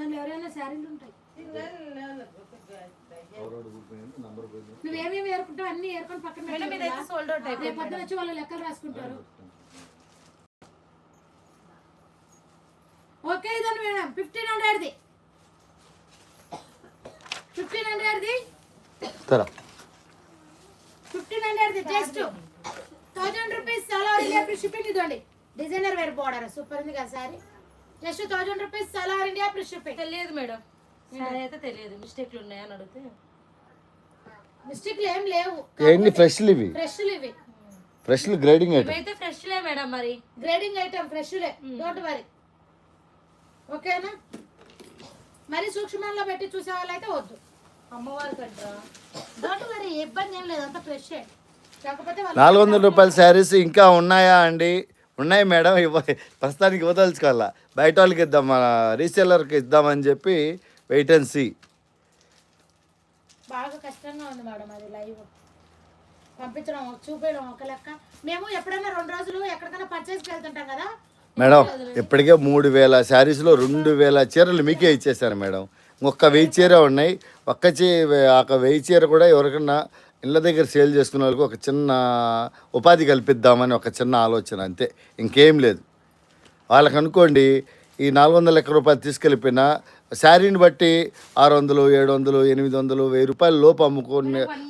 దాంట్లో ఎవరైనా శారీలు ఉంటాయి. నువ్వేమేమి ఏరుకుంటావు అన్ని ఏరుకొని పక్కన పొద్దున వచ్చి వాళ్ళు లెక్కలు రాసుకుంటారు. ఓకే ఇదండి మేడం 1500ది 1500ది 1500ది జస్ట్ 1000 రూపీస్ చాలా ఇండియా ఫ్రీ షిప్పింగ్. ఇదండి డిజైనర్ వేర్ బోర్డర్ సూపర్ ఉంది కదా సారీ. జస్ట్ 1000 రూపీస్ చాలా ఇండియా ఫ్రీ షిప్పింగ్. తెలియదు మేడం సారీ అయితే తెలియదు. మిస్టేక్లు ఉన్నాయని అడిగితే మిస్టేక్లు ఏం లేవు. ఏంటి ఫ్రెష్లు ఇవి? ఫ్రెష్లు ఇవి ఫ్రెష్లు గ్రేడింగ్ ఐటమ్. ఇవైతే ఫ్రెష్లే మేడం. మరి గ్రేడింగ్ ఐటమ్ ఫ్రెష్లే డోంట్ వరీ. ఓకేనా? మరి సూక్ష్మంలో పెట్టి చూసే వాళ్ళైతే వద్దు. అమ్మవారి కంటరా డోంట్ వరీ ఇబ్బంది ఏం లేదు అంత ఫ్రెషే. కాకపోతే 400 రూపాయల శారీస్ ఇంకా ఉన్నాయా అండి? ఉన్నాయి మేడం. ప్రస్తుతానికి ఇవ్వదలుచుకోవాలా, బయట వాళ్ళకి ఇద్దాం, మన రీసేలర్కి ఇద్దామని చెప్పి వెయిట్ అండ్ సీ. బాగా కష్టంగా ఉంది మేడం అది లైవ్ పంపించడం చూపించడం ఒక లెక్క. మేము ఎప్పుడైనా 2 రోజులు ఎక్కడికైనా పర్చేస్కి వెళ్తుంటాం కదా మేడం. ఇప్పటికే 3000 శారీస్లో 2000 చీరలు మీకే ఇచ్చేసాను మేడం. ఒక్క 1000 చీర ఉన్నాయి. ఒక్క 1000 చీర కూడా ఎవరికన్నా ఇళ్ళ దగ్గర సేల్ చేసుకునే వాళ్ళకి ఒక చిన్న ఉపాధి కల్పిద్దామని ఒక చిన్న ఆలోచన, అంతే, ఇంకేం లేదు. వాళ్ళకి అనుకోండి ఈ 400 రూపాయలు తీసుకెళ్ళిపోయినా శారీని బట్టి 600, 700, 800, 1000 రూపాయల లోపు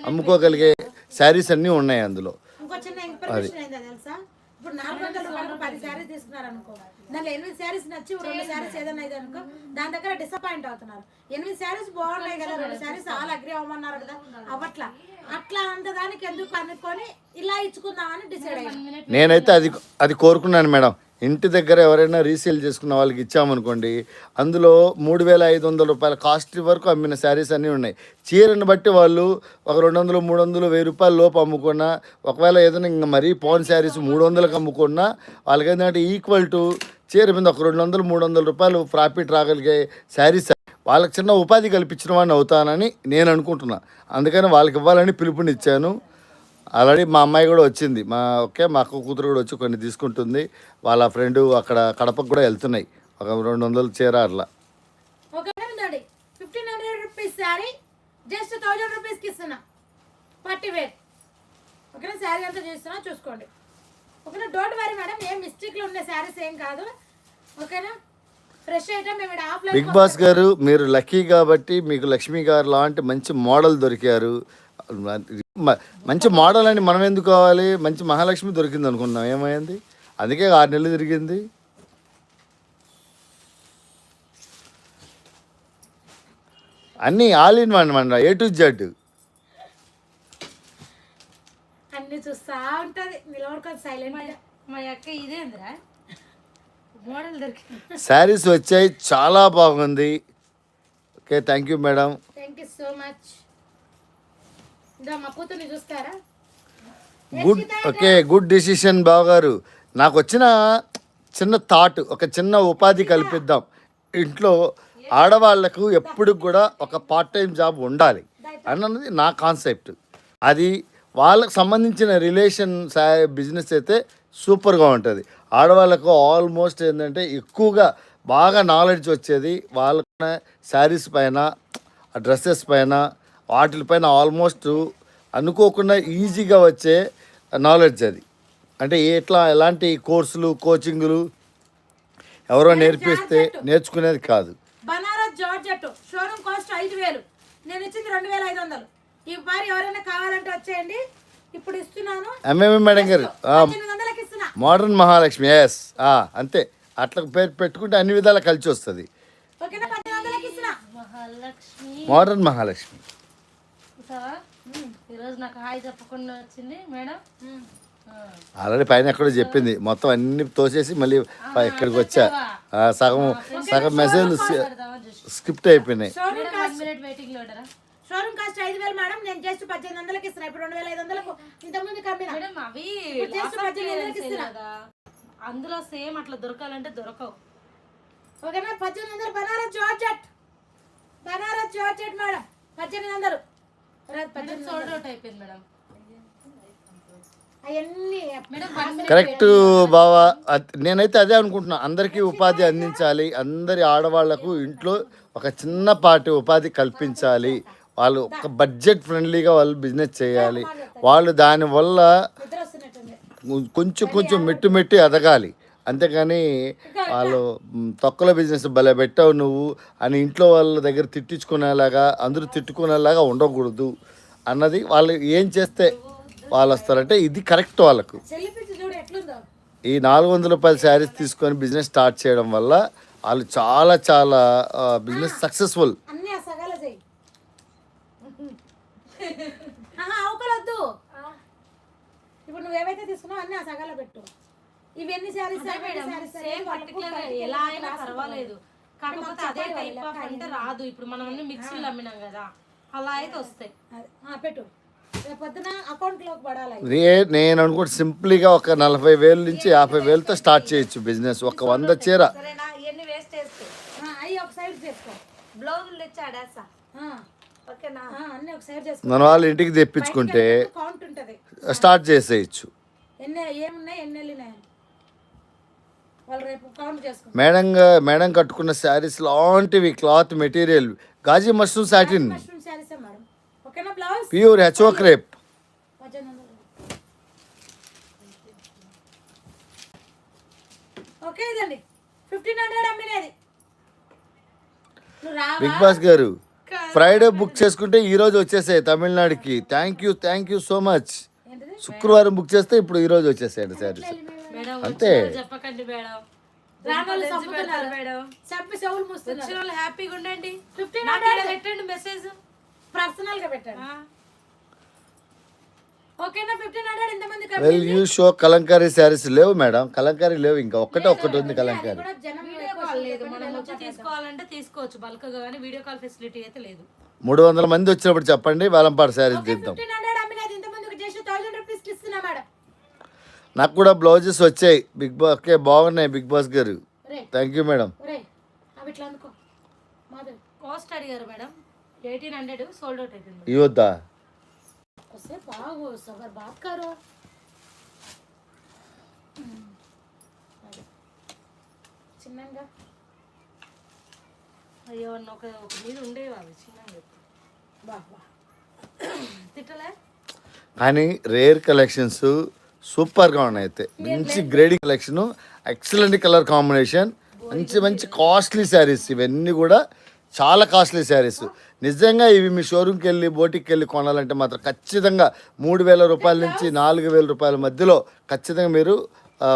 అమ్ముకోగలిగే శారీస్ అన్నీ ఉన్నాయి అందులో. ఇంకో చిన్న ఇన్ఫర్మేషన్ ఏంటో తెలుసా? ఇప్పుడు 400 రూపాయలు 10 శారీస్ తీసుకున్నారు అనుకో, దాంట్లో 8 శారీస్ నచ్చి 2 శారీస్ ఏదైనా అయితే అనుకో దాని దగ్గర డిసప్పాయింట్ అవుతున్నారు. 8 శారీస్ బాగున్నాయి కదా, 2 శారీస్ ఆల్ అగ్రి అవ్వమన్నారు కదా, అవ్వట్లా. అట్లా అంత దానికి ఎందుకు అనుకొని ఇలా ఇచ్చుకుందామని డిసైడ్ అయ్యాను. నేనైతే అది కోరుకున్నాను మేడం. ఇంటి దగ్గర ఎవరైనా రీసేల్ చేసుకున్న వాళ్ళకి ఇచ్చామనుకోండి, అందులో 3500 రూపాయల కాస్ట్ వరకు అమ్మిన శారీస్ అన్నీ ఉన్నాయి. చీరని బట్టి వాళ్ళు ఒక 200, 300, 1000 రూపాయల లోపు అమ్ముకున్నా, ఒకవేళ ఏదైనా ఇంకా మరీ పౌన్ శారీస్ 300కి అమ్ముకున్నా వాళ్ళకి ఏంటంటే ఈక్వల్ టు చీర మీద ఒక 200, 300 రూపాయలు ప్రాఫిట్ రాగలిగే శారీస్ వాళ్ళకి చిన్న ఉపాధి కల్పించిన వాడిని అవుతానని నేను అనుకుంటున్నా. అందుకని వాళ్ళకి ఇవ్వాలని పిలుపునిచ్చాను. ఆల్రెడీ మా అమ్మాయి కూడా వచ్చింది, మా అక్క కూతురు కూడా వచ్చి కొన్ని తీసుకుంటుంది. వాళ్ళ ఫ్రెండ్ అక్కడ కడపకు కూడా వెళ్తున్నాయి. ఒక 200 చీర అట్లా. 1500 రూపీస్ శారీ జస్ట్ 1000 రూపీస్కి ఇస్తున్నా పార్టీ వేర్. ఓకేనా? శారీ అంతా చూస్తున్నా చూసుకోండి. ఓకేనా? డోంట్ వరీ మేడం, ఏం మిస్టేక్లు ఉన్న శారీస్ ఏం కాదు. ఓకేనా? ఫ్రెష్ ఐటమ్ మేము ఆఫ్లైన్. బిగ్ బాస్ గారు మీరు లక్కీ కాబట్టి మీకు లక్ష్మి గారు లాంటి మంచి మోడల్ దొరికారు. మంచి మోడల్ అని మనం ఎందుకు కావాలి? మంచి మహాలక్ష్మి దొరికింది అనుకున్నాం, ఏమైంది? అందుకే 6 నెలలు తిరిగింది. అన్నీ ఆల్ ఇన్ వన్ మన A to Z. అన్ని చూస్తా ఉంటది నిలబడుకొని సైలెంట్. మా అక్క ఇదేంద్రా మోడల్ దొరికింది. శారీస్ వచ్చాయి, చాలా బాగుంది. Okay, thank you madam. Thank you so much. ఇంకా మా కూతుర్ని చూస్తారా? గుడ్ డిసిషన్ బావగారు. నాకు వచ్చిన చిన్న థాట్, ఒక చిన్న ఉపాధి కల్పిద్దాం. ఇంట్లో ఆడవాళ్లకు ఎప్పుడు కూడా ఒక పార్ట్ టైం జాబ్ ఉండాలి అన్నది నా కాన్సెప్ట్. అది వాళ్ళకు సంబంధించిన రిలేషన్ బిజినెస్ అయితే సూపర్గా ఉంటుంది. ఆడవాళ్ళకు ఆల్మోస్ట్ ఏంటంటే ఎక్కువగా బాగా నాలెడ్జ్ వచ్చేది వాళ్ళ శారీస్ పైన, డ్రెస్సెస్ పైన, వాటిపైన ఆల్మోస్ట్ అనుకోకుండా ఈజీగా వచ్చే నాలెడ్జ్ అది. అంటే ఎలాంటి కోర్సులు, కోచింగులు ఎవరో నేర్పిస్తే నేర్చుకునేది కాదు. బనారస్ జార్జెట్ షోరూమ్ కాస్ట్ 5000, నేను ఇచ్చింది 2500. ఈ వారి ఎవరైనా కావాలంటే వచ్చేయండి, ఇప్పుడు ఇస్తున్నాను. మేడం గారు 1800కి ఇస్తున్నా. మోడర్న్ మహాలక్ష్మి. ఎస్, అంతే. అట్లా పేరు పెట్టుకుంటే అన్ని విధాలా కలిసి వస్తుంది. ఓకేనా? 1800కి ఇస్తున్నా. మోడర్న్ మహాలక్ష్మి. ఈరోజు నాకు హాయ్ చెప్పకుండా వచ్చింది మేడం. ఆల్రెడీ పైన ఎక్కడో చెప్పింది, మొత్తం అన్ని తోసేసి మళ్ళీ ఇక్కడికి వచ్చా. సగం మెసేజ్ స్క్రిప్ట్ అయిపోయినాయి. షోరూమ్ కాస్ట్ 5000 మేడం, నేను జస్ట్ 1800కి ఇస్తున్నా. ఇప్పుడు 2500కు ఇంతకుముందు కమ్మినా. అవి 1800కి ఇస్తున్నా. అందులో సేమ్ అట్లా దొరకాలంటే దొరకవు. ఓకేనా? 1800 Banaras georgette madam 1800. Sold out అయిపోయింది మేడం. అవన్నీ కరెక్ట్ బావా. నేనైతే అదే అనుకుంటున్నా, అందరికీ ఉపాధి అందించాలి, అందరి ఆడవాళ్లకు ఇంట్లో ఒక చిన్నపాటి ఉపాధి కల్పించాలి, వాళ్ళు ఒక బడ్జెట్ ఫ్రెండ్లీగా వాళ్ళు బిజినెస్ చేయాలి, వాళ్ళు దానివల్ల నిద్ర వస్తున్నట్టుంది. కొంచెం కొంచెం మెట్టు ఎదగాలి. అంతేకాని వాళ్ళు తొక్కల బిజినెస్ భలే పెట్టావు నువ్వు అని ఇంట్లో వాళ్ళ దగ్గర తిట్టించుకునేలాగా, అందరూ తిట్టుకునేలాగా ఉండకూడదు అన్నది. వాళ్ళు ఏం చేస్తే వాళ్ళు వస్తారంటే ఇది కరెక్ట్ వాళ్ళకు. చెల్లిపించి చూడు ఎట్లుందో. ఈ 400 రూపాయల శారీస్ తీసుకొని బిజినెస్ స్టార్ట్ చేయడం వల్ల వాళ్ళు చాలా చాలా బిజినెస్ సక్సెస్ఫుల్. అన్ని ఆ సగాల చెయ్యి. అవకలొద్దు. ఇప్పుడు నువ్వు ఏవైతే తీసుకున్నావు అన్ని ఆ సగాల పెట్టు. ఇవన్నీ శారీస్ సేమ్ పర్టికులర్ ఎలా అయినా పర్వాలేదు, కాకపోతే అదే టైప్ ఆఫ్ అంటే రాదు. ఇప్పుడు మనం అన్ని మిక్సీలు అమ్మినాం కదా, అలా అయితే వస్తాయి. పెట్టు. రేపు పొద్దున అకౌంట్ లోకి పడాలి. నేను అనుకుంటే సింపుల్గా ఒక 40,000 నుంచి 50,000తో స్టార్ట్ చేయొచ్చు బిజినెస్. ఒక 100 చీర ఇవన్నీ వేస్ట్ చేస్తే అవి ఒక సైడ్ చేసుకో. బ్లౌజులు తెచ్చి ఆడేస్తా. ఓకేనా? అన్ని ఒక సైడ్ చేసుకో. మన వాళ్ళు ఇంటికి తెప్పించుకుంటే కౌంట్ ఉంటది. స్టార్ట్ చేసేయచ్చు. ఏమున్నాయి ఎన్ని వెళ్ళినాయి వాళ్ళు రేపు కౌంట్ చేసుకో. మేడం కట్టుకున్న శారీస్ లాంటివి, క్లాత్ మెటీరియల్ గాజీ mushroom satin, mushroom saris madam. ఓకేనా? Blouse pure HO crepe. 1800. Okay ఇదండి 1500 అమ్మినది. నువ్వు రావా? బిగ్ బాస్ గారు ఫ్రైడే బుక్ చేసుకుంటే ఈ రోజు వచ్చేసాయి తమిళనాడుకి. Thank you so much. ఏంటిది? శుక్రవారం బుక్ చేస్తే ఇప్పుడు ఈ రోజు వచ్చేసాయండి శారీస్. మేడం అంతే. చెప్పకండి మేడం, రానోళ్ళు సంపుతున్నారు మేడం. చెప్పి చెవులు మూస్తున్నారు. వచ్చిన వాళ్ళు హ్యాపీగా ఉండండి. 1500 పెట్టండి మెసేజ్, పర్సనల్ గా పెట్టండి. ఓకేనా? 1500 ఎంతమంది well you show Kalamkari saris లేవు మేడం, కలంకారీ లేవు, ఇంకా ఒక్కటి ఉంది కలంకారీ. కూడా జనం వీడియో కాల్ లేదు. మనం వచ్చి తీసుకోవాలంటే తీసుకోవచ్చు బల్క్ గా, కానీ వీడియో కాల్ ఫెసిలిటీ అయితే లేదు. 300 మంది వచ్చినప్పుడు చెప్పండి, వేలంపాట శారీస్ తీద్దాం. 1500 అమ్మినది. ఇంతమందికి చేసి 1000 రూపీస్ ఇస్తున్నా మేడం. నాకు కూడా బ్లౌజెస్ వచ్చాయి బిగ్ బాస్. ఓకే బాగున్నాయి బిగ్ బాస్ గారు. రే థ్యాంక్ యూ మేడం. రే అవి ఇట్లా అనుకో. మాధవి కాస్ట్ అడిగారు మేడం, 1800 సోల్డ్ అవుట్ అయిపోయింది. ఇవద్దా? వస్తే బాగు సగర్ బాత్ కరో. చిన్నగా అయ్యో ఒక మీద ఉండేవి అవి చిన్నగా బా బా తిట్టలే. కానీ రేర్ కలెక్షన్స్ సూపర్గా ఉన్నాయి. అయితే మంచి grading collection, excellent colour combination, మంచి కాస్ట్లీ శారీస్. ఇవన్నీ కూడా చాలా కాస్ట్లీ శారీస్. నిజంగా ఇవి మీ షోరూమ్కి వెళ్ళి బోటికి వెళ్ళి కొనాలంటే మాత్రం ఖచ్చితంగా 3,000 రూపాయల నుంచి 4,000 రూపాయల మధ్యలో ఖచ్చితంగా మీరు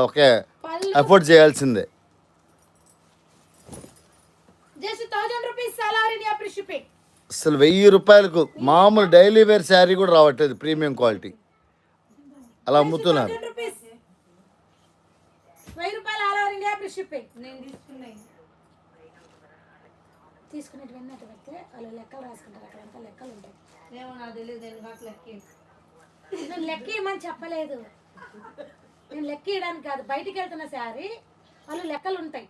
ఓకే అఫోర్డ్ చేయాల్సిందే. జస్ట్ 1000 రూపీస్ సాలరీ ని ఫ్రీ షిప్పింగ్. అసలు 1000 రూపాయలకు మామూలు డైలీ వేర్ శారీ కూడా రావట్లేదు, ప్రీమియం క్వాలిటీ అలా అమ్ముతున్నారు. 1000 రూపీస్ 1000 రూపాయలు all over India free shipping. నేను తీసుకున్నాయి. తీసుకునేటివన్నీ అటు పెడితే వాళ్ళు లెక్కలు రాసుకుంటారు. అక్కడంతా లెక్కలు ఉంటాయి. ఏమో నాకు తెలియదు. నేను నాకు లెక్కి నేను లెక్క ఇవ్వమని చెప్పలేదు. నేను లెక్క ఇవ్వడానికి కాదు, బయటికి వెళ్తున్న శారీ వాళ్ళు లెక్కలు ఉంటాయి.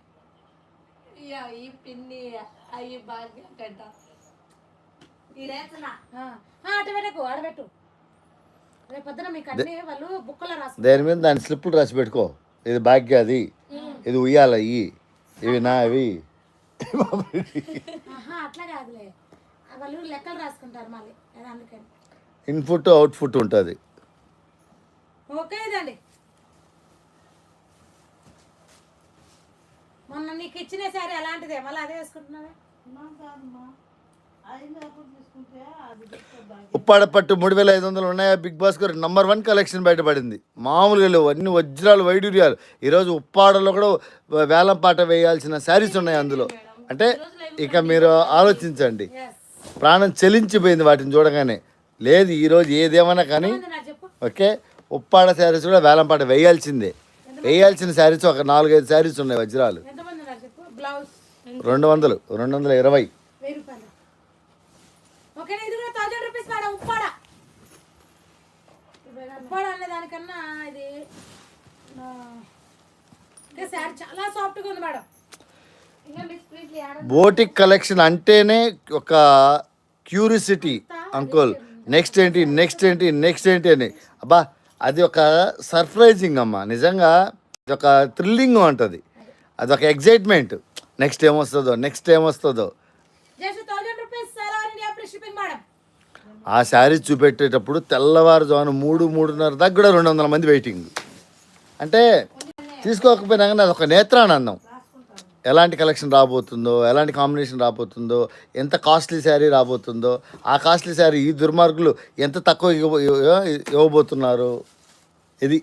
ఈ పిన్ని అయ్యి బాగా గడ్డ ఇదేస్తున్నా. అటు పెట్టకు, ఆడబెట్టు. రేపు పొద్దున మీకు అన్ని వాళ్ళు బుక్కలో రాసుకుంటారు. దేని మీద దాని స్లిప్లు రాసి పెట్టుకో. ఇది భాగ్య, అది ఇది ఉయ్యాల, ఇవి నా అవి. అట్లా కాదులే, వాళ్ళు లెక్కలు రాసుకుంటారు మళ్ళీ, అందుకని ఇన్పుట్ అవుట్పుట్ ఉంటుంది. ఓకే ఇదండి. మొన్న నీకు ఇచ్చిన శారీ అలాంటిదే, మళ్ళీ అదే వేసుకుంటున్నావే. ఉప్పాడ పట్టు 3,500 ఉన్నాయా బిగ్ బాస్ గారు? నంబర్ 1 కలెక్షన్ బయటపడింది. మామూలుగా లేవు, అన్ని వజ్రాలు వైడూర్యాలు. ఈరోజు ఉప్పాడలో కూడా వేలం పాట వేయాల్సిన శారీస్ ఉన్నాయి అందులో. అంటే ఇక మీరు ఆలోచించండి, ప్రాణం చెలించిపోయింది వాటిని చూడగానే. లేదు ఈరోజు ఏదేమన్నా కానీ ఓకే, ఉప్పాడ శారీస్ కూడా వేలం పాట వేయాల్సిందే. వేయాల్సిన శారీస్ ఒక 4-5 శారీస్ ఉన్నాయి వజ్రాలు. 220 1000 రూపాయలు. ఓకే ఇది కూడా 1000 రూపీస్ మేడం. ఉప్పాడ అనే దానికన్నా ఇది శారీ చాలా సాఫ్ట్గా ఉంది మేడం. బోటిక్ కలెక్షన్ అంటేనే ఒక క్యూరియాసిటీ అంకుల్. నెక్స్ట్ ఏంటి అని. అబ్బా అది ఒక సర్ప్రైజింగ్ అమ్మ, నిజంగా ఇది ఒక థ్రిల్లింగ్ ఉంటుంది, అదొక ఎగ్జైట్మెంట్. నెక్స్ట్ ఏమొస్తుందో. Just 1000 rupees all India free shipping madam. ఆ శారీ చూపెట్టేటప్పుడు తెల్లవారుజామున 3-3:30 దాకా కూడా 200 మంది వెయిటింగ్. అంటే తీసుకోకపోయినా కానీ అదొక నేత్రానందం. ఎలాంటి కలెక్షన్ రాబోతుందో, ఎలాంటి కాంబినేషన్ రాబోతుందో, ఎంత కాస్ట్లీ శారీ రాబోతుందో, ఆ కాస్ట్లీ శారీ ఈ దుర్మార్గులు ఎంత తక్కువ ఇవ్వబోతున్నారు. ఇది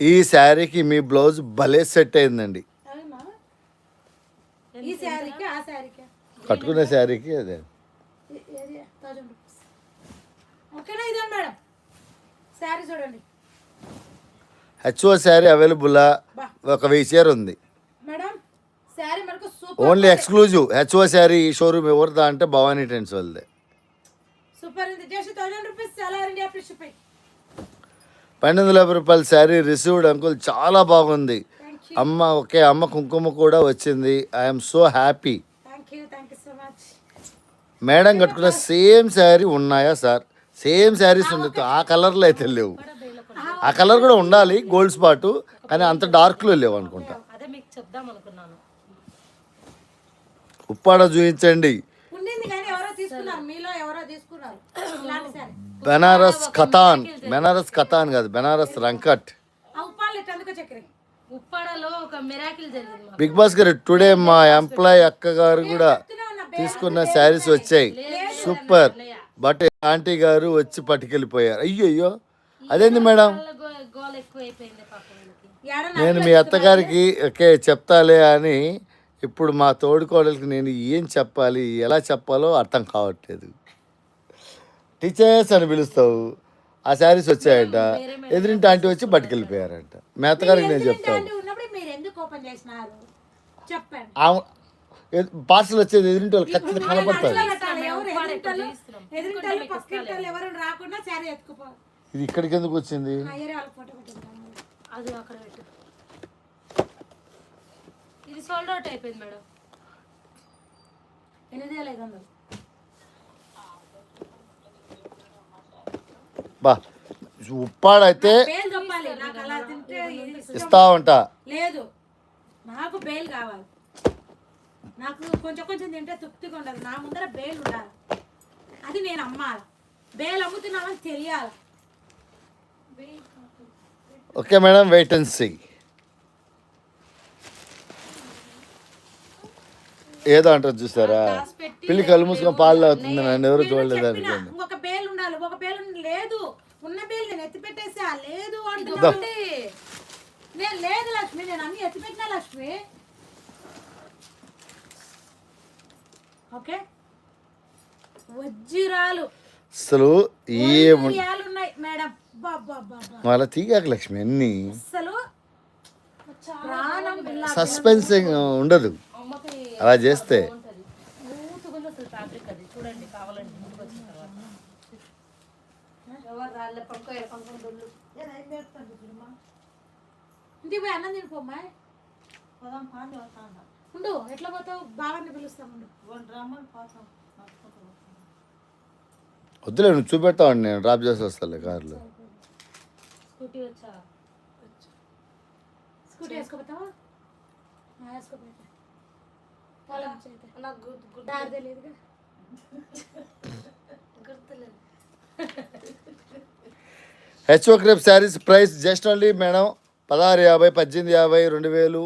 ఈ శారీకి మీ బ్లౌజ్ భలే సెట్ అయిందండి. అవునా? ఈ శారీకి ఆ శారీకి కట్టుకునే శారీకి అదే. ఏది 1000 రూపీస్. ఓకేనా? ఇదే మేడం శారీ చూడండి హెచ్ఓ శారీ అవైలబుల్లా? ఒక 1000 చీర ఉంది మేడం. శారీ మనకు super only exclusive. HO sari showroom ఎవరిదా అంటే భవానీ ట్రెండ్స్ వాళ్ళదే. సూపర్ ఉంది. Just 1000 rupees all India free shipping. 1250 రూపాయల శారీ రిసీవ్డ్ అంకుల్, చాలా బాగుంది. అమ్మ ఓకే, అమ్మ కుంకుమ కూడా వచ్చింది. I'm so happy. Thank you so much. Madam కట్టుకున్న సేమ్ శారీ ఉన్నాయా సార్? సేమ్ శారీస్ ఉండదు, ఆ కలర్లో అయితే లేవు. ఆ కలర్ కూడా ఉండాలి, గోల్డ్ స్పాట్, కానీ అంత డార్క్లో లేవు అనుకుంటా. అదే మీకు చెప్దాం అనుకున్నాను. ఉప్పాడ చూపించండి. ఉండింది కానీ ఎవరో తీసుకున్నారు, మీలో ఎవరో తీసుకున్నారు ఇలాంటి శారీ. బెనారస్ కథాన్ కాదు, బెనారస్ రంకట్. ఆ ఉప్పాలు ఎందుకో చక్కెర. ఉప్పాడలో ఒక మిరాకిల్ జరిగింది మాకు. బిగ్ బాస్ గారు టుడే మా ఎంప్లాయ్ అక్క గారు కూడా తీసుకున్న శారీస్ వచ్చాయి, సూపర్. బట్ ఆంటీ గారు వచ్చి పట్టుకెళ్ళిపోయారు. అయ్యో అదేంది మేడం? గోల్ ఎక్కువ అయిపోయింది పాపం వీళ్ళకి. నేను మీ అత్తగారికి ఓకే చెప్తాలే అని, ఇప్పుడు మా తోడుకోడలికి నేను ఏం చెప్పాలి, ఎలా చెప్పాలో అర్థం కావట్లేదు. టీచర్స్ అని పిలుస్తావు, ఆ శారీస్ వచ్చాయంట, ఎదురింటి ఆంటీ వచ్చి పట్టుకెళ్ళిపోయారంట. మీ అత్తగారికి నేను చెప్తాను. ఉన్నప్పుడు మీరు ఎందుకు ఓపెన్ చేసినారు చెప్పండి. పార్సల్ వచ్చేది ఎదురింటి వాళ్ళు ఖచ్చితంగా కనపడుతుంది. ఎదురింటాళ్ళు పక్కింటాళ్ళు ఎవరు రాకుండా శారీ ఎత్తుకుపో. ఇది ఇక్కడికి ఎందుకు వచ్చింది? అది అక్కడ పెట్టు. ఇది సోల్డ్ అవుట్ అయిపోయింది మేడం. 8500. బా ఉప్పాడైతే బేల్ చెప్పాలి నాకు, అలా తింటే ఇస్తా ఉంటా. లేదు, నాకు బేల్ కావాలి. నాకు కొంచెం తింటే తృప్తిగా ఉండదు. నా ముందర బేల్ ఉండాలి, అది నేను అమ్మాలి. బేల్ అమ్ముతున్నామని తెలియాలి. Okay madam, wait and see. ఏదో అంటారు చూసారా, పిల్లి కళ్ళు మూసుకొని పాలు అవుతుంది, నన్ను ఎవరు చూడలేదు అనుకోండి. ఇంకొక బేల్ ఉండాలి, ఒక బేల్ లేదు. ఉన్న బేల్ నేను ఎత్తి పెట్టేసా. లేదు అంటుంది నేను. లేదు లక్ష్మి, నేను అన్ని ఎత్తి పెట్టినా లక్ష్మి. ఓకే, వజ్రాలు అసలు ఉన్నాయి మేడం. వాళ్ళ తీగాక లక్ష్మి అన్ని అసలు ప్రాణం సస్పెన్స్ ఉండదు అలా చేస్తే. ఫ్యాబ్రిక్ అది చూడండి, కావాలంటే ముందుకు వచ్చిన తర్వాత. ఇంటికి పోయి అన్నం తినిపోమ్మా. ఉండు, ఎట్లా పోతావు? బాగానే పిలుస్తాం. వద్దులే, నువ్వు చూపెడతావండి, నేను డ్రాప్ చేసి వస్తాలే కార్లో. స్కూటీ వచ్చా? స్కూటీ వేసుకోపోతావా? వేసుకోపోతా. దారి తెలియదుగా. గుర్తులేదు. HO crepe saris price just only madam 1650, 1850, 2000,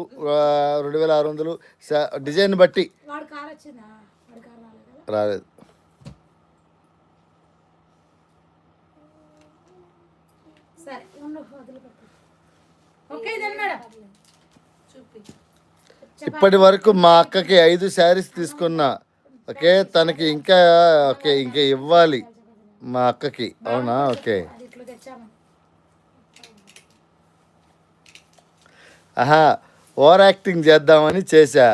2600. Design బట్టి. వాడు కార్ వచ్చిందా? వాడు కార్ రాలేదా? రాలేదు. సరే ఉండు, వదిలిపెట్టు. ఓకే ఇదండి మేడం. ఇప్పటి వరకు మా అక్కకి 5 శారీస్ తీసుకున్నా. ఓకే, తనకి ఇంకా ఓకే ఇంకా ఇవ్వాలి మా అక్కకి. అవునా? ఓకే. అది ఇట్లా తెచ్చాము. ఆహా, ఓవర్ యాక్టింగ్ చేద్దామని చేశా.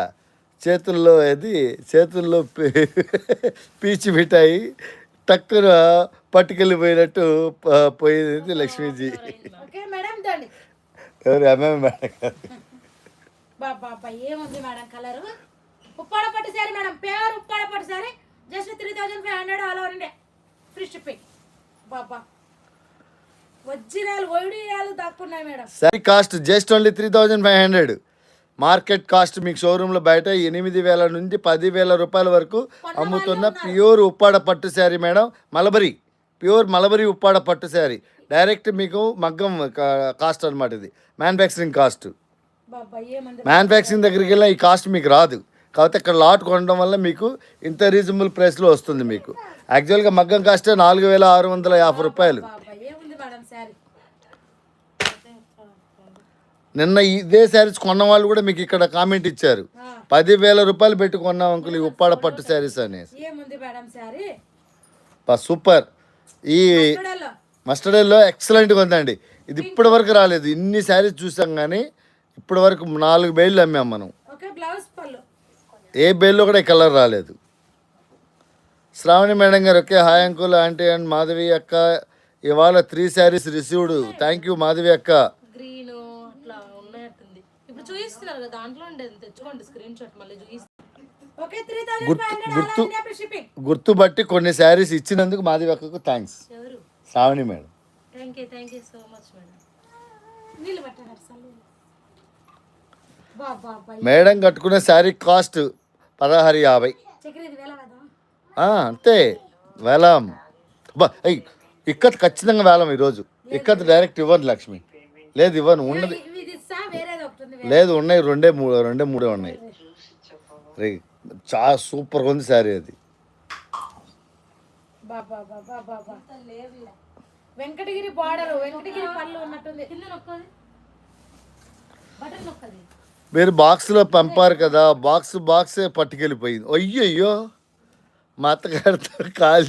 చేతుల్లో పీచి మిఠాయి టక్కున పట్టుకెళ్ళిపోయినట్టు పోయింది లక్ష్మీజీ. ఓకే మేడం దండి. ఎవరు? ఎంఎం మేడం గారు. బాబా ఏముంది మేడం కలరు ఉప్పాడ పట్టు సారీ మేడం ప్యూర్ ఉప్పాడ పట్టు sari just 3500 all over India free shipping బాబా వజ్రాలు ఒడియాలు దాక్కున్నాయి madam sari cost just only 3500. Market cost మీకు షోరూంలో బయట 8,000 నుంచి 10,000 రూపాయల వరకు అమ్ముతున్న ప్యూర్ ఉప్పాడ పట్టు sari madam. Mulberry pure mulberry Uppada పట్టు శారీ డైరెక్ట్ మీకు మగ్గం కాస్ట్ అనమాట. ఇది మ్యానుఫ్యాక్చరింగ్ కాస్ట్. బాబా ఏముంది మ్యానుఫ్యాక్చరింగ్ దగ్గరికి వెళ్ళిన ఈ కాస్ట్ మీకు రాదు. కాకపోతే ఇక్కడ లాట్ కొనడం వల్ల మీకు ఇంత రీజనబుల్ ప్రైస్లో వస్తుంది మీకు. యాక్చువల్గా మగ్గం కాస్టే 4,650 రూపాయలు. బాబా ఏముంది మేడం శారీ నిన్న ఇదే శారీస్ కొన్న వాళ్ళు కూడా మీకు ఇక్కడ కామెంట్ ఇచ్చారు 10,000 రూపాయలు పెట్టి కొన్నాం అంకుల్ ఈ ఉప్పాడ పట్టు శారీస్ అనేసి. ఏముంది మేడం శారీ సూపర్. ఈ చూడాలో మస్టర్డ్ ఎల్లో ఎక్సలెంట్గా ఉందండి. ఇది ఇప్పటి వరకు రాలేదు. ఇన్ని శారీస్ చూసాం కానీ ఇప్పటి వరకు 4 బేళ్ళు అమ్మాం మనం. ఓకే బ్లౌజ్ పళ్ళు ఏ బేల్లో కూడా ఈ కలర్ రాలేదు. శ్రావణి మేడం గారు okay hi uncle aunty and Madhavi అక్క ఇవాళ 3 saris received. Thank you Madhavi అక్క. గ్రీన్ అట్లా ఉన్నట్టుంది. ఇప్పుడు చూపిస్తున్నారు కదా దాంట్లో ఉండేది తెచ్చుకోండి స్క్రీన్ షాట్ మళ్ళీ చూపిస్తాను. Okay 3500 all India free shipping గుర్తుబట్టి కొన్ని శారీస్ ఇచ్చినందుకు మాధవి అక్కకు థ్యాంక్స్. ఎవరు? Sravani madam. Thank you so much madam. నీళ్ళు పట్టారు సార్ బాబా మేడం కట్టుకున్న శారీ కాస్ట్ 1650. చక్కెర ఇది వేల కదా అంతే వేలం. ఇక్కత్ ఖచ్చితంగా వేలం ఈరోజు. ఇక్కత్ డైరెక్ట్ ఇవ్వను లక్ష్మి. లేదు ఇవ్వను ఉన్నది ఇది ఇస్తా వేరేది ఒకటి ఉంది లేదు ఉన్నాయి రెండే మూడే ఉన్నాయి. రే చాలా సూపర్గా ఉంది శారీ అది. బాబా బాబా బాబా వెంకటగిరి బార్డర్ వెంకటగిరి పళ్ళు ఉన్నట్టుంది కింద నొక్కది బటన్ నొక్కది. మీరు బాక్స్లో పంపారు కదా బాక్సే పట్టుకెళ్ళిపోయింది. అయ్యయ్యో మా అత్తగారితో కాల్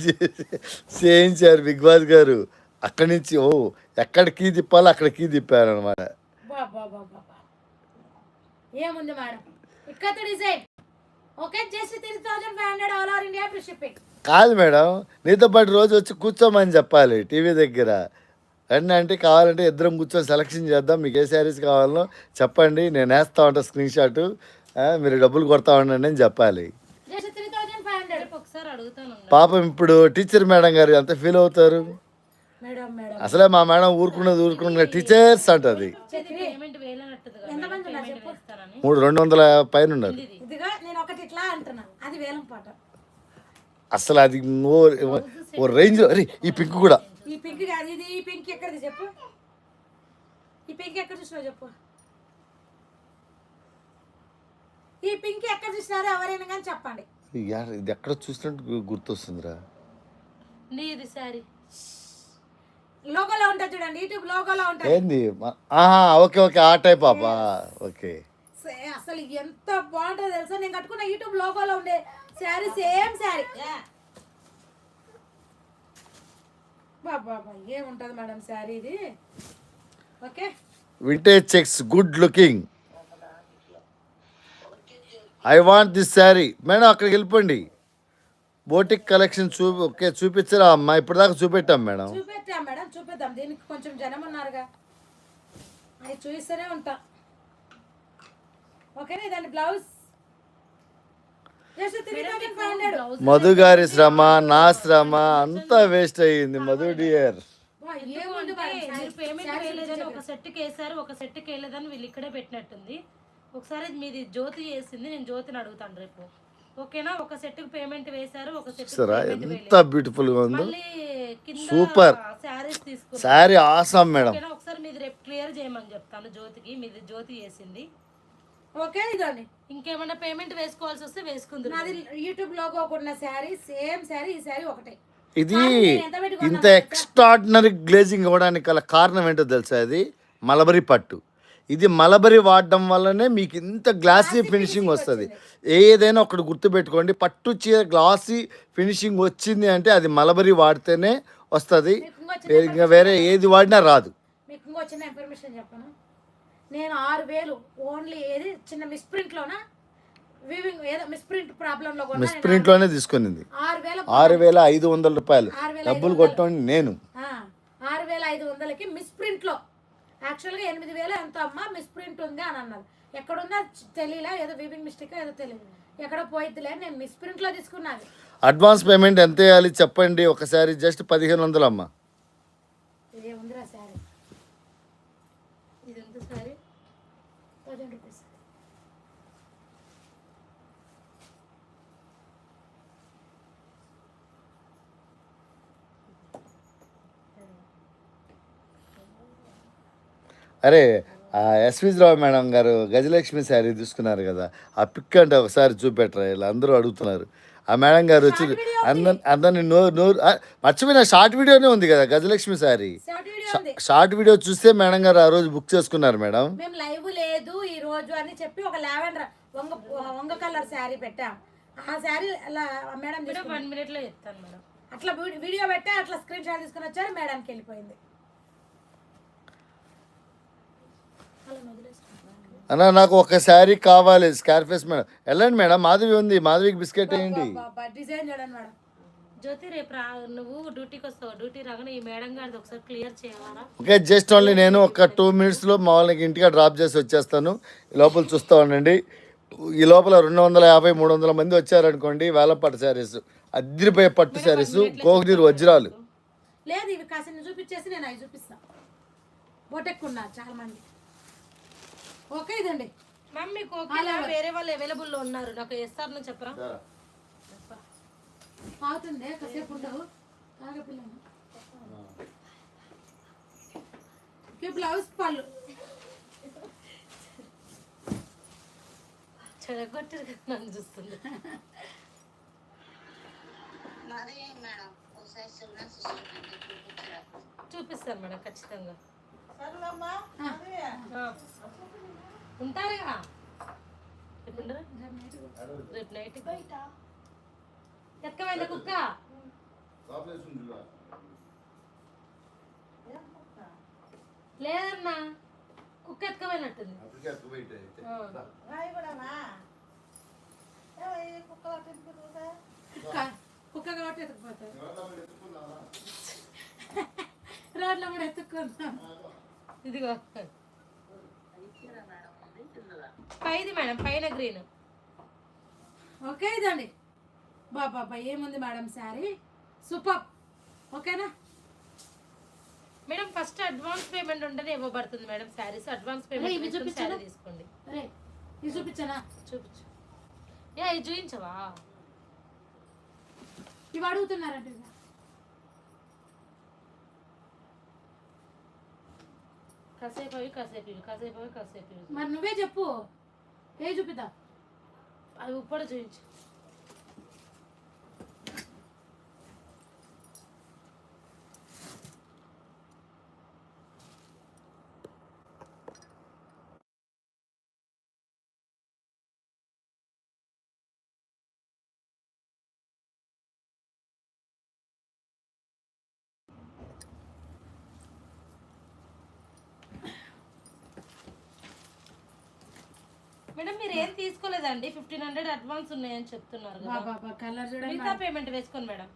చేయించారు బిగ్ బాస్ గారు. అక్కడి నుంచి ఎక్కడ కీ తిప్పాలో అక్కడ కీ తిప్పారు అనమాట. బాబా బాబా ఏముంది మేడం ఇక్కడ design okay just 3500 all over India free shipping. కాదు మేడం నీతో పాటు రోజు వచ్చి కూర్చోమని చెప్పాలి టీవీ దగ్గర. రండి అంటే కావాలంటే ఇద్దరం కూర్చొని సెలెక్షన్ చేద్దాం. మీకు ఏ శారీస్ కావాలో చెప్పండి నేను వేస్తా ఉంటా స్క్రీన్ షాట్. మీరు డబ్బులు కొడతా ఉండండి అని చెప్పాలి. జస్ట్ 3500 ఒకసారి అడుగుతాను పాపం ఇప్పుడు టీచర్ మేడం గారు ఎంత ఫీల్ అవుతారు. మేడం మేడం అసలే మా మేడం ఊరుకున్న టీచర్స్ అంటది. పేమెంట్ వేలనట్టుది కదా ఎంతమంది ఉన్నారు చెప్పు ఇస్తారని 200 పైన ఉన్నారు. ఇదిగా నేను ఒకటి ఇట్లా అంటున్నా అది వేలం పాట. అసలు అది ఓ రేంజ్. అరే ఈ పింక్ కూడా ఈ పింక్ కాదు ఇది ఈ పింక్ ఎక్కడిది చెప్పు. ఈ పింక్ ఎక్కడ చూసినావు చెప్పు. ఈ పింక్ ఎక్కడ చూసినారో ఎవరైనా కానీ చెప్పండి. ఇది ఎక్కడ చూసినట్టు గుర్తొస్తుందిరా. నీది సారీ లోగోలో ఉంటుంది చూడండి యూట్యూబ్ లోగోలో ఉంటుంది. ఏంది ఓకే ఆ టైప్ పాపా ఓకే. అసలు ఎంత బాగుంటుందో తెలుసా నేను కట్టుకున్న యూట్యూబ్ లోగోలో ఉండే శారీ సేమ్ శారీ. బాబా ఏముంటుంది మేడం శారీ ఇది okay vintage checks good looking. I want this sari. Madam అక్కడికి వెళ్ళిపోండి. బోటిక్ కలెక్షన్ చూపించరా అమ్మా. ఇప్పటిదాకా చూపెట్టాం మేడం. చూపెట్టాం మేడం చూపిద్దాం. దీనికి కొంచెం జనం ఉన్నారుగా అవి చూపిస్తూనే ఉంటా. ఓకేనా దాని బ్లౌజ్ జస్ట్ 3500. మధు గారి శ్రమ నా శ్రమ అంతా వేస్ట్ అయ్యింది మధు డియర్. ఏముంది మీరు పేమెంట్ వేయలేదని ఒక సెట్కి వేసారు ఒక సెట్కి వేయలేదని వీళ్ళు ఇక్కడే పెట్టినట్టుంది. ఒకసారి మీది జ్యోతి చేసింది నేను జ్యోతిని అడుగుతాను రేపు ఓకేనా. ఒక సెట్కి పేమెంట్ వేశారు ఒక సెట్ ఎంత బ్యూటిఫుల్ గా ఉందో. మళ్ళీ కింద సూపర్ శారీస్ తీసుకున్నారు శారీ ఆసమ్ మేడం. ఓకేనా. ఒకసారి మీది రేపు క్లియర్ చేయమని చెప్తాను జ్యోతికి. మీది జ్యోతి చేసింది ఓకే ఇదండి. ఇంకేమైనా పేమెంట్ వేసుకోవాల్సి వస్తే వేసుకుంది. నాది యూట్యూబ్ లోగో ఉన్న శారీ సేమ్ శారీ ఈ శారీ ఒకటే. ఇది ఇంత ఎక్స్ట్రాడినరీ గ్లేజింగ్ ఇవ్వడానికి గల కారణం ఏంటో తెలుసా. ఇది మలబరీ పట్టు. ఇది మలబరీ వాడడం వల్లనే మీకు ఇంత గ్లాసీ ఫినిషింగ్ వస్తుంది. ఏదైనా ఒకటి గుర్తుపెట్టుకోండి పట్టు చీర గ్లాసీ ఫినిషింగ్ వచ్చింది అంటే అది మలబరీ వాడితేనే వస్తుంది. ఇంకా వేరే ఏది వాడినా రాదు. మీకు ఇంకో చిన్న ఇన్ఫర్మేషన్ చెప్పను. నేను 6000 ఓన్లీ ఏది చిన్న మిస్ప్రింట్లోనా వీవింగ్ ఏదో మిస్ప్రింట్ ప్రాబ్లంలో మిస్ప్రింట్లోనే తీసుకునింది 6,500 రూపాయలు డబ్బులు కొట్టండి నేను 6,500కి మిస్ప్రింట్లో యాక్చువల్గా 8,000 ఎంత అమ్మా మిస్ప్రింట్ ఉంది అని అన్నారు. ఎక్కడుందో తెలియలే, ఏదో వీవింగ్ మిస్టేక్ ఏదో తెలియదు, ఎక్కడో పోయిద్దిలే నేను మిస్ ప్రింట్లో తీసుకున్నది. అడ్వాన్స్ పేమెంట్ ఎంత వేయాలి చెప్పండి ఒకసారి. జస్ట్ 1500 అమ్మ. ఇదే ఉందిరా శారీ, ఇది ఎంత సారీ? 1000 రూపీస్. అరే ఎస్విజ్ రావు మేడం గారు గజలక్ష్మి శారీ తీసుకున్నారు కదా, ఆ పిక్ అంటే ఒకసారి చూపెట్టరా, ఇలా అందరూ అడుగుతున్నారు. ఆ మేడం గారు వచ్చి అందరిని నోరు మర్చిపోయిన షార్ట్ వీడియోనే ఉంది కదా గజలక్ష్మి శారీ. షార్ట్ వీడియో ఉంది. షార్ట్ వీడియో చూస్తే మేడం గారు ఆ రోజు బుక్ చేసుకున్నారు మేడం. మేము లైవ్ లేదు ఈ రోజు అని చెప్పి ఒక లావెండర్ వంగ కలర్ శారీ పెట్టాం. ఆ శారీ మేడం 1 minute లో చెప్తాను మేడం. అట్లా వీడియో పెట్టా, అట్లా స్క్రీన్ షాట్ తీసుకుని వచ్చారు, మేడంకి వెళ్ళిపోయింది. అన్న నాకు ఒక శారీ కావాలి స్కార్ఫేస్ మేడం. వెళ్ళండి మేడం, మాధవి ఉంది, మాధవికి బిస్కెట్ వేయండి. డిజైన్ చూడండి మేడం. జ్యోతి రేపు నువ్వు డ్యూటీకి వస్తావు, డ్యూటీ రాగానే ఈ మేడం గారిది ఒకసారి క్లియర్ చేయాలా? ఓకే, జస్ట్ ఓన్లీ నేను ఒక 2 minutesలో మా వాళ్ళకి ఇంటికి డ్రాప్ చేసి వచ్చేస్తాను. ఈ లోపల చూస్తూ ఉండండి. ఈ లోపల 250-300 మంది వచ్చారనుకోండి, వేలపట్టు శారీస్, అద్రిపోయే పట్టు శారీస్, కోహినూరు వజ్రాలు. లేదు ఇవి కాసిన చూపించేసి నేను అవి చూపిస్తాను. బొటెక్కున్నారు చాలా మంది. ఓకే ఇదండి మ్యామ్, మీకు వేరే వాళ్ళు అవైలబుల్లో ఉన్నారు, నాకు ఎస్ఆర్ నుంచి చెప్పరా? అవుతుంది కాసేపు ఉండవు. బ్లౌజ్ పళ్ళు చెడగొట్టారు కదా నన్ను చూస్తుంది. చూపిస్తాను మేడం ఖచ్చితంగా. ఉంటారుగా రేపు నైట్ బయట ఎక్కమైంది కుక్క? లేదన్నా, కుక్క ఎత్తుకపోయినట్టుంది. కుక్క కాబట్టి ఎత్తుకుపోతారు, రోడ్లో కూడా ఎత్తుకుందాం. ఇదిగో పైది మేడం, పైన గ్రీన్. ఓకే ఇదండి బాబా ఏముంది మేడం శారీ సూపర్. ఓకేనా మేడం? ఫస్ట్ అడ్వాన్స్ పేమెంట్ ఉంటేనే ఇవ్వబడుతుంది మేడం శారీస్. అడ్వాన్స్ పేమెంట్ తీసుకోండి. ఇది చూపించానా? చూపించు. ఇది చూపించవా? ఇవి అడుగుతున్నారంట. కాసేపు అవి కాసేపు ఇవి, కాసేపు అవి కాసేపు ఇవి. మరి నువ్వే చెప్పు, ఏ చూపిద్దా? అవి ఇప్పుడు చూపించు. మేడం మీరు ఏం తీసుకోలేదండి, 1500 అడ్వాన్స్ ఉన్నాయని చెప్తున్నారు కదా. బాబా కలర్ చూడండి, మిగతా పేమెంట్ వేసుకోండి మేడం.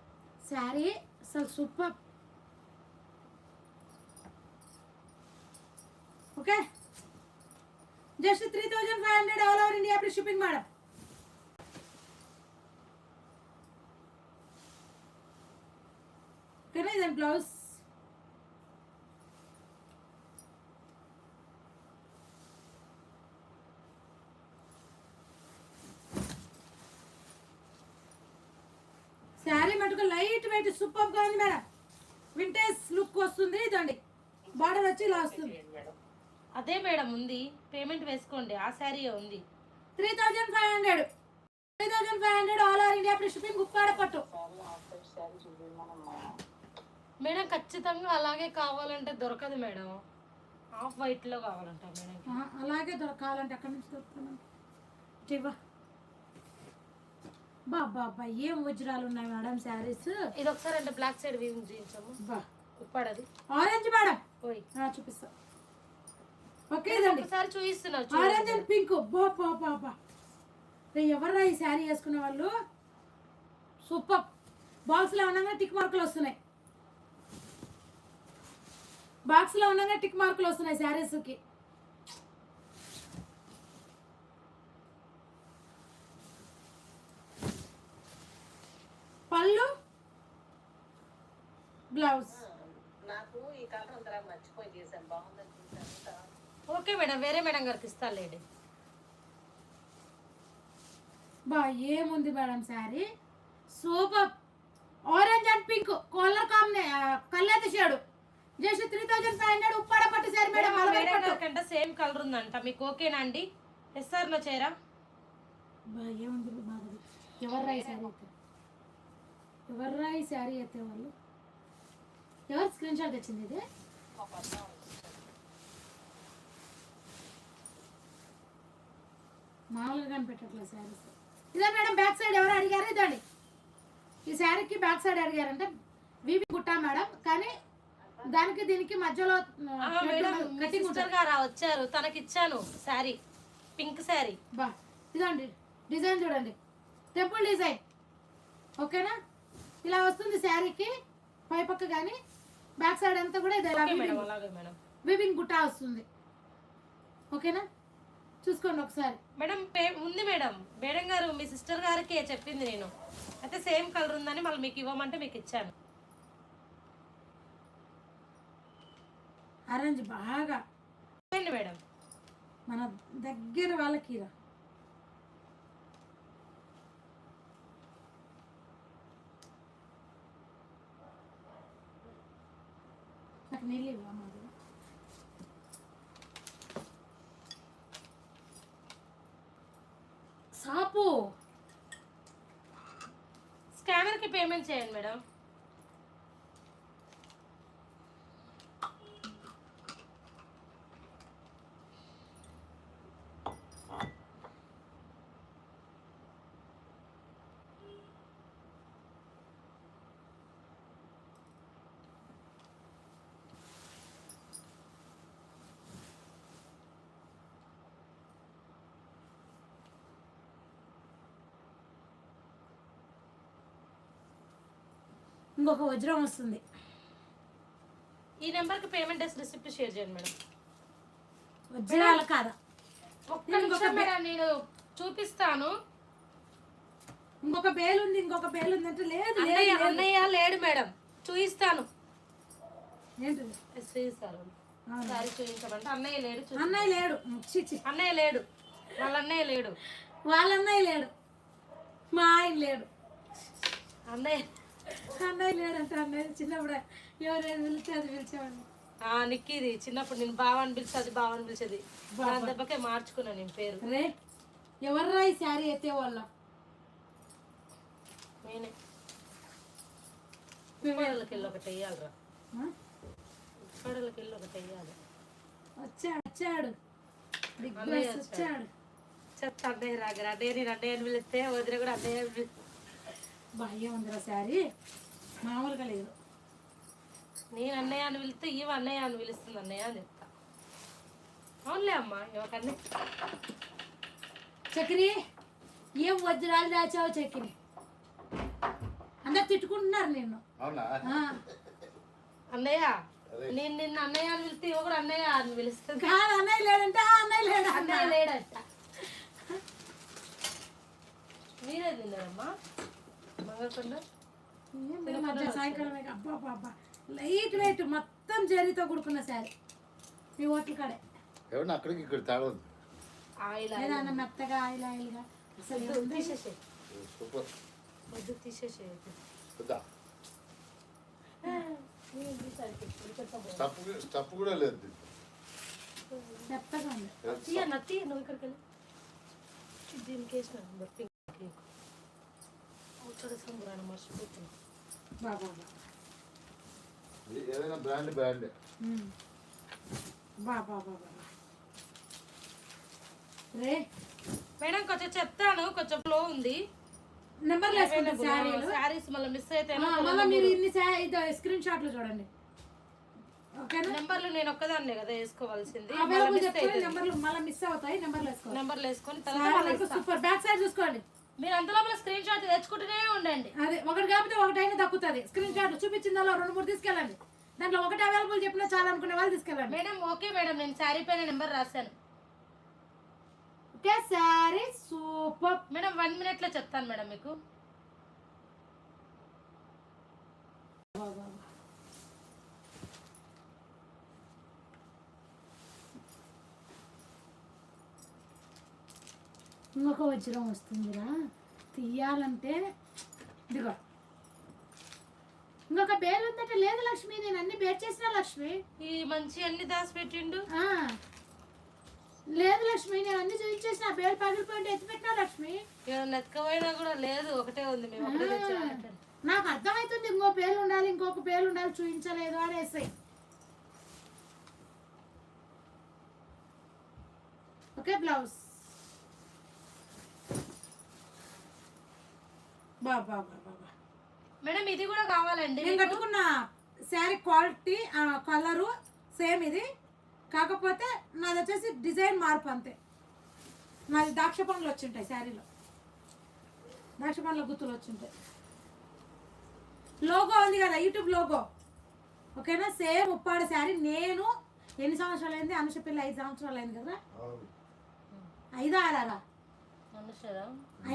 శారీ అసలు super. Okay just 3500 all over India free shipping madam. ఓకేనా ఇదండి బ్లౌజ్. శారీ మటుకు లైట్ వెయిట్ సూపర్ గా ఉంది మేడం, వింటేజ్ లుక్ వస్తుంది. ఇదండి బార్డర్ వచ్చి ఇలా వస్తుంది. అదే మేడం ఉంది, పేమెంట్ వేసుకోండి. ఆ శారీ ఉంది 3500 all over India free shipping. Uppada పట్టు మేడం. ఖచ్చితంగా అలాగే కావాలంటే దొరకదు మేడం, ఆఫ్ వైట్ లో కావాలంట మేడం. అలాగే దొరకాలంటే అక్కడి నుంచి దొరుకుతున్నాం. బాబా ఏం వజ్రాలు ఉన్నాయి మేడం శారీస్. ఇది ఒకసారి అంటే బ్లాక్ సైడ్ వీవింగ్ చేయించాము. ఉప్పాడది ఆరెంజ్ మేడం, ఓయ్ చూపిస్తా. ఓకే ఇదండి ఒకసారి చూపిస్తున్నారు. Orange and pink. బాబా ఎవరా ఈ శారీ వేసుకునే వాళ్ళు? సూపర్. బాక్స్లో ఉండగా టిక్ మార్కులు వస్తున్నాయి, బాక్స్లో ఉండగా టిక్ మార్కులు వస్తున్నాయి శారీస్కి. బ్లౌజ్. నాకు ఈ కలర్ ఉందిరా మర్చిపోయి చేశాను బాగుందని చూసాను. ఓకే మేడం, వేరే మేడం గారికి ఇస్తాను లేండి. బా ఏముంది madam sari, super. Orange and pink colour కాంబినే కళ్ళైతే షేడు జస్ట్ 3500 ఉప్పాడ పట్టు శారీ మేడం. మేడం గారికంటే సేమ్ కలర్ ఉందంట, మీకు ఓకేనా అండి? ఎస్ఆర్లో చేరా. బా ఏముంది బాగుంది. ఎవర్రా ఈ శారీ అయితే, ఎవర్రా ఈ శారీ అయితే వాళ్ళు, ఎవరు స్క్రీన్ షాట్ తెచ్చింది ఇది? మామూలుగా కనిపెట్టట్లేదు శారీస్. ఇదే మేడం బ్యాక్ సైడ్ ఎవరు అడిగారు, ఇదండి ఈ శారీకి బ్యాక్ సైడ్ అడిగారంటే వీవి గుట్టా మేడం, కానీ దానికి దీనికి మధ్యలో కటింగ్ సిస్టర్ గారా వచ్చారు, తనకి ఇచ్చాను శారీ, పింక్ శారీ. బా ఇదండి డిజైన్ చూడండి, టెంపుల్ డిజైన్. ఓకేనా, ఇలా వస్తుంది శారీకి పై పక్క, కానీ బ్యాక్ సైడ్ అంతా కూడా ఇది అలాగే మేడం. వీవింగ్ గుట్టా వస్తుంది. ఓకేనా, చూసుకోండి ఒకసారి. మేడం ఉంది మేడం, మేడం గారు మీ సిస్టర్ గారికి చెప్పింది నేను, అయితే సేమ్ కలర్ ఉందని మళ్ళీ మీకు ఇవ్వమంటే మీకు ఇచ్చాను. ఆరెంజ్ బాగా మేడం మన దగ్గర వాళ్ళకి రా. నాకు నీళ్ళు ఇవ్వమ్మా. సాపు స్కానర్కి పేమెంట్ చేయండి మేడం. ఇంకొక వజ్రం వస్తుంది. ఈ నెంబర్కి పేమెంట్ రిసిప్ట్ షేర్ చేయండి మేడం. వజ్రాల కాదా, ఒక్క నిమిషం మేడం, నేను చూపిస్తాను. ఇంకొక బేలు ఉంది, ఇంకొక బేలు ఉంది అంటే లేదు అన్నయ్య లేడు మేడం, చూపిస్తాను. ఏంటిది చూపిస్తారు సారీ చూపించమంటే అన్నయ్య లేడు. అన్నయ్య లేడు, అన్నయ్య లేడు, వాళ్ళ అన్నయ్య లేడు, వాళ్ళ అన్నయ్య లేడు, మా ఆయన లేడు. అన్నయ్య లేడంటే అన్నయ్య చిన్నప్పుడు ఎవరైనా పిలిచి అది పిలిచేవాడిని. నిక్కీది చిన్నప్పుడు నేను బావ అని పిలిచి అది బావ అని పిలిచేది, దాని దెబ్బకే మార్చుకున్నాను నేను పేరు. రే ఎవర్రా ఈ శారీ ఎత్తే వాళ్ళ, నేనే. ఉప్పాడలకి వెళ్ళి ఒకటి వేయాలిరా, ఉప్పాడలకి వెళ్ళి ఒకటి వేయాలి. వచ్చాడు బిగ్ బాస్ వచ్చాడు. చెత్త అన్నయ్య రాగరా, అన్నయ్య నేను అన్నయ్య అని పిలిస్తే వదిన కూడా అన్నయ్య. బాగా ఉందిరా శారీ, మామూలుగా లేదు. నేను అన్నయ్య అని పిలిస్తే ఇవ అన్నయ్య అని పిలుస్తుంది, అన్నయ్య అని చెప్తా. అవునులే అమ్మా, ఇవకన్నీ చక్రి ఏం వజ్రాలు దాచావు చక్రి, అందరు తిట్టుకుంటున్నారు నిన్ను. అన్నయ్య నేను నిన్న అన్నయ్య అని పిలిస్తే ఇవ కూడా అన్నయ్య అని పిలుస్తుంది. కాదు అన్నయ్య లేడంటే అన్నయ్య లేడు, అన్నయ్య లేడంట. మీరే తిన్నారమ్మా మంగళకొండ సాయంకాలం. అబ్బా బాబా లైట్ వెయిట్ మొత్తం జరీతో కూడుకున్న శారీ, మీ ఓట్ల కాడే ఏమన్నా అక్కడికి ఇక్కడ తేడా ఉంది. ఆయిల్ ఏదన్నా మెత్తగా ఆయిల్ ఆయిల్గా అసలు తీసేసే, సూపర్. వద్దు తీసేసే. స్టప్ కూడా లేదు, మెత్తగా ఉంది. తీయన్న తీయ, నువ్వు ఇక్కడికి వెళ్ళి దీనికి వేసిన సంబరాన్ని మర్చిపోతున్నా. బాబా ఏదైనా బ్రాండ్ బ్రాండ్. బాబా బాబా రే మేడం కొంచెం చెప్తాను, కొంచెం ఫ్లో ఉంది. నెంబర్ శారీస్ మళ్ళీ మిస్ అయితే మళ్ళీ మీరు ఇన్ని స్క్రీన్ షాట్లు చూడండి. నెంబర్లు నేను ఒక్కదాన్నే కదా వేసుకోవాల్సింది, నెంబర్లు మళ్ళీ మిస్ అవుతాయి. నెంబర్లు వేసుకొని తర్వాత సూపర్. బ్యాక్ సైడ్ చూసుకోండి. మీరు అంత లోపల స్క్రీన్ షాట్ తెచ్చుకుంటూనే ఉండండి. అదే ఒకటి కాకపోతే ఒకటైనా దక్కుతుంది. స్క్రీన్ షాట్ చూపించిందో 2-3 తీసుకెళ్ళండి. దాంట్లో ఒకటి అవైలబుల్ చెప్పినా చాలా అనుకునే వాళ్ళు తీసుకెళ్ళండి. మేడం ఓకే మేడం, నేను శారీ పైన నెంబర్ రాశాను. Okay sari super madam. 1 minute లో చెప్తాను మేడం మీకు. ఇంకొక వజ్రం వస్తుందిరా తీయాలంటే ఇదిగో ఇంకొక బేలు ఉందట. లేదు లక్ష్మి, నేను అన్ని బేర్ చేసిన లక్ష్మి. ఈ మంచి అన్ని దాచి పెట్టిండు. లేదు లక్ష్మి, నేను అన్ని చూపించేసిన. బేలు పగిలిపోయింటే ఎత్తి పెట్టినా లక్ష్మి. నెత్కపోయినా కూడా లేదు, ఒకటే ఉంది. మేము ఒకటే తెచ్చాము. నాకు అర్థమవుతుంది ఇంకో పేలు ఉండాలి, ఇంకొక పేలు ఉండాలి, చూపించలేదు అనేసి. ఓకే, బ్లౌజ్ బాబా బాబా మేడం ఇది కూడా కావాలండి. నేను కట్టుకున్న శారీ క్వాలిటీ కలరు సేమ్ ఇది, కాకపోతే నాది వచ్చేసి డిజైన్ మార్పు అంతే. నాది ద్రాక్ష పండ్లు వచ్చింటాయి శారీలో, ద్రాక్ష పండ్ల గుర్తులు వచ్చింటాయి. లోగో ఉంది కదా, యూట్యూబ్ లోగో, ఓకేనా? సేమ్ ఉప్పాడు శారీ. నేను ఎన్ని సంవత్సరాలు అయింది? అనుష పిల్ల 5 సంవత్సరాలు అయింది కదా. 5 6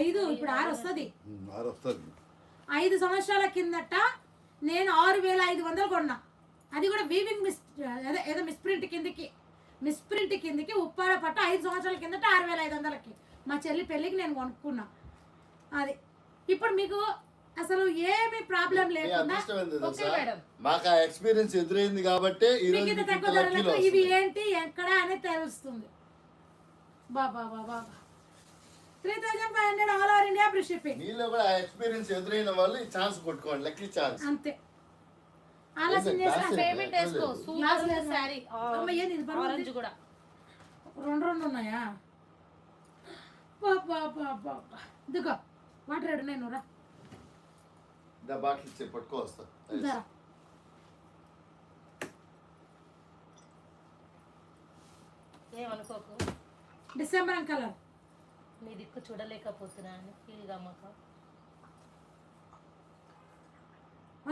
5 ఇప్పుడు 6 వస్తుంది. 5 సంవత్సరాల కిందట నేను 6500 కొన్నా. అది కూడా వీవింగ్ ఏదో మిస్ప్రింట్ కిందకి ఉప్పాడ పట్టు 5 సంవత్సరాల కిందట 6500కి మా చెల్లి పెళ్ళికి నేను కొనుక్కున్నా. అది ఇప్పుడు మీకు అసలు ఏమి ప్రాబ్లం లేకుండా మాకు ఆ ఎక్స్పీరియన్స్ ఎదురైంది కాబట్టి తక్కువ ధరలకు ఇవి ఏంటి ఎక్కడ అనేది తెలుస్తుంది. బాబా బాబా 3500 all over India free shipping. మీలో కూడా ఆ ఎక్స్పీరియన్స్ ఎదురైన వాళ్ళు ఈ ఛాన్స్ కొట్టుకోండి, లక్కీ ఛాన్స్ అంతే. ఆలోచన చేసిన పేమెంట్ వేసుకో. సూపర్ సారీ ఆరెంజ్ కూడా 2 ఉన్నాయా? బాబా బాబా ఇదిగో వాటర్ రెడ్ నేను రా బాటిల్ ఇచ్చే పట్టుకో వస్తా. ఏమనుకోకు. డిసెంబర్ కలర్ నీ దిక్కు చూడలేకపోతున్నా అని ఫీల్ గమ్మక.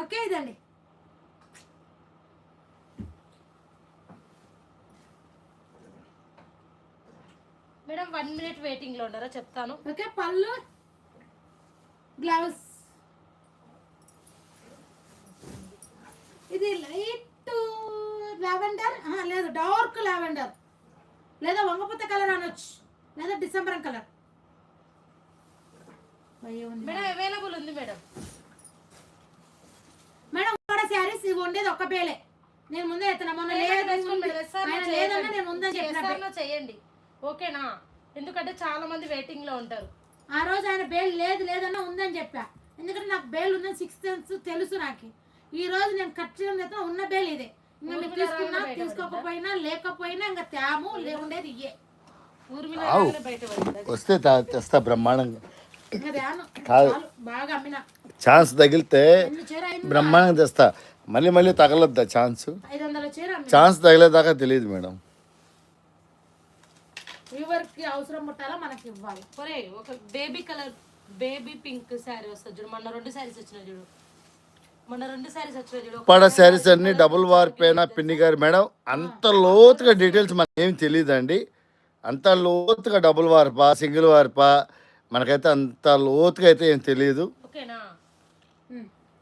ఓకే ఇదండి. మేడం 1 మినిట్ వెయిటింగ్ లో ఉన్నారా చెప్తాను. ఓకే, పళ్ళు గ్లౌజ్ ఇది లైట్ లావెండర్ లేదు డార్క్ లావెండర్ లేదా వంగపూత కలర్ అనొచ్చు, లేదా డిసెంబర్ కలర్. మేడం అవైలబుల్ ఉంది మేడం. మేడం కూడా శారీస్ ఇవి ఉండేది ఒక్క పేలే. నేను ముందే ఎత్తనా మొన్న లేదన్నా నేను ఉందని చెప్పిన చేయండి, ఓకేనా? ఎందుకంటే చాలా మంది వెయిటింగ్ లో ఉంటారు. ఆ రోజు ఆయన బేల్ లేదన్నా ఉందని చెప్పా, ఎందుకంటే నాకు బేల్ ఉందని 6th సెన్స్ తెలుసు నాకు. ఈ రోజు నేను ఖచ్చితంగా ఉన్న బేల్ ఇదే. ఇంకా మీరు తీసుకున్నా తీసుకోకపోయినా లేకపోయినా ఇంకా తేము ఉండేది ఇయ్యే. వస్తే తెస్తా బ్రహ్మాండంగా. కాదు బాగా అమ్మిన ఛాన్స్ తగిలితే బ్రహ్మాండంగా తెస్తా. మళ్ళీ తగలొద్దా ఛాన్స్? 500 చీర ఛాన్స్ తగిలేదాకా తెలియదు మేడం. వ్యూవర్కి అవసరం పుట్టాలా మనకి ఇవ్వాలి. ఒరే ఒక baby colour baby pink sari వస్తుంది చూడు. మొన్న 2 శారీస్ వచ్చినాయి చూడు. ఉప్పాడ శారీస్ అన్ని డబుల్ వార్పేనా పిన్ని గారు మేడం? అంత లోతుగా డీటెయిల్స్ మనకి ఏమి తెలియదండి. అంత లోతుగా డబుల్ వార్పా సింగిల్ వార్పా మనకైతే అంత లోతుగా అయితే ఏం తెలియదు. ఓకేనా?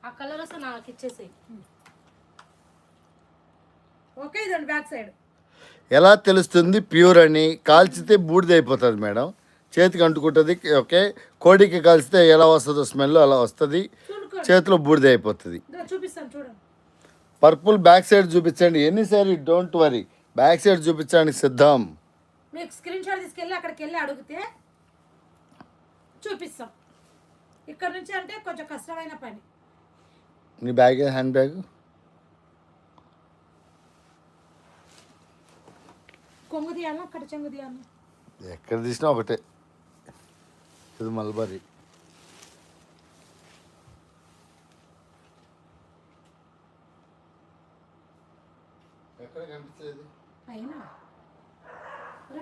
ఆ కలర్ వస్తే నాకు ఇచ్చేసేయ్. ఓకే ఇదండి బ్యాక్ సైడ్. ఎలా తెలుస్తుంది ప్యూర్ అని? కాల్చితే బూడిదైపోతుంది మేడం, చేతికి అంటుకుంటుంది. ఓకే, కోడికి కాల్చితే ఎలా వస్తుందో స్మెల్ అలా వస్తుంది, చేతిలో బూడిద అయిపోతుంది. చూపిస్తాను చూడండి. పర్పుల్ బ్యాక్ సైడ్ చూపించండి. ఎన్ని sorry don't worry, back side చూపించడానికి సిద్ధం. మీకు స్క్రీన్ షాట్ తీసుకెళ్ళి అక్కడికి వెళ్ళి అడిగితే చూపిస్తాం. ఇక్కడ నుంచి అంటే కొంచెం కష్టమైన పని. నీ బ్యాగ్ హ్యాండ్ బ్యాగ్ కొంగు తీయాలా అక్కడ చెంగు తీయాలా? ఎక్కడ తీసినా ఒకటే. ఇది మల్బరీ. ఎక్కడ కనిపించేది? పైన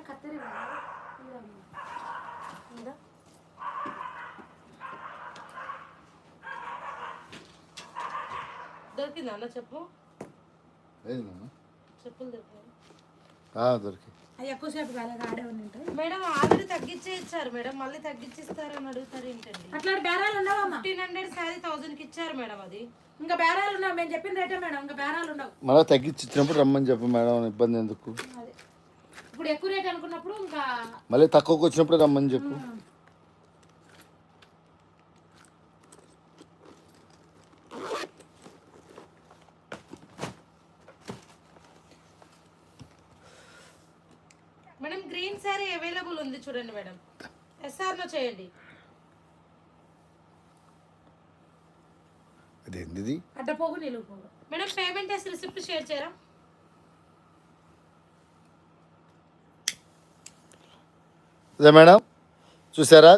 కత్తెర దొరికిందా అన్న చెప్పు? చెప్పులు దొరికి ఎక్కువసేపు కాలేదు ఆడే ఉంటాయి మేడం. ఆల్రెడీ తగ్గించే ఇచ్చారు మేడం, మళ్ళీ తగ్గించిస్తారని అడుగుతారు ఏంటండి? అట్లా బేరాలు ఉండవు. 1500 శారీ 1000కి ఇచ్చారు మేడం. అది ఇంకా బేరాలు ఉండవు. మేము చెప్పిన రేటే మేడం, ఇంకా బేరాలు ఉండవు. మళ్ళీ తగ్గించి ఇచ్చినప్పుడు రమ్మని చెప్పు మేడం, ఇబ్బంది ఎందుకు? ఇప్పుడు ఎక్కువ రేట్ అనుకున్నప్పుడు ఇంకా మళ్ళీ తక్కువకి వచ్చినప్పుడు రమ్మని చెప్పు. మేడం గ్రీన్ శారీ అవైలబుల్ ఉంది చూడండి మేడం, ఎస్ఆర్లో చేయండి. అదేంది అడ్డపోగు నిలువు పోగు. మేడం పేమెంట్ వేసి రిసిప్ట్ షేర్ చేయరా? అదే మేడం చూసారా,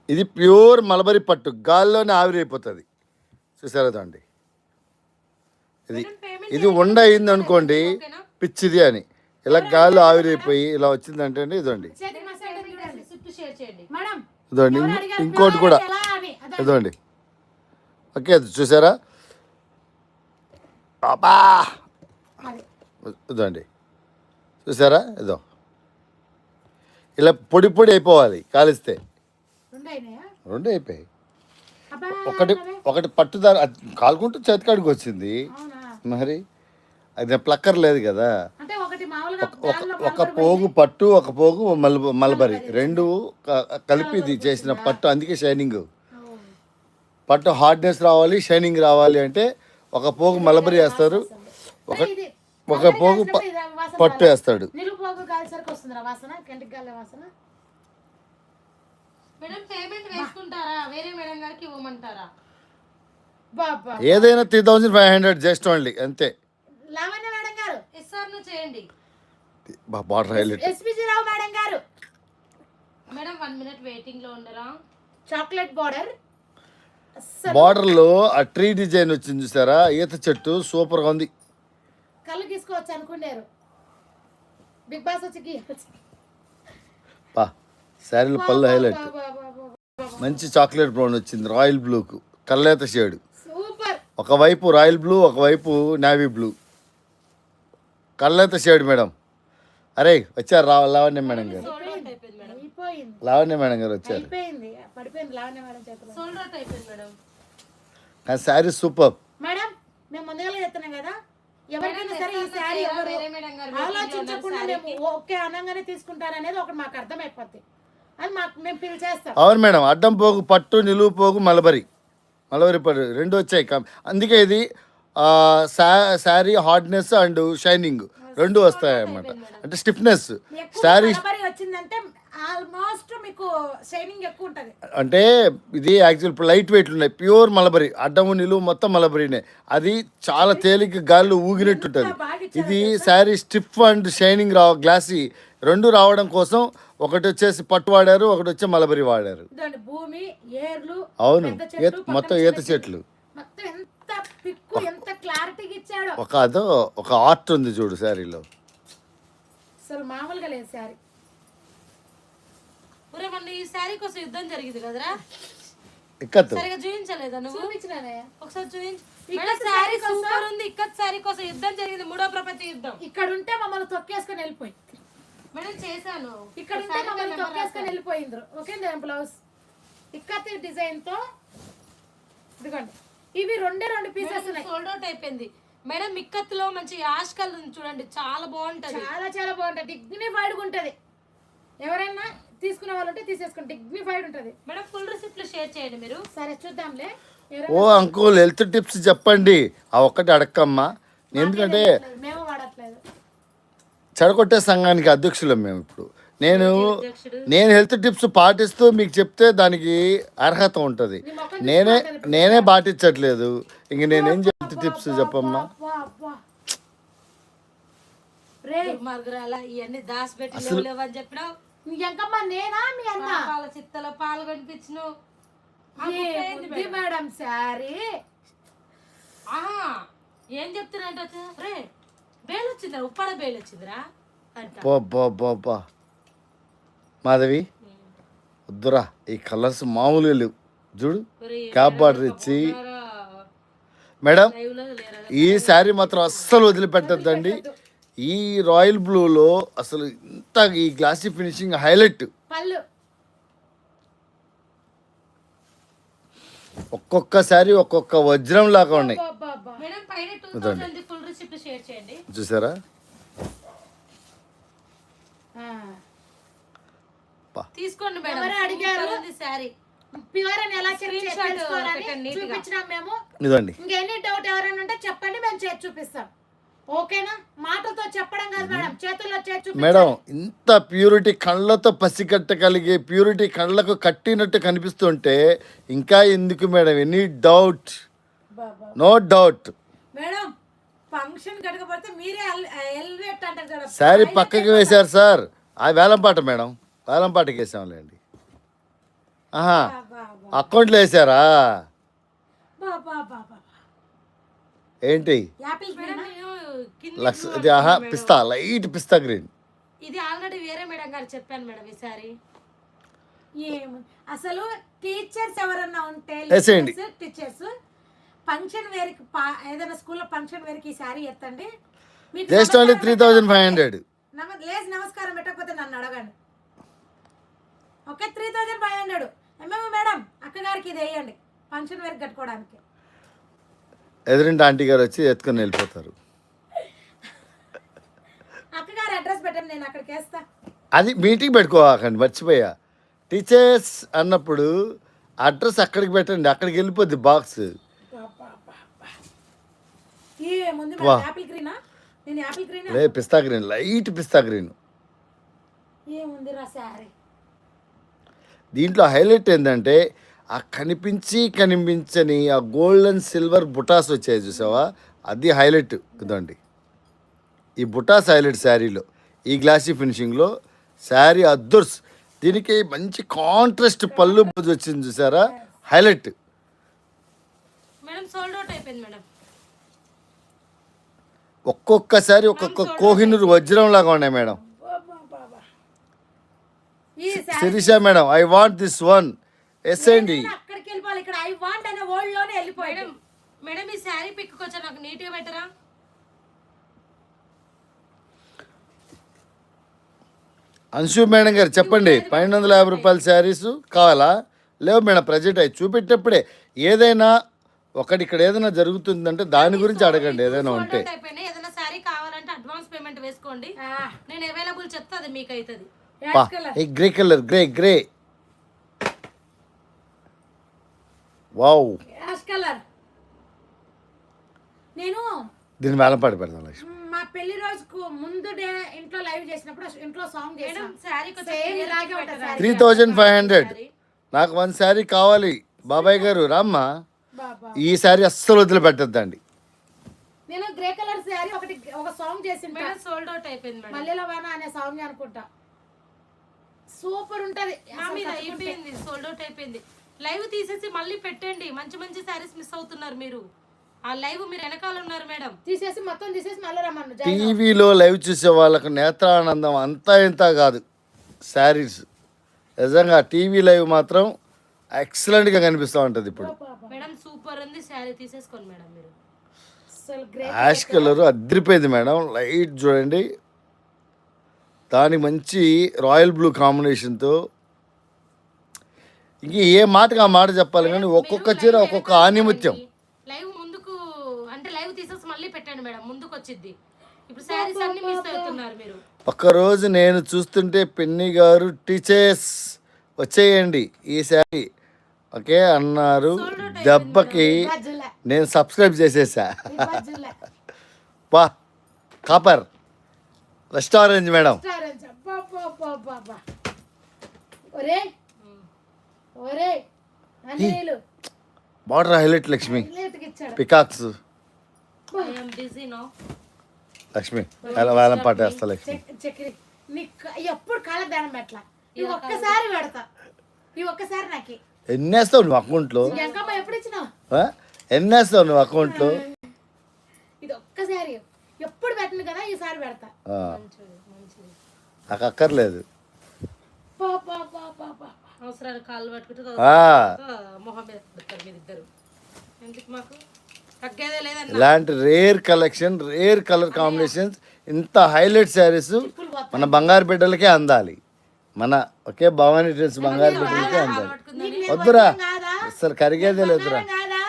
ఇది ప్యూర్ మలబరీ పట్టు, గాల్లోనే ఆవిరైపోతుంది. చూసారా అండి, ఇది ఇది ఉండ అయింది అనుకోండి పిచ్చిది అని, ఇలా గాల్లో ఆవిరైపోయి ఇలా వచ్చిందంటే అండి ఇదండి. చేతి మసాజ్ చూడండి. రిసిప్ట్ షేర్ చేయండి. మేడం ఇదండి ఎవరు అడిగారు ఇంకోటి కూడా ఎలా అని? అదే. ఇదండి. ఓకే అది చూసారా, అబ్బా అది. ఇదండి చూసారా, ఇదో ఇలా పొడి పొడి అయిపోవాలి కాలిస్తే. రెండు అయినాయా? రెండు అయిపోయాయి. అబ్బా, ఒకటి ఒకటి పట్టుదారు కాలుకుంటూ చేతికాడికి వచ్చింది. అవునా? మరి అది ప్లక్కర్ లేదు కదా. అంటే ఒకటి మామూలుగా దానిలో ఒక పోగు పట్టు, ఒక పోగు మల్బరీ, రెండు కలిపి ఇది చేసిన పట్టు. అందుకే షైనింగ్. పట్టు హార్డ్నెస్ రావాలి, షైనింగ్ రావాలి అంటే ఒక పోగు మల్బరీ వేస్తారు, ఇది ఒక పోగు పట్టు వేస్తాడు. నిలువు పోగు కాల్సరికి వస్తుందిరా వాసన, కంటికి గాలి వాసన. మేడం పేమెంట్ వేసుకుంటారా, వేరే మేడం గారికి ఇవ్వమంటారా? బాబా ఏదైనా 3500 జస్ట్ ఓన్లీ అంతే. లావణ్య మేడం గారు, ఎస్ఆర్లో చేయండి. Border highlight. ఎస్పీజీ రావు మేడం గారు, మేడం 1 మినిట్ వెయిటింగ్ లో ఉండరా? Chocolate border. బార్డర్లో ఆ ట్రీ డిజైన్ వచ్చింది చూసారా, ఈత చెట్టు సూపర్గా ఉంది. కళ్ళు గీసుకోవచ్చు అనుకున్నారు, బిగ్ బాస్ వచ్చి గీయవచ్చు. పా శారీలో పళ్ళు హైలైట్. మంచి చాక్లెట్ బ్రౌన్ వచ్చింది, రాయల్ బ్లూకు కల్లేత షేడ్. సూపర్. ఒకవైపు రాయల్ బ్లూ, ఒకవైపు నేవీ బ్లూ, కల్లేత షేడ్ మేడం. అరే వచ్చారు లావణ్య మేడం గారు, సోల్డ్ అవుట్ అయిపోయింది మేడం. అయిపోయింది, లావణ్య మేడం గారు వచ్చారు. అయిపోయింది, పడిపోయింది లావణ్య మేడం చేతిలో. సోల్డ్ అవుట్ అయిపోయింది మేడం. కానీ శారీ సూపర్. మేడం మేము ముందుగా చెప్తున్నాం కదా, ఎవరికైనా సరే ఈ శారీ ఎవరు వేరే మేడం గారు ఆలోచించకుండా మేము ఓకే అనగానే తీసుకుంటారనేది ఒకటి మాకు అర్థమైపోద్ది. అది మాకు మేము ఫీల్ చేస్తాం. అవును మేడం, అడ్డం పోగు పట్టు, నిలువు పోగు మలబరీ పట్టు రెండు వచ్చాయి. అందుకే ఇది శారీ హార్డ్నెస్ అండ్ షైనింగ్ రెండు వస్తాయి అన్నమాట. అంటే స్టిఫ్నెస్ ఎక్కువ శారీ మలబరీ వచ్చిందంటే ఆల్మోస్ట్ మీకు షైనింగ్ ఎక్కువ ఉంటది. అంటే ఇది యాక్చువల్ లైట్ వెయిట్ ఉన్నాయి, ప్యూర్ మలబరీ, అడ్డము నిలువు మొత్తం మలబరీనే. అది చాలా తేలిక గాల్లో ఊగినట్టు ఉంటుంది. ఇది sari stiff and shining glossy రెండు రావడం కోసం ఒకటి వచ్చేసి పట్టు వాడారు, ఒకటి వచ్చి మలబరీ వాడారు. ఇదండి భూమి, ఏర్లు, అవును, పెద్ద చెట్లు, మొత్తం పక్కన ఈత చెట్లు. మొత్తం ఎంత పిక్కు, ఎంత క్లారిటీగా ఇచ్చాడో. ఒక ఆర్ట్ ఉంది చూడు శారీలో. అసలు మామూలుగా లేదు శారీ. ఒరే మొన్న ఈ శారీ కోసం యుద్ధం జరిగింది కదరా, ఇక్కత్తు సరిగా చూపించలేదా నువ్వు? చూపించినానే. ఒకసారి చూపించు. ఇక్కత్ శారీ శారీ కోసం- సూపర్ ఉంది. ఇక్కత్ శారీ కోసం యుద్ధం జరిగింది, మూడో ప్రపంచ యుద్ధం. ఇక్కడ ఉంటే మమ్మల్ని తొక్కేసుకొని వెళ్ళిపోయి, మేడం చేశాను. ఇక్కడ ఉంటే మమ్మల్ని తొక్కేసుకొని వెళ్ళిపోయిండ్రు. ఓకే బ్లౌజ్ ఇక్కత్ డిజైన్ తో. ఇదిగోండి, ఇవి రెండు పీసెస్ ఉన్నాయి. సోల్డ్ అవుట్ అయిపోయింది మేడం. ఇక్కత్లో మంచి యాష్ కలర్ ఉంది చూడండి, చాలా బాగుంటది. చాలా చాలా బాగుంటది, డిగ్నిఫైడ్ గా ఉంటది. ఎవరైనా తీసుకునే వాళ్ళు ఉంటే తీసేసుకోండి, డిగ్నిఫైడ్ ఉంటది. మేడం ఫుల్ రిసిప్ట్లు షేర్ చేయండి మీరు. సరే చూద్దాంలే. ఓ అంకుల్ హెల్త్ టిప్స్ చెప్పండి, ఆ ఒక్కటి అడక్కమ్మా. ఎందుకంటే మేము వాడట్లేదు. చెడగొట్టే సంఘానికి అధ్యక్షులం మేము ఇప్పుడు. నేను అధ్యక్షుడు. హెల్త్ టిప్స్ పాటిస్తూ మీకు చెప్తే దానికి అర్హత ఉంటుంది. నేనే పాటించట్లేదు, ఇంక నేనేం హెల్త్ టిప్స్ చెప్పమ్మా. అబ్బా, అబ్బా. రే మార్గరాల ఇవన్నీ దాచిపెట్టి లేవని చెప్పినావు. మీ ఎంకమ్మ నేనా మీ అన్న? పాల చిత్తలో పాలు కనిపించినావు. ఏ మేడం శారీ. ఆహా ఏం చెప్తున్నా రే, బేలు వచ్చిందిరా, ఉప్పాడ బేలు వచ్చిందిరా అంట. బా మాధవి వద్దురా, ఈ కలర్స్ మామూలుగా లేవు చూడు. క్యాప్ బార్డర్ ఇచ్చి మేడం, ఈ శారీ మాత్రం అస్సలు వదిలిపెట్టద్దండి. ఈ రాయల్ బ్లూలో అసలు ఇంత ఈ గ్లాసీ ఫినిషింగ్ హైలైట్. పళ్ళు ఒక్కొక్క శారీ ఒక్కొక్క వజ్రం లాగా ఉన్నాయి. అబ్బా. మేడం పైన 2000 ఫుల్ రిసిప్ట్ షేర్ చేయండి. చూసారా, తీసుకోండి మేడం. ఎవరు అడిగారు? సూపర్ ఉంది శారీ. ప్యూర్ అని ఎలా Screen shot తెలుసుకోవాలని పెట్టండి neat గా. చూపించినాం మేము. ఇదండి. ఇంకెన్ని డౌట్ ఎవరైనా ఉంటే చెప్పండి, మేము చేసి చూపిస్తాం. ఓకేనా? మాటలతో చెప్పడం కాదు మేడం, చేతుల్లో చేసి చూపించాలి. మేడం ఇంత ప్యూరిటీ కళ్ళతో పసిగట్టగలిగే ప్యూరిటీ కళ్ళకు కట్టినట్టు కనిపిస్తుంటే ఇంకా ఎందుకు madam? Any doubt? No doubt. Madam function కడకపోతే మీరే ఎలివేట్ అంటారు కదా. శారీ పక్కకి వేశారు సార్. ఆ వేలంపాట మేడం, వేలంపాటకి వేసాంలేండి. ఆహా, అకౌంట్లో వేసారా? ఏంటి యాపిల్ మేడం నేను కింద లక్ష ఇది? ఆహా, పిస్తా, లైట్ పిస్తా గ్రీన్. ఇది ఆల్రెడీ వేరే మేడం గారు చెప్పాను మేడం ఈ శారీ. అసలు టీచర్స్ ఎవరన్నా ఉంటే వేసేయండి. టీచర్స్ ఫంక్షన్ వేర్ కి ఏదైనా స్కూల్లో ఫంక్షన్ వేర్ కి ఈ శారీ ఎత్తండి. మీకు జస్ట్ ఓన్లీ నమస్కారం 3500. లేదు నమస్కారం పెట్టకపోతే నన్ను అడగండి. ఓకే 3500. మేడం అక్కగారికి ఇది వేయండి ఫంక్షన్ వేర్ కట్టుకోవడానికి. ఎదురింటి ఆంటీ గారు వచ్చి ఎత్తుకొని వెళ్ళిపోతారు. అక్కగారి అడ్రస్ పెట్టండి, నేను అక్కడికి వేస్తా. అది మీటింగ్ పెట్టుకోకండి, మర్చిపోయా. టీచర్స్ అన్నప్పుడు అడ్రస్ అక్కడికి పెట్టండి, అక్కడికి వెళ్ళిపోద్ది బాక్స్. ముందు వా. యాపిల్ గ్రీనా? నేను యాపిల్ గ్రీన్ లే పిస్తా గ్రీన్, లైట్ పిస్తా గ్రీన్. ఏముంది రా శారీ. దీంట్లో హైలైట్ ఏంటంటే ఆ కనిపించని ఆ గోల్డ్ అండ్ సిల్వర్ బుటాస్ వచ్చాయి చూసావా, అది హైలైట్. ఇదండి ఈ బుటాస్ హైలైట్ శారీలో. ఈ గ్లాసీ ఫినిషింగ్లో శారీ అద్దుర్స్. దీనికి మంచి కాంట్రాస్ట్ పళ్ళు బ్లౌజ్ వచ్చింది చూసారా, హైలైట్. మేడం సోల్డ్ అవుట్ అయిపోయింది మేడం. ఒక్కొక్కసారి ఒక్కొక్క కోహినూరు వజ్రం లాగా ఉన్నాయి మేడం. ఈ sari Sirisha madam, I want this one. Yes అండి. అక్కడికి వెళ్ళిపోవాలి, ఇక్కడ ఐ వాంట్ అనే వర్డ్ లోనే వెళ్ళిపోయాడు. మేడం ఈ శారీ పిక్ కొంచెం నాకు నీట్ గా పెట్టరా? అంశు మేడం గారు చెప్పండి, 1250 రూపాయల శారీస్ కావాలా? లేవు మేడం, ప్రజెంట్ అవి చూపెట్టేప్పుడే. ఏదైనా ఒకటి ఇక్కడ ఏదైనా జరుగుతుందంటే దాని గురించి అడగండి, ఏదైనా సోల్డ్ ఉంటే. అవుట్ అయిపోయినాయి. ఏదైనా శారీ కావాలంటే అడ్వాన్స్ పేమెంట్ వేసుకోండి, నేను అవైలబుల్ చెప్తా, అది మీకు అవుతుంది. పా, ఈ grey colour, grey wow. Ash colour. నేను దీని వేలంపాట పెడదాం లక్ష్మి. మా పెళ్లి రోజుకు ముందు డే ఇంట్లో లైవ్ చేసినప్పుడు ఇంట్లో సాంగ్ మేడం చేసాం. శారీ కొంచెం Same clear ఇలాగే గా ఉంటుంది పెట్టరా? 3500. నాకు 1 శారీ కావాలి. బాబాయ్ గారు రామ్మా, బాబా ఈ శారీ అస్సలు వదిలిపెట్టద్దండి. నేను గ్రే కలర్ శారీ ఒక సాంగ్ చేసింటా, మేడం సోల్డ్ అవుట్ అయిపోయింది మేడం. మల్లెల వాన అనే సాంగ్ అనుకుంటా. సూపర్ ఉంటది. మా మీద అయిపోయింది, సోల్డ్ అవుట్ అయిపోయింది. లైవ్ తీసేసి మళ్ళీ పెట్టండి, మంచి మంచి శారీస్ మిస్ అవుతున్నారు మీరు. ఆ లైవ్ మీరు వెనకాల ఉన్నారు మేడం. తీసేసి మొత్తం తీసేసి మళ్ళీ రమ్మను. టీవీలో లైవ్ చూసే వాళ్ళకు నేత్రానందం అంతా ఇంత కాదు శారీస్. నిజంగా టీవీ లైవ్ మాత్రం ఎక్సలెంట్గా కనిపిస్తూ ఉంటుంది ఇప్పుడు. మేడం సూపర్ ఉంది శారీ, తీసేసుకోండి మేడం మీరు. అసలు గ్రే యాష్ కలర్ అదిరిపోయింది మేడం. లైట్ చూడండి, దానికి మంచి రాయల్ బ్లూ కాంబినేషన్తో. ఇంక ఏ మాటగా మాట చెప్పాలి కానీ ఒక్కొక్క చీర ఒక్కొక్క ఆనిముత్యం. లైవ్ ముందుకు అంటే లైవ్ తీసేసి మళ్ళీ పెట్టండి మేడం, ముందుకు వచ్చింది. ఇప్పుడు శారీస్ అన్ని మిస్ అవుతున్నారు మీరు. ఒక్కరోజు నేను చూస్తుంటే పెన్ని గారు టీచర్స్ వచ్చేయండి ఈ శారీ ఓకే అన్నారు. దెబ్బకి బజ్జులే నేను సబ్స్క్రైబ్ చేసేసా. బజ్జులే వా, కాపర్ రెస్టారెంట్ మేడం. రెస్టారెంట్. బాబా ఒరే ఒరే అన్నీలు బార్డర్ హైలైట్ లక్ష్మి, లేట్కి ఇచ్చాడు. Peacocks. I'm busy no. Lakshmi ఎలా వేలం పాటేస్తా లక్ష్మి. చక్రి నీకు ఎప్పుడు కాళ్ళ దానం పెట్టలా, ఈ ఒక్కసారి పెడతా, ఈ ఒక్కసారి నాకు. ఎన్ని వేస్తావు నువ్వు అకౌంట్లో? ఎంకమ్మ ఎప్పుడు ఇచ్చినావు? ఎన్ని వేస్తావు నువ్వు అకౌంట్లో? ఇది ఒక్కసారి ఎప్పుడు పెట్టను కదా, ఈసారి పెడతా. నాకు అక్కర్లేదు. అవసరాలు కాళ్ళు పట్టుకుంటే మొహం మీద పెడతారు మీరిద్దరు. ఎందుకు మాకు తగ్గేదే లేదన్న. ఇలాంటి rare collection, rare colour combinations, ఇంత హైలైట్ శారీస్ మన బంగారు బిడ్డలకే అందాలి. మన ఒకే భవానీ ట్రెండ్స్ బంగారు బిడ్డలకే అందాలి. వద్దురా అసలు కరిగేదే లేదురా. కాదా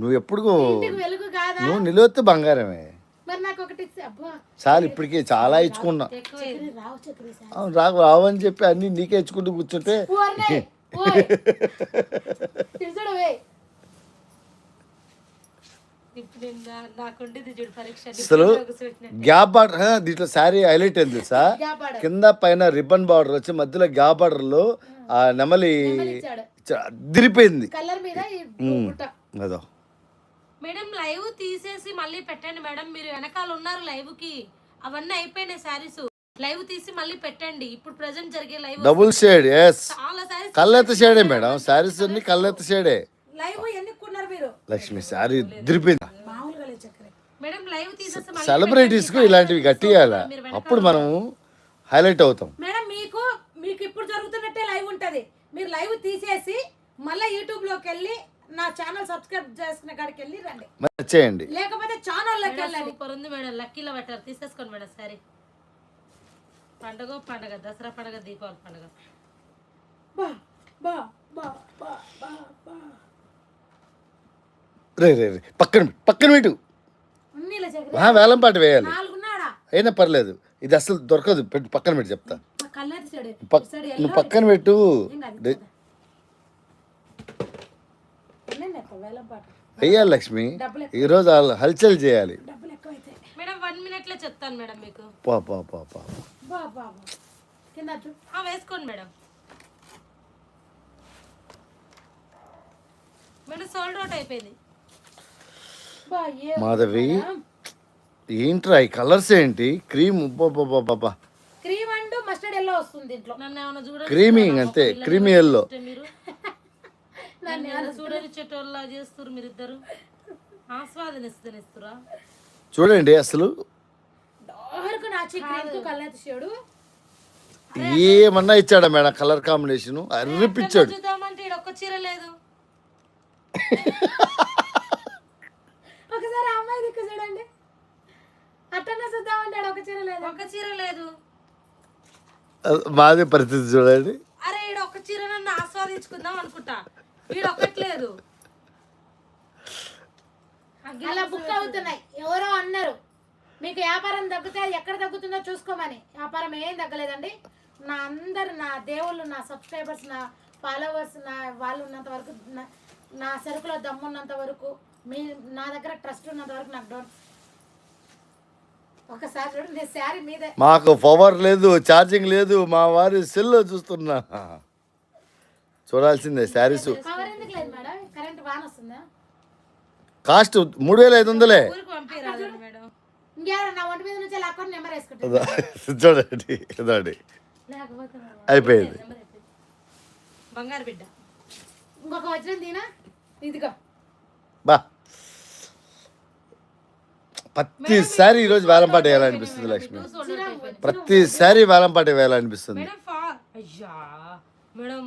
నువ్వు ఎప్పుడు ఇంటికి వెలుగు కాదా? నువ్వు నిలువెత్తు బంగారమే. మరి నాకు ఒకటి ఇస్తే అబ్బా చాలు ఇప్పటికే చాలా ఇచ్చుకున్నా. ఎక్కువే రావు చక్రి సార్ అవును, రావని చెప్పి అన్ని నీకే ఇచ్చుకుంటూ కూర్చుంటే ఇప్పుడు నేను నాకుండేది చూడు పరీక్ష అసలు గ్యాప్ బార్డర్ దీంట్లో శారీ హైలైట్ అయింది తెలుసా, కింద పైన రిబ్బన్ బార్డర్ వచ్చి మధ్యలో గ్యాప్ బార్డర్ లో ఆ నెమలి అదిరిపోయింది. కలర్ మీద ఈ బుట్ట. అదో మేడం లైవ్ తీసేసి మళ్ళీ పెట్టండి మేడం, మీరు వెనకాల ఉన్నారు లైవ్ కి, అవన్నీ అయిపోయినాయి శారీస్, లైవ్ తీసి మళ్ళీ పెట్టండి. ఇప్పుడు ప్రెసెంట్ జరిగే లైవ్ డబుల్ షేడ్, ఎస్ చాలా శారీస్ కళ్ళెత్త షేడే మేడం, శారీస్ అన్ని కళ్ళెత్త షేడే. లైవ్ ఎన్నుకున్నారు మీరు లక్ష్మి శారీ అదిరిపోయింది. మామూలుగా లేదు చక్రి. మేడం లైవ్ తీసేసి మళ్ళీ సెలబ్రిటీస్ కు ఇలాంటివి గట్టియాల, అప్పుడు మనం హైలైట్ అవుతాం. మేడం మీకు మీకు ఇప్పుడు జరుగుతున్నట్టే లైవ్ ఉంటది, మీరు లైవ్ తీసేసి మళ్ళీ యూట్యూబ్ లోకి వెళ్ళి నా ఛానల్ సబ్స్క్రైబ్ చేసుకునే కాడికి వెళ్ళి రండి, చేయండి. లేకపోతే ఛానల్ లోకి వెళ్ళండి. సూపర్ ఉంది మేడం, లక్కీలో పెట్టారు, తీసేసుకోండి మేడం సారీ. పండగ దసరా పండగ, దీపావళి పండగ. బా బా బా బా బా బా రే పక్కన పెట్టు, ఉన్నీల చక్రి వేలం పాట వేయాలి. నాలుగున్నాడా అయినా పర్లేదు, ఇది అసలు దొరకదు, పెట్టు పక్కన పెట్టి చెప్తా. కళ్ళది సైడ్ నువ్వు పక్కన పెట్టు. వేలం పాట వెయ్యాలి లక్ష్మి, ఈరోజు హల్చల్ చేయాలి. డబ్బులు ఎక్కువైతే మేడం 1 minute లో చెప్తాను మేడం మీకు. పా బా బా కింద చూ- వేసుకోండి మేడం. మేడం సోల్డ్ అవుట్ అయిపోయింది. బా ఏ మాధవి ఏంట్రా ఈ కలర్స్ ఏంటి, cream Baba cream and mustard yellow వస్తుంది దీంట్లో. నన్ను ఏమైనా చూడండి క్రీమీ అంతే, క్రీమీ ఎల్లో. మీరు నన్ను ఏమైనా చూడనిచ్చేటోళ్ళ చేస్తారు మీరిద్దరు, ఆస్వాదనిస్తురా. చూడండి అసలు డార్క్ నాచి క్రీమ్ తో కళ్ళది షేడు ఏమన్నా ఇచ్చాడా మేడం కలర్ కాంబినేషన్, అర్రిపిచ్చాడు. చూద్దామంటే ఈడ ఒక్క చీర లేదు. ఒకసారి ఆ అమ్మాయి దిక్కు చూడండి, అట్టన్నా చూద్దామంటే ఆడ ఒక చీర లేదు. ఒక చీర లేదు. మాదే పరిస్థితి చూడండి. అరే ఈడ ఒక చీర నన్ను ఆస్వాదించుకుందాం అనుకుంటా, ఈడ ఒక్కట్లేదు. అలా బుక్ అవుతున్నాయి. ఎవరో అన్నారు మీకు వ్యాపారం తగ్గితే అది ఎక్కడ తగ్గుతుందో చూసుకోమని, వ్యాపారం ఏం తగ్గలేదండి. నా దేవుళ్ళు, నా సబ్స్క్రైబర్స్, నా ఫాలోవర్స్, నా వాళ్ళు ఉన్నంత వరకు, నా సరుకులో దమ్మున్నంత వరకు, నా దగ్గర ట్రస్ట్ ఉన్నంత వరకు నాకు డోంట్. ఒకసారి చూడండి, నేను శారీ మీదే. మాకు పవర్ లేదు, ఛార్జింగ్ లేదు, మా వారి సెల్లో చూస్తున్నా. చూడాల్సిందే శారీస్. పవర్ ఎందుకు లేదు మేడం, కరెంట్ బాగా వస్తుందా? కాస్ట్ 3500. ఊరికి పంపిరాదు మేడం. ఇంకేమైనా నా ఒంటి మీద నుంచి అకౌంట్ నెంబర్ వేసుకుంటాను. చూడండి ఇదండి లేకపోతే అయిపోయింది. బంగారు బిడ్డ. ఇంకొక వజ్రం దీనా, ఇదిగో బా ప్రతిసారి ఈరోజు వేలంపాట వేయాలనిపిస్తుంది లక్ష్మి, ప్రతిసారి వేలంపాట వేయాలనిపిస్తుంది. అయ్యా madam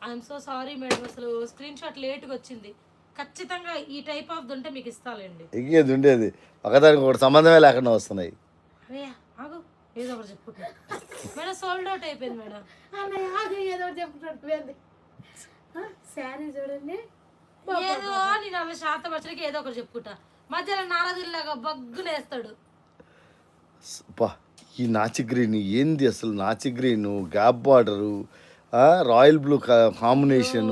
I'm so sorry madam, అసలు స్క్రీన్ షాట్ లేట్గా వచ్చింది. ఖచ్చితంగా ఈ టైప్ ఆఫ్ ఉంటే మీకు ఇస్తాలేండి. ఇంకేది ఉండేది, ఒకదానికి ఒకటి సంబంధమే లేకుండా వస్తున్నాయి. అరే ఆగు, ఏదో ఒకటి చెప్పుకుంటా మేడం. సోల్డ్ అవుట్ అయిపోయింది మేడం. అన్నయ్య ఏదో చెప్పుకుంటుంది. శారీ చూడండి, ఏదో నేను ఆమె శాతపరచడానికి ఏదో ఒకటి చెప్పుకుంటా, మధ్యలో నారదుల్లాగా బగ్గునేస్తాడు. ఈ నాచి గ్రీన్ ఏంది అసలు, నాచి green gap border, royal blue combination,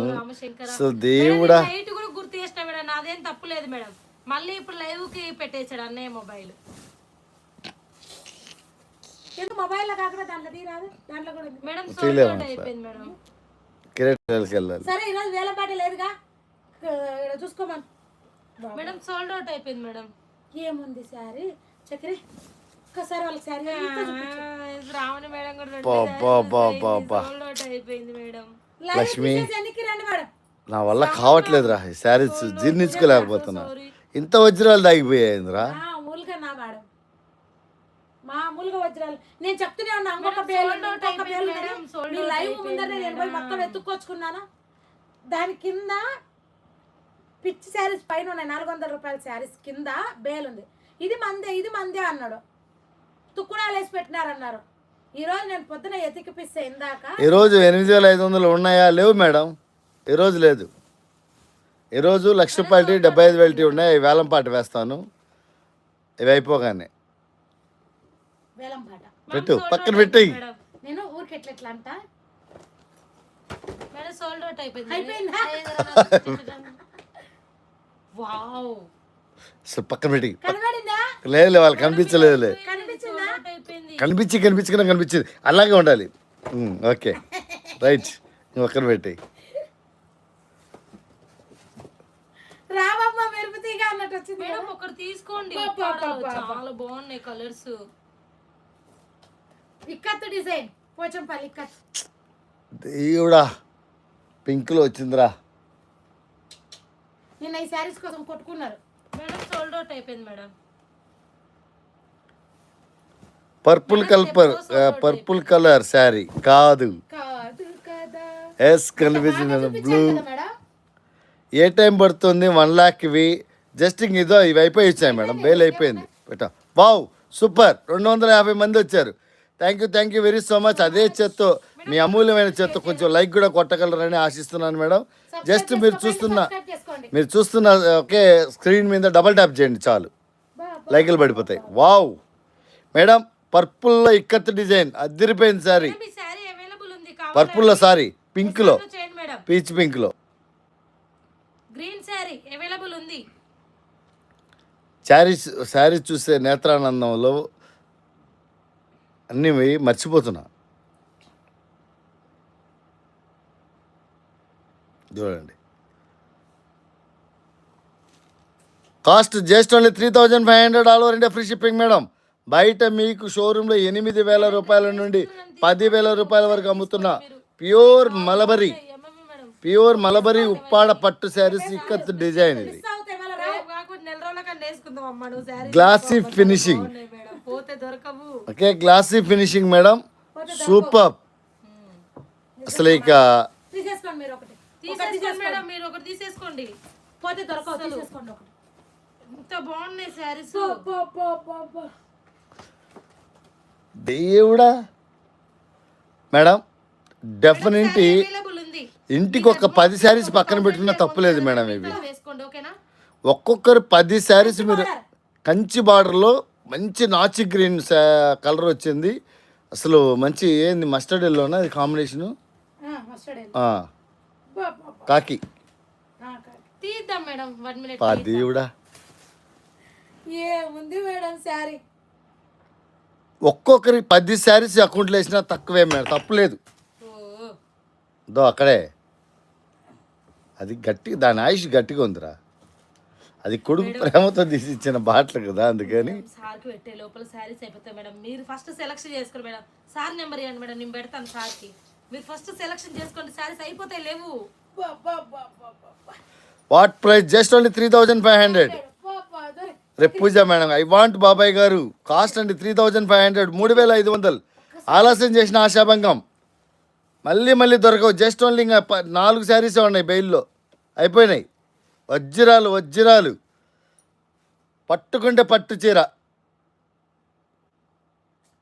అసలు దేవుడా. నైట్ కూడా గుర్తు చేసిన మేడం, నాదేం తప్పు లేదు మేడం. మళ్ళీ ఇప్పుడు లైవ్ కి పెట్టేశాడు అన్నయ్య మొబైల్. మొబైల్ లో కాకుండా దాంట్లో తీరాదు, దాంట్లో కూడా మేడం సోల్డ్ అవుట్ అయిపోయింది మేడం. కిరీటాలకి వెళ్ళాలి. సరే ఈరోజు వేలంపాట లేదుగా, చూసుకోమని. మేడం సోల్డ్ అవుట్ అయిపోయింది మేడం. ఏముంది శారీ చక్రి, ఒక్కసారి వాళ్ళకి శారీ రావణ మేడం కూడా సోల్డ్ అవుట్ అయిపోయింది మేడం. లక్ష్మి ఎన్నికి రండి మేడం, నా వల్ల కావట్లేదురా, ఈ శారీస్ జీర్ణించుకోలేకపోతున్నా. ఇంత వజ్రాలు దాగిపోయాయిందిరా. మామూలుగా నా మేడం, మామూలుగా వజ్రాలు. నేను చెప్తూనే ఉన్నా, ఇంకొక పేరు మీ లైవ్ ముందర నేను పోయి మొత్తం ఎత్తుక్కొచ్చుకున్నాను. దాని కింద పిచ్చి శారీస్ పైన ఉన్నాయి, 400 రూపాయల శారీస్ కింద బేల్ ఉంది. ఇది మందే అన్నాడు, తుక్కుడాలు వేసి పెట్టినారన్నారు. ఈరోజు నేను పొద్దున ఎతికిపిస్తే ఇందాక, ఈరోజు 8500 ఉన్నాయా? లేవు మేడం, ఈరోజు లేదు. ఈరోజు 1,00,000 రూపాయలు 75,000 ఉన్నాయి, వేలంపాట వేస్తాను. ఇవి అయిపోగానే వేలం పాట పెట్టు, sold పక్కన out పెట్టేయ్. అయిపోయింది మేడం. నేను ఊరికి ఎట్లా అంట మేడం సోల్డ్ అవుట్ అయిపోయింది అయిపోయిందా? వావ్ అసలు పక్కన పెట్టి కనబడిందా? లేదు వాళ్ళు కనిపించలేదులే, కనిపించిందా? అవుట్ అయిపోయింది కనిపించింది అలాగే ఉండాలి. ఓకే రైట్, పక్కన పెట్టి రావమ్మ మెరుపుతీగా అన్నట్టు వచ్చింది మేడం కదా. ఒకటి తీసుకోండి అబ్బా, ఉప్పాడలో అబ్బా, అబ్బా. చాలా బాగున్నాయి కలర్స్. ఇక్కత్తు డిజైన్ పోచంపల్లి ఇక్కత్. దేవుడా పింక్లో వచ్చిందిరా. నిన్న ఈ శారీస్ కోసం కొట్టుకున్నారు. మేడం సోల్డ్ అవుట్ అయిపోయింది మేడం. పర్పుల్ కలర్ శారీ కాదు, కాదు కదా. ఎస్ కనిపించింది బ్లూ. చూపించారు కదా మేడం. ఏ టైం పడుతుంది 1 lakh ఇవి? జస్ట్ ఇంక ఇదో ఇవి అయిపోయి వచ్చాయి మేడం, బేల్ అయిపోయింది. పెట్టా వావ్ సూపర్, 250 మంది వచ్చారు. Thank you very so much. అదే చేత్తో మీ అమూల్యమైన చేత్తో కొంచెం లైక్ కూడా కొట్టగలరని ఆశిస్తున్నాను మేడం. జస్ట్ సబ్స్క్రైబ్ చేసుకోండి. మీరు చూస్తున్న ఒకే స్క్రీన్ మీద డబల్ ట్యాప్ చేయండి చాలు, లైకులు పడిపోతాయి. వావ్ మేడం పర్పుల్లో ఇక్కత్ డిజైన్ అదిరిపోయింది సారీ. మేడం, ఈ శారీ అవైలబుల్ ఉంది పర్పుల్లో సారీ, పింక్లో, చేయండి మేడం. పీచ్ పింక్లో గ్రీన్ శారీ అవైలబుల్ ఉంది. శారీ చూసే నేత్రానందంలో అన్నీ మర్చిపోతున్నా. చూడండి cost just only 3,500 all over India free shipping madam. బయట మీకు షోరూంలో 8,000 రూపాయల నుండి 10,000 రూపాయల వరకు అమ్ముతున్న ప్యూర్ మలబరీ ఉప్పాడ పట్టు శారీస్ ఇక్కత్ డిజైన్ ఇది. మిస్ అవుతాయి మళ్ళా రా. కాకుండా నెల రోజుల కన్నా వేసుకుందాం అమ్మ నువ్వు శారీ. గ్లాసీ ఫినిషింగ్, మేడం పోతే దొరకవు. Okay glossy finishing madam, super. అసలు ఇక తీసేసుకోండి మీరు ఒకటి. తీసేసుకోండి మేడం, మీరు ఒకటి తీసేసుకోండి. పోతే దొరకవు, తీసేసుకోండి ఒకటి. ఇంత బాగున్నాయి శారీస్. దేవుడా మేడం డెఫినెట్లీ అవైలబుల్ ఉంది. ఇంటికి ఒక 10 శారీస్ పక్కన పెట్టుకున్నా తప్పులేదు మేడం. ఇవి వేసుకోండి ఓకేనా. ఒక్కొక్కరు 10 శారీస్ మీరు కంచి బార్డర్లో మంచి నాచి గ్రీన్ కలర్ వచ్చింది. అసలు మంచి ఏంది మస్టర్డ్ ఎల్లోనా అది కాంబినేషను, కాకి. తీద్దాం మేడం 1 minute. దేవుడా ఏముంది మేడం శారీ. ఒక్కొక్కరి 10 శారీస్ అకౌంట్లో వేసినా తక్కువే మేడం, తప్పులేదు. ఓ దో అక్కడే అది గట్టి, దాని ఆయుష్ గట్టిగా ఉందిరా. అది కొడుకు ప్రేమతో తీసి ఇచ్చిన బాటలు కదా, అందుకని సార్కి పెట్టే లోపల శారీస్ అయిపోతాయి మేడం. మీరు ఫస్ట్ సెలక్షన్ చేసుకోండి మేడం. సార్ నెంబర్ ఇవ్వండి మేడం, నేను పెడతాను సార్కి. మీరు ఫస్ట్ సెలక్షన్ చేసుకోండి, శారీస్ అయిపోతాయి లేవు. What price just only 3,500. రేపు పూజ మేడం ఐ వాంట్ బాబాయ్ గారు కాస్ట్ అండి 3,500, 3,500. ఆలస్యం చేసిన ఆశాభంగం. మళ్ళీ దొరకవు. జస్ట్ ఓన్లీ ఇంకా 4 శారీస్ ఉన్నాయి బెయిల్లో, అయిపోయినాయి. వజ్రాలు పట్టుకుంటే పట్టు చీర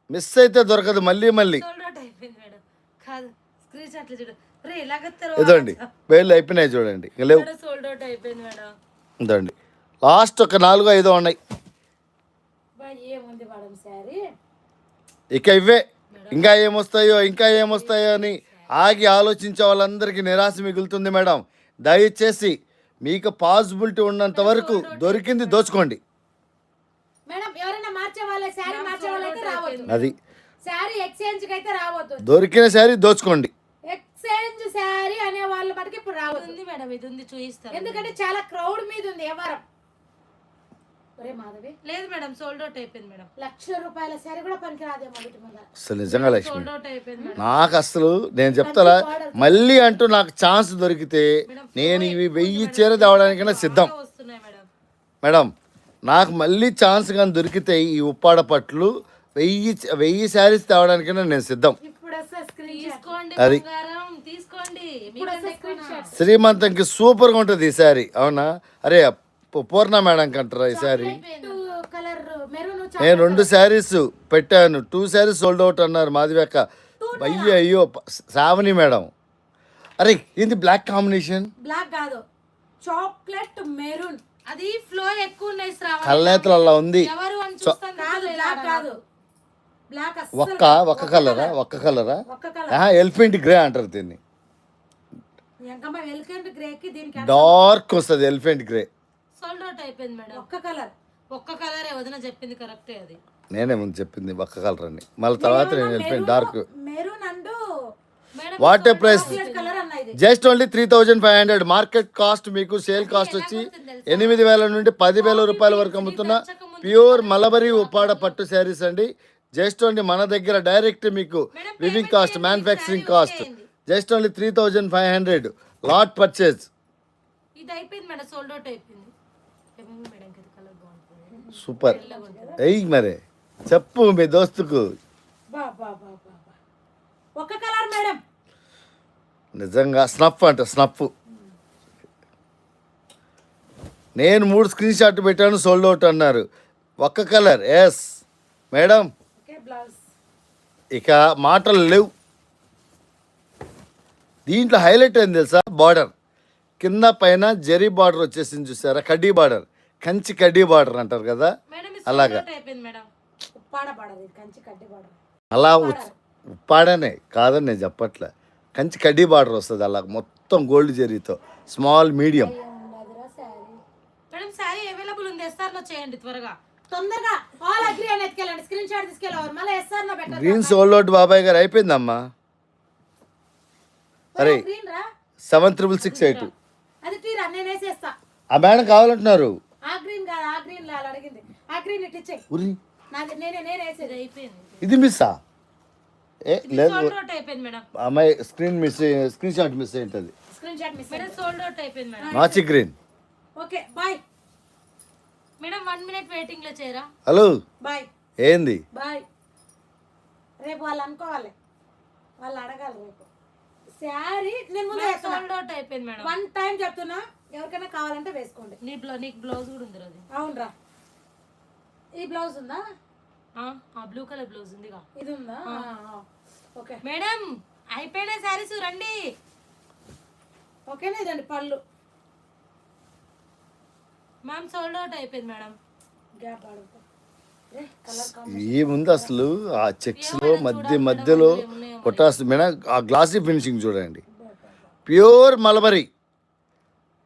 మిస్ అయితే దొరకదు మళ్ళీ. సోల్డ్ అవుట్ అయిపోయింది మేడం. కాదు స్క్రీన్ షాట్లు చూడు రే ఇలాగత్తారు. ఇదండి బెయిల్ అయిపోయినాయి చూడండి, ఇంకా లేవు. సోల్డ్ అవుట్ అయిపోయింది మేడం. ఇదండి లాస్ట్ ఒక 4-5 ఉన్నాయి. ఏముంది మేడం శారీ. ఇక ఇవే ఇంకా ఏమొస్తాయో అని ఆగి ఆలోచించే వాళ్ళందరికీ నిరాశ మిగులుతుంది మేడం. దయచేసి మీకు పాసిబిలిటీ ఉన్నంత వరకు దొరికింది దోచుకోండి. మేడం ఎవరైనా మార్చే వాళ్ళ శారీ మార్చే వాళ్ళైతే రావద్దు. అది శారీ ఎక్స్చేంజ్ కి అయితే రావద్దు. దొరికిన శారీ దోచుకోండి. ఎక్స్చేంజ్ శారీ అనే వాళ్ళ మటుకు ఇప్పుడు రావద్దు. ఉంది మేడం, ఇది ఉంది చూపిస్తాను. ఎందుకంటే చాలా క్రౌడ్ మీద ఉంది వ్యవహారం. ఒరే మాధవి లేదు మేడం సోల్డ్ అవుట్ అయిపోయింది మేడం. 1,00,000 రూపాయల శారీ కూడా పనికిరాదేమో వీటి మీద. అసలు నిజంగా లక్ష్మి సోల్డ్ అవుట్ అయిపోయింది మేడం. నాకు అసలు నేను చెప్తారా, మళ్ళీ అంటూ నాకు ఛాన్స్ దొరికితే నేను ఇవి 1000 చీర తేవడానికైనా సిద్ధం వస్తున్నాయి మేడం. మేడం. నాకు మళ్ళీ ఛాన్స్ కానీ దొరికితే ఈ ఉప్పాడ పట్లు 1000 శారీస్ తేవడానికైనా నేను సిద్ధం. ఇప్పుడు వస్తే స్క్రీన్ తీసుకోండి అది. బంగారం తీసుకోండి. ఇప్పుడు వస్తే స్క్రీన్ షాట్. శ్రీమంతంకి సూపర్గా ఉంటుంది ఈ శారీ. అవునా? అరే పూర్ణ మేడం కంటారా ఈ శారీ? Colour maroon. నేను 2 శారీస్ పెట్టాను, 2 శారీస్ సోల్డ్ అవుట్ అన్నారు మాధవి అక్క. అయ్యో శ్రావణి మేడం, అరే ఏంది బ్లాక్ కాంబినేషన్? బ్లాక్ కాదు, చాక్లెట్ మెరూన్. అది ఫ్లో ఎక్కువ ఉన్నాయి శ్రావణి. కళ్ళనేతలు అలా ఉంది. ఎవరు బ్లాక్ కాదు, బ్లాక్ ఒక్క కలరా ఒక్క కలర్. ఎలిఫెంట్ గ్రే అంటారు దీన్ని. ఎంకమ్మ ఎలిఫెంట్ గ్రేకి దీనికి డార్క్ వస్తుంది ఎలిఫెంట్ గ్రే. సోల్డ్ అవుట్ అయిపోయింది మేడం. ఒక్క కలర్. ఒక్క కలరే వదిన చెప్పింది కరెక్టే అది. నేనే ముందు చెప్పింది ఒక్క కలర్ అని, మళ్ళీ తర్వాత నేను elephant dark. Maroon and madam water price colour అన్న ఇది. Just only 3500. మార్కెట్ కాస్ట్ మీకు సేల్ కాస్ట్ వచ్చి 8000 నుండి 10,000 రూపాయల వరకు అమ్ముతున్న ప్యూర్ మలబరీ ఉప్పాడ పట్టు శారీస్ అండి. జస్ట్ ఓన్లీ మన దగ్గర డైరెక్ట్ మీకు weaving cost, manufacturing cost just only 3500. Lot purchase. ఇది అయిపోయింది మేడం, సోల్డ్ అవుట్ అయిపోయింది. ఏమైంది మేడం, ఇది కలర్ బాగుంటుంది. సూపర్. ఎయ్ మరే చెప్పు మీ దోస్తుకు. బా బా బా బా బా. ఒక్క కలర్ మేడం. నిజంగా స్నఫ్ అంట, స్నఫ్. నేను 3 స్క్రీన్ షాట్ పెట్టాను, సోల్డ్ అవుట్ అన్నారు. ఒక్క colour. Yes madam. Okay, blouse. ఇక మాటలు లేవు. దీంట్లో హైలైట్ ఏంది తెలుసా? బార్డర్ కింద పైన జరీ బార్డర్ వచ్చేసింది చూసారా, కడ్డీ బార్డర్, కంచి కడ్డీ బార్డర్ అంటారు కదా, మేడం ఇది అలాగా. సోల్డ్ అవుట్ అయిపోయింది మేడం. ఉప్పాడ పడదు, కంచి కడ్డి పడదు. అలా ఉప్పాడనే కాదని నేను చెప్పట్లే, కంచి కడ్డీ బార్డర్ వస్తుంది అలా మొత్తం గోల్డ్ జరీతో, స్మాల్ మీడియం. ఉండదురా శారీ. మేడం శారీ అవైలబుల్ ఉంది, ఎస్ఆర్లో చేయండి త్వరగా. తొందరగా ఆల్ అగ్రీ అని ఎత్తుకెళ్ళండి, స్క్రీన్ షాట్ తీసుకెళ్ళవాలి, మళ్ళీ ఎస్ఆర్ లో పెట్టండి. గ్రీన్ సోల్డ్ అవుట్ బాబాయ్ గారు అయిపోయిందమ్మా. అరే గ్రీన్ రా, 76682. అది తీరా నేను వేసేస్తా. ఆ మేడం కావాలంటున్నారు. ఆ గ్రీన్ కాదు, ఆ గ్రీన్ లాల్ అడిగింది. ఆ గ్రీన్ ఇటు ఇచ్చేయి. ఉరి నాది నేను వేసేది. ఇది అయిపోయింది, ఇది మిస్సా? ఏ లేదు, సోల్డ్ అవుట్ అయిపోయింది మేడం. అమ్మాయి స్క్రీన్ షాట్ మిస్ అయింటది. Screenshot miss. Madam sold out అయిపోయింది మేడం. మాచి green. Okay bye. Madam 1 minute waiting లో చేయరా? హలో బాయ్ ఏంది? బాయ్. రేపు వాళ్ళు అనుకోవాలి, వాళ్ళు అడగాలి రేపు. శారీ నేను ముందు సోల్డ్ అవుట్ అయిపోయింది మేడం. 1 టైం చెప్తున్నా, ఎవరికైనా కావాలంటే వేసుకోండి. నీకు బ్లౌజ్ కూడా ఉంది అది. అవునరా, ఈ బ్లౌజ్ ఉందా? ఆ బ్లూ కలర్ బ్లౌజ్ ఉందిగా, ఇది ఉందా? ఓకే మేడం అయిపోయిన శారీస్ రండి. ఓకేనా, ఇదండి పళ్ళు. మ్యామ్ సోల్డ్ అవుట్ అయిపోయింది మేడం. గ్యాప్ ఆడుకో. కలర్ ఏముంది అసలు ఆ చెక్స్ లో మధ్యలో పొటాస్ మేడం, ఆ గ్లాసీ ఫినిషింగ్ చూడండి, ప్యూర్ మలబరీ.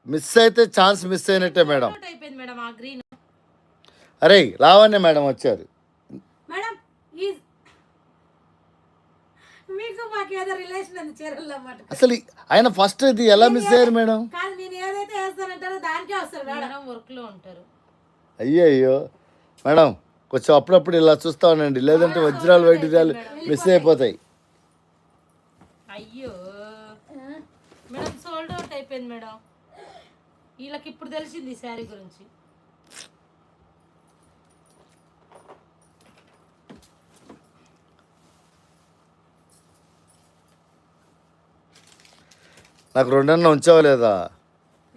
మిస్ అయితే ఛాన్స్ మిస్ అయినట్టే మేడం. అవుట్ అయిపోయింది మేడం ఆ గ్రీన్. అరే లావణ్య మేడం వచ్చారు. మేడం ఈ మీకు మాకు ఏదో రిలేషన్ ఉంది చీరల్లో మాట. అసలు ఆయన ఫస్ట్ ఇది ఎలా మిస్ అయ్యారు మేడం? కాదు, నేను ఏదైతే వేస్తానంటారో దానికే వస్తారు మేడం. మేడం వర్క్ లో ఉంటారు. అయ్యో మేడం కొంచెం అప్పుడప్పుడు ఇలా చూస్తా ఉండండి, లేదంటే వజ్రాలు వైద్యాలు మిస్ అయిపోతాయి. అయ్యో మేడం సోల్డ్ అవుట్ అయిపోయింది మేడం. వీళ్ళకి ఇప్పుడు తెలిసింది ఈ శారీ గురించి. నాకు 2 ఉంచావా లేదా?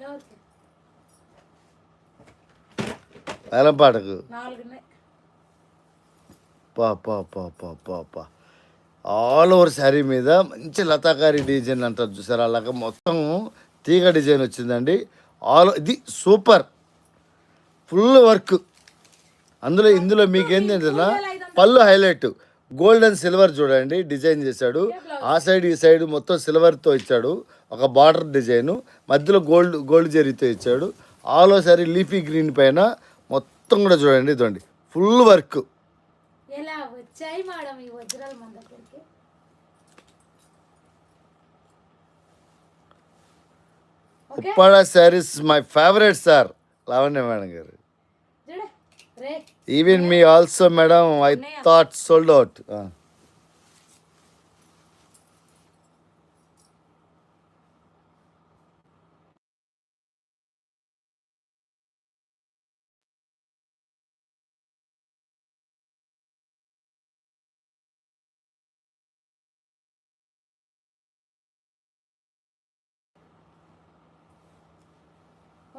ఎవరికి? వేలంపాటకు. 4 ఉన్నాయి. పా ఆల్ ఓవర్ శారీ మీద మంచి లతాకారి డిజైన్ అంటారు చూసారు, అలాగా మొత్తం తీగ డిజైన్ వచ్చిందండి. ఇది సూపర్ ఫుల్ వర్క్. ఇందులో మీకు ఏంటంటే పళ్ళు హైలైట్ గోల్డ్ అండ్ సిల్వర్ చూడండి డిజైన్ చేశాడు. ఆ సైడ్ ఈ సైడ్ మొత్తం సిల్వర్తో ఇచ్చాడు, ఒక బార్డర్ డిజైను, మధ్యలో గోల్డ్ జరీతో ఇచ్చాడు. All over sari leafy green పైన మొత్తం కూడా చూడండి, ఇదండి ఫుల్ వర్క్. ఎలా వచ్చాయి మేడం ఈ వజ్రాలు మన దగ్గరికి? Uppada saris my favourite sir Lavanya madam గారు. చూడే రే, even me also madam I thought sold out.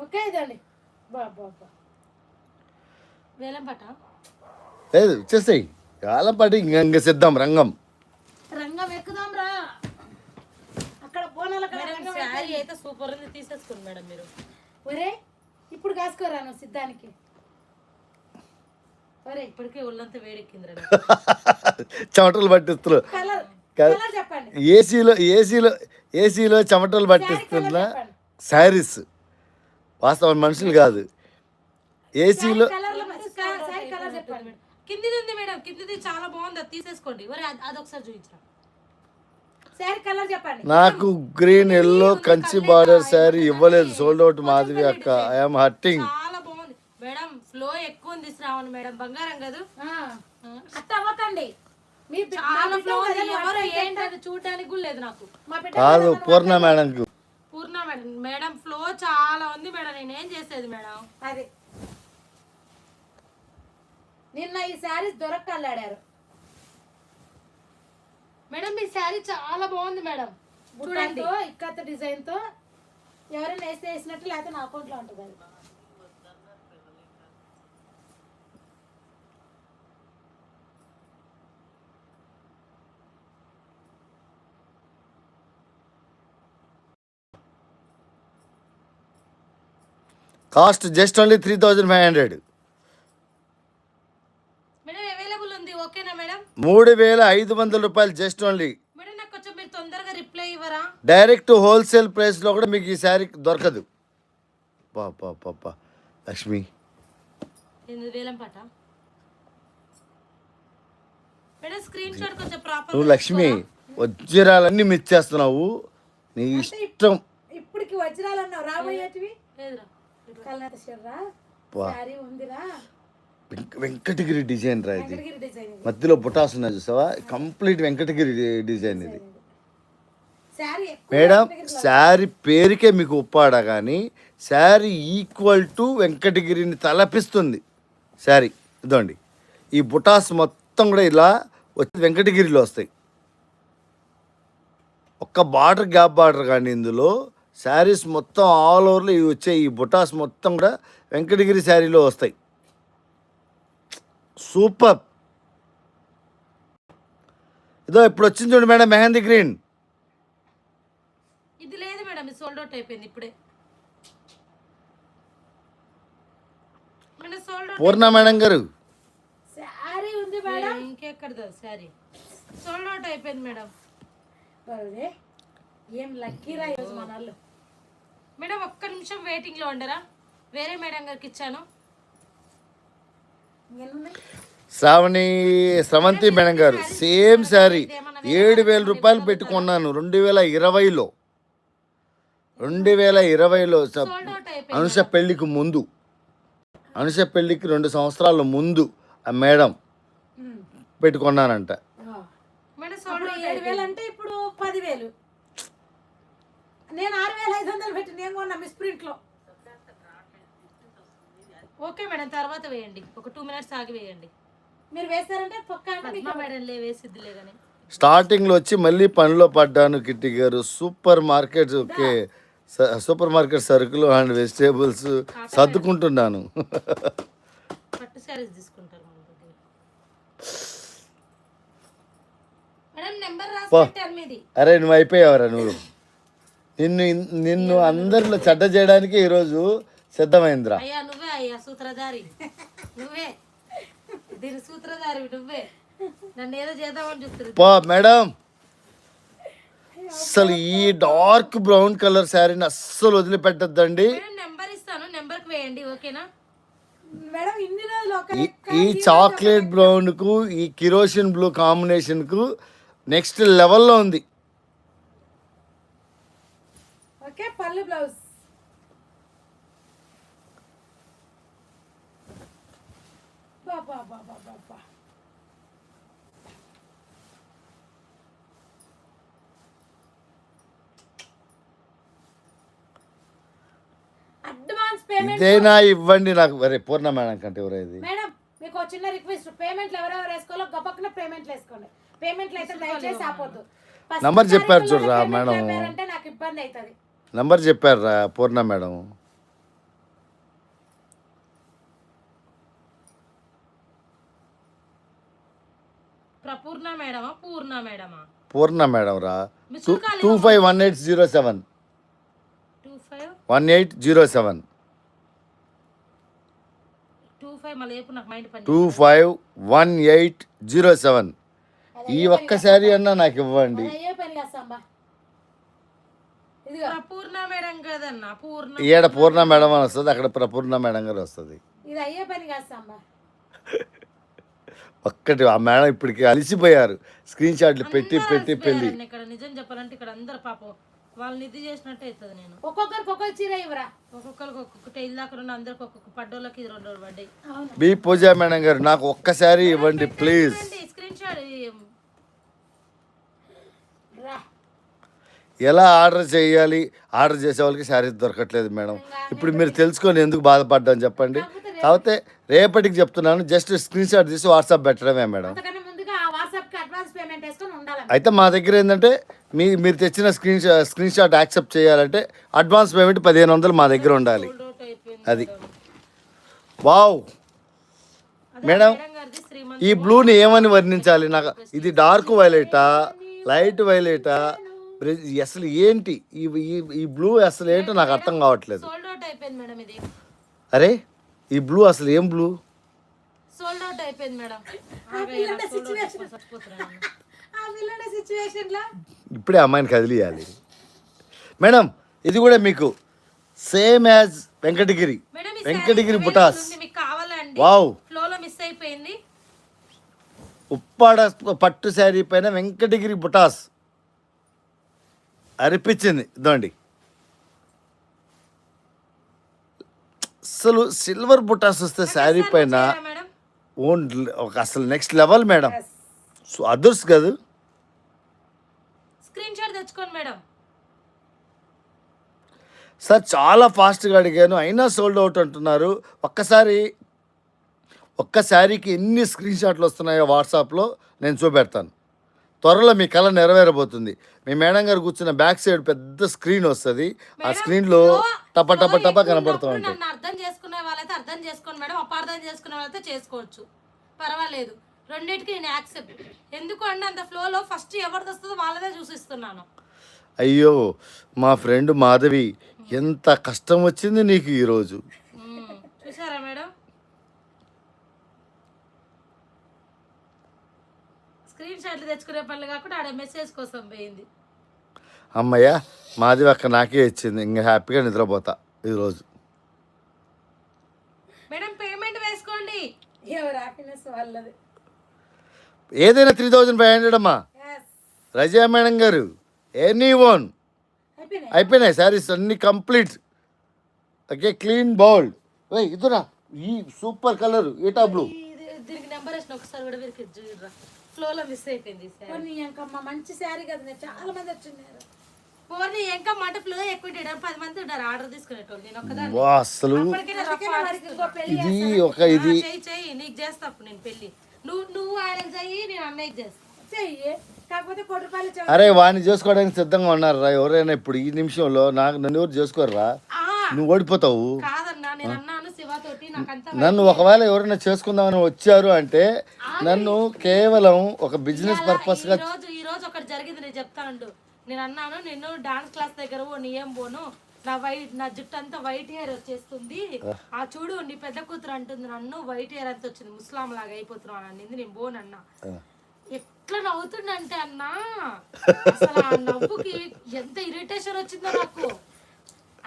Okay ఇదండి. బా బా బా. వేలం పట లేదు వచ్చేసాయి కాలంపాటి ఇంక సిద్ధం రంగం. రంగం ఎక్కుదాం రా, అక్కడ బోనాల మేడం శారీ అయితే సూపర్ ఉంది, తీసేసుకోండి మేడం మీరు. ఒరే ఇప్పుడు కాసుకోరా నువ్వు సిద్ధానికి. ఇప్పటికే ఒళ్ళంతా వేడెక్కిందిరా చెమటలు పట్టిస్తున్నారు కలర్ కాదు. కలర్ చెప్పండి. ఏసీలో చెమటలు పట్టిస్తున్న శారీస్ వాస్తవం మనుషులు కాదు. ఏసీలో కలర్ సారీ కలర్ చెప్పండి. కిందిది ఉంది మేడం, కిందిది చాలా బాగుంది, అది తీసేసుకోండి. మరి అదొకసారి చూపించరా. సారీ కలర్ చెప్పండి. నాకు green yellow Kanchi border sari ఇవ్వలేదు, సోల్డ్ అవుట్ మాధవి అక్క. I'm hurting. చాలా బాగుంది మేడం, ఫ్లో ఎక్కువ ఉంది శ్రావణ్ మేడం, బంగారం కాదు. అట్ట అవ్వకండి. మీ చాలా ఫ్లో ఉంది, ఎవరు ఏంటని చూడడానికి కూడా లేదు నాకు. మా బిడ్డ కాదు పూర్ణ మేడంకు. పూర్ణ మేడం, మేడం ఫ్లో చాలా ఉంది మేడం, నేనేం చేసేది మేడం. అది నిన్న ఈ శారీస్ దొరకల్లాడారు మేడం మీ శారీ చాలా బాగుంది మేడం, చూడండి. బుట్టంతో ఇక్కత్త డిజైన్ తో ఎవరైనా వేసినట్టు లేకపోతే నా అకౌంట్ లో ఉంటుంది అది. Cost just only 3500. Madam available ఉంది, ఓకేనా మేడం? 3500 రూపాయలు జస్ట్ ఓన్లీ. మేడం నాకు కొంచెం మీరు తొందరగా రిప్లై ఇవ్వరా? డైరెక్ట్ హోల్సేల్ ప్రైస్లో కూడా మీకు ఈ శారీ దొరకదు. పాప లక్ష్మి 8000 పాట మేడం, స్క్రీన్ షాట్ కొంచెం ప్రాపర్. నువ్వు లక్ష్మి వజ్రాలన్నీ మిచ్చేస్తున్నావు, నీ ఇష్టం. ఇప్పటికి వజ్రాలు అన్నావు, రాబోయేటివి లేదురా. కల్నాథ శర్రా వా. శారీ ఉందిరా, వెంకటగిరి డిజైన్ రా ఇది. వెంకటగిరి డిజైన్ ఇది. మధ్యలో బుటాస్ ఉన్నాయి చూసావా, కంప్లీట్ వెంకటగిరి డిజైన్ ఇది. శారీ ఎక్కువ మేడం వెంకటగిరిలో. శారీ పేరుకే మీకు ఉప్పాడ కానీ శారీ ఈక్వల్ టు వెంకటగిరిని తలపిస్తుంది శారీ. ఇదండి ఈ బుటాస్ మొత్తం కూడా ఇలా వచ్చి వెంకటగిరిలో వస్తాయి. ఒక్క బార్డర్ గ్యాప్ బార్డర్ కానీ ఇందులో శారీస్ మొత్తం ఆల్ ఓవర్లో ఇవి వచ్చే ఈ బుటాస్ మొత్తం కూడా వెంకటగిరి శారీలో వస్తాయి. సూపర్. ఇదో ఇప్పుడు వచ్చింది చూడండి మేడం, మెహందీ గ్రీన్. ఇది లేదు మేడం, ఇది సోల్డ్ అవుట్ అయిపోయింది ఇప్పుడే. Madam sold out. Purna madam గారు శారీ ఉంది మేడం. ఇంకెక్కడదా శారీ సోల్డ్ అవుట్ అయిపోయింది మేడం. అరే, ఏం లక్కీరా ఈరోజు మన వాళ్ళు. మేడం ఒక్క నిమిషం వెయిటింగ్ లో ఉండరా, వేరే మేడం గారికి ఇచ్చాను. ఎన్నున్నాయి? స్రవంతి మేడం గారు సేమ్ శారీ 7000 రూపాయలు పెట్టుకున్నాను 2020లో. 2020లో సోల్డ్ అవుట్ అయిపోయింది అనుష పెళ్ళికి ముందు, అనుష పెళ్ళికి 2 సంవత్సరాల ముందు ఆ మేడం పెట్టుకున్నానంట. మేడం సోల్డ్ ఇప్పుడు అవుట్ 7000 అంటే ఇప్పుడు 10000. నేను 6500 పెట్టి నేను కొన్నా మిస్ ప్రింట్ లో. ఓకే మేడం, తర్వాత వేయండి, ఒక 2 minutes ఆగి వేయండి. మీరు వేస్తారంటే పక్కా అంటే మీకు పద్మా మేడం వేసిద్దిలే కానీ. స్టార్టింగ్లో వచ్చి మళ్ళీ పనిలో పడ్డాను కిట్టి గారు. Super market okay, super market సరుకులు అండ్ వెజిటేబుల్స్ సర్దుకుంటున్నాను. పట్టు శారీస్ తీసుకుంటారు మన దగ్గర. మేడం నెంబర్ రాసి పెట్టాను మీది. అరే నువ్వు అయిపోయావరా నువ్వు. నిన్ను అందరిలో చెడ్డ చేయడానికి ఈరోజు సిద్ధమైందిరా. అయ్యా నువ్వే, అయ్యా సూత్రధారి నువ్వే, దీని సూత్రధారి నువ్వే. నన్ను ఏదో చేద్దామని చూస్తున్నారు. మేడం అస్సలు ఈ డార్క్ బ్రౌన్ కలర్ శారీని అస్సలు వదిలిపెట్టద్దండి. మేడం నెంబర్ ఇస్తాను, నెంబర్కి వేయండి, ఓకేనా? మేడం ఇన్ని రోజులు ఒక ఈ చాక్లెట్ బ్రౌన్ కు ఈ కిరోసిన్ బ్లూ కాంబినేషన్ కు నెక్స్ట్ లెవెల్లో ఉంది. ఓకే పళ్ళు బ్లౌజ్. అడ్వాన్స్ పేమెంట్ ఇదేనా ఇవ్వండి నాకు. అరే పూర్ణ మేడం కంటే ఎవరు ఇది? మేడం మీకు ఒక చిన్న రిక్వెస్ట్, పేమెంట్లు ఎవరెవరు వేసుకోవాలో గబక్కున పేమెంట్లు వేసుకోండి. పేమెంట్లు అయితే దయచేసి ఆపొద్దు. నంబర్ చెప్పారు చూడరా మేడం, అంటే నాకు ఇబ్బంది అవుతుంది. నంబర్ చెప్పారా పూర్ణ మేడం. ప్రపూర్ణ మేడమా పూర్ణ మేడమా? పూర్ణ మేడం రా. Missed call 251807 25 1807. 25 మళ్ళీ ఏపు నాకు మైండ్ పని 251807. ఈ ఒక్క శారీ అన్నా నాకు ఇవ్వండి. అది అయ్యే పని కాదు సాంబా. ఇదిగో పూర్ణ మేడం కదన్నా, పూర్ణ ఈడ పూర్ణ మేడం అని వస్తుంది, అక్కడ ప్రపూర్ణ మేడం గారు వస్తుంది. ఇది అయ్యే పని కాదు సాంబా. ఒక్కటి ఆ మేడం ఇప్పటికి అలిసిపోయారు స్క్రీన్ షాట్లు పెట్టి పెళ్లి. ఇక్కడ నిజం చెప్పాలంటే ఇక్కడ అందరు పాపం వాళ్ళని ఇది చేసినట్టే అవుతుంది. నేను ఒక్కొక్కరికి ఒక్కొక్క చీర ఇవ్వరా. ఒక్కొక్కరికి ఒక్కొక్కటి ఇల్లాక రెండు అందరికి ఒక్కొక్క పడ్డోళ్ళకి 2 పడ్డాయి. బి పూజా మేడం గారు నాకు ఒక్కసారి ఇవ్వండి ప్లీజ్. స్క్రీన్ షాట్ రా. ఎలా ఆర్డర్ చేయాలి? ఆర్డర్ చేసే వాళ్ళకి శారీ దొరకట్లేదు మేడం. ఇప్పుడు మీరు తెలుసుకొని ఎందుకు బాధపడ్డాను చెప్పండి. కాకపోతే రేపటికి చెప్తున్నాను, జస్ట్ స్క్రీన్ షాట్ తీసి వాట్సాప్ పెట్టడమే మేడం. అంతకన్నా ముందుగా ఆ వాట్సాప్ కి అడ్వాన్స్ పేమెంట్ వేసుకొని ఉండాలి. అయితే మా దగ్గర ఏంటంటే మీరు తెచ్చిన స్క్రీన్ షాట్ యాక్సెప్ట్ చేయాలంటే అడ్వాన్స్ పేమెంట్ 1500 మా దగ్గర ఉండాలి. అది వావ్ మేడం. ఈ బ్లూని ఏమని వర్ణించాలి నాకు? ఇది డార్క్ వైలెటా, లైట్ వైలెటా, అసలు ఏంటి ఈ బ్లూ? అసలు ఏంటో నాకు అర్థం కావట్లేదు. సోల్డ్ అవుట్ అయిపోయింది మేడం. ఇది అరే ఈ బ్లూ అసలు ఏం బ్లూ? సోల్డ్ అవుట్ అయిపోయింది మేడం. సిచ్యువేషన్ లో ఇప్పుడే అమ్మాయిని కదిలియాలి మేడం. ఇది కూడా మీకు సేమ్ యాజ్ వెంకటగిరి బుటాస్. మీకు కావాలండి? వావ్, ఫ్లోలో మిస్ అయిపోయింది. ఉప్పాడ పట్టు శారీ పైన వెంకటగిరి బుటాస్ అరిపించింది. ఇదండి అసలు సిల్వర్ బుటాస్ వస్తే శారీ పైన మేడం ఓన్ ఒక అసలు next level madam. So others కాదు. స్క్రీన్ షాట్ తెచ్చుకోండి మేడం. సార్ చాలా ఫాస్ట్గా అడిగాను అయినా సోల్డ్ అవుట్ అంటున్నారు. ఒక్క శారీకి ఎన్ని స్క్రీన్ షాట్లు వస్తున్నాయో వాట్సాప్లో నేను చూపెడతాను. త్వరలో మీ కళ నెరవేరబోతుంది. మీ మేడం గారు కూర్చున్న బ్యాక్ సైడ్ పెద్ద స్క్రీన్ వస్తుంది. ఆ స్క్రీన్లో టప టప టప కనబడుతూ ఉంటాయి. నన్ను అర్థం చేసుకునే వాళ్ళైతే అర్థం చేసుకోండి మేడం, అపార్థం చేసుకునే వాళ్ళైతే చేసుకోవచ్చు, పర్వాలేదు. రెండింటికి నేను యాక్సెప్ట్. ఎందుకు అంటే అంత ఫ్లోలో ఫస్ట్ ఎవరిది వస్తుందో వాళ్ళదే చూసిస్తున్నాను. అయ్యో మా ఫ్రెండ్ మాధవి, ఎంత కష్టం వచ్చింది నీకు ఈరోజు. చూసారా మేడం? స్క్రీన్ షాట్లు తెచ్చుకునే పనులు కాకుండా ఆడ మెసేజ్ కోసం పోయింది. అమ్మయ్య మాధవి అక్క నాకే ఇచ్చింది. ఇంకా హ్యాపీగా నిద్రపోతా ఈరోజు. మేడం పేమెంట్ వేసుకోండి. ఎవరు హ్యాపీనెస్ వాళ్ళది. ఏదైనా 3500 అమ్మా. రజా మేడం గారు ఎనీ వన్ అయిపోయినాయి శారీస్ అన్ని కంప్లీట్. Okay clean bowled. ఇదురా ఈ సూపర్ కలర్ ఏటా బ్లూ. దీనికి నెంబర్ వేసిన ఒకసారి కూడా వీరికి చూడరా. ఫ్లోలో మిస్ అయిపోయింది. మంచి శారీ కదా, చాలా మంది వచ్చిన్నారు. పోనీ ఇంకా మాట ఫ్లో ఎక్కువ 10 మంది ఉన్నారు ఆర్డర్ తీసుకునేటోళ్ళు. నేను ఒక్కదాన్ని. వా అసలు ఇది ఒక ఇది చెయ్యి నీకు చేస్తా. అప్పుడు నేను పెళ్ళి నువ్వు ఆయన చెయ్యి, నేను అన్నయ్య చేస్తా. చెయ్యి, కాకపోతే 1 రూపాయలు. అరే వాడిని చేసుకోవడానికి సిద్ధంగా ఉన్నారా ఎవరైనా? ఇప్పుడు ఈ నిమిషంలో నన్ను ఎవరు చేసుకోర్రా? నువ్వు ఓడిపోతావు. కాదన్నా నేను అన్నాను శివతోటి. నాకంతా నన్ను ఒకవేళ ఎవరైనా చేసుకుందామని వచ్చారు అంటే నన్ను కేవలం ఒక బిజినెస్ పర్పస్ గా. ఈ రోజు ఒకటి జరిగింది, నేను చెప్తాను. నేను అన్నాను నిన్ను డాన్స్ క్లాస్ దగ్గర ఏం పోను, నా జుట్టు అంతా వైట్ హెయిర్ వచ్చేస్తుంది, ఆ చూడు నీ పెద్ద కూతురు అంటుంది నన్ను వైట్ హెయిర్ అంతా వచ్చింది, ముస్లాం లాగా అయిపోతున్నావు అనింది. నేను పోనన్నా. ఎట్లా నవ్వుతుండంటే అన్నా, అసలు ఆ నవ్వుకి ఎంత ఇరిటేషన్ వచ్చిందో నాకు.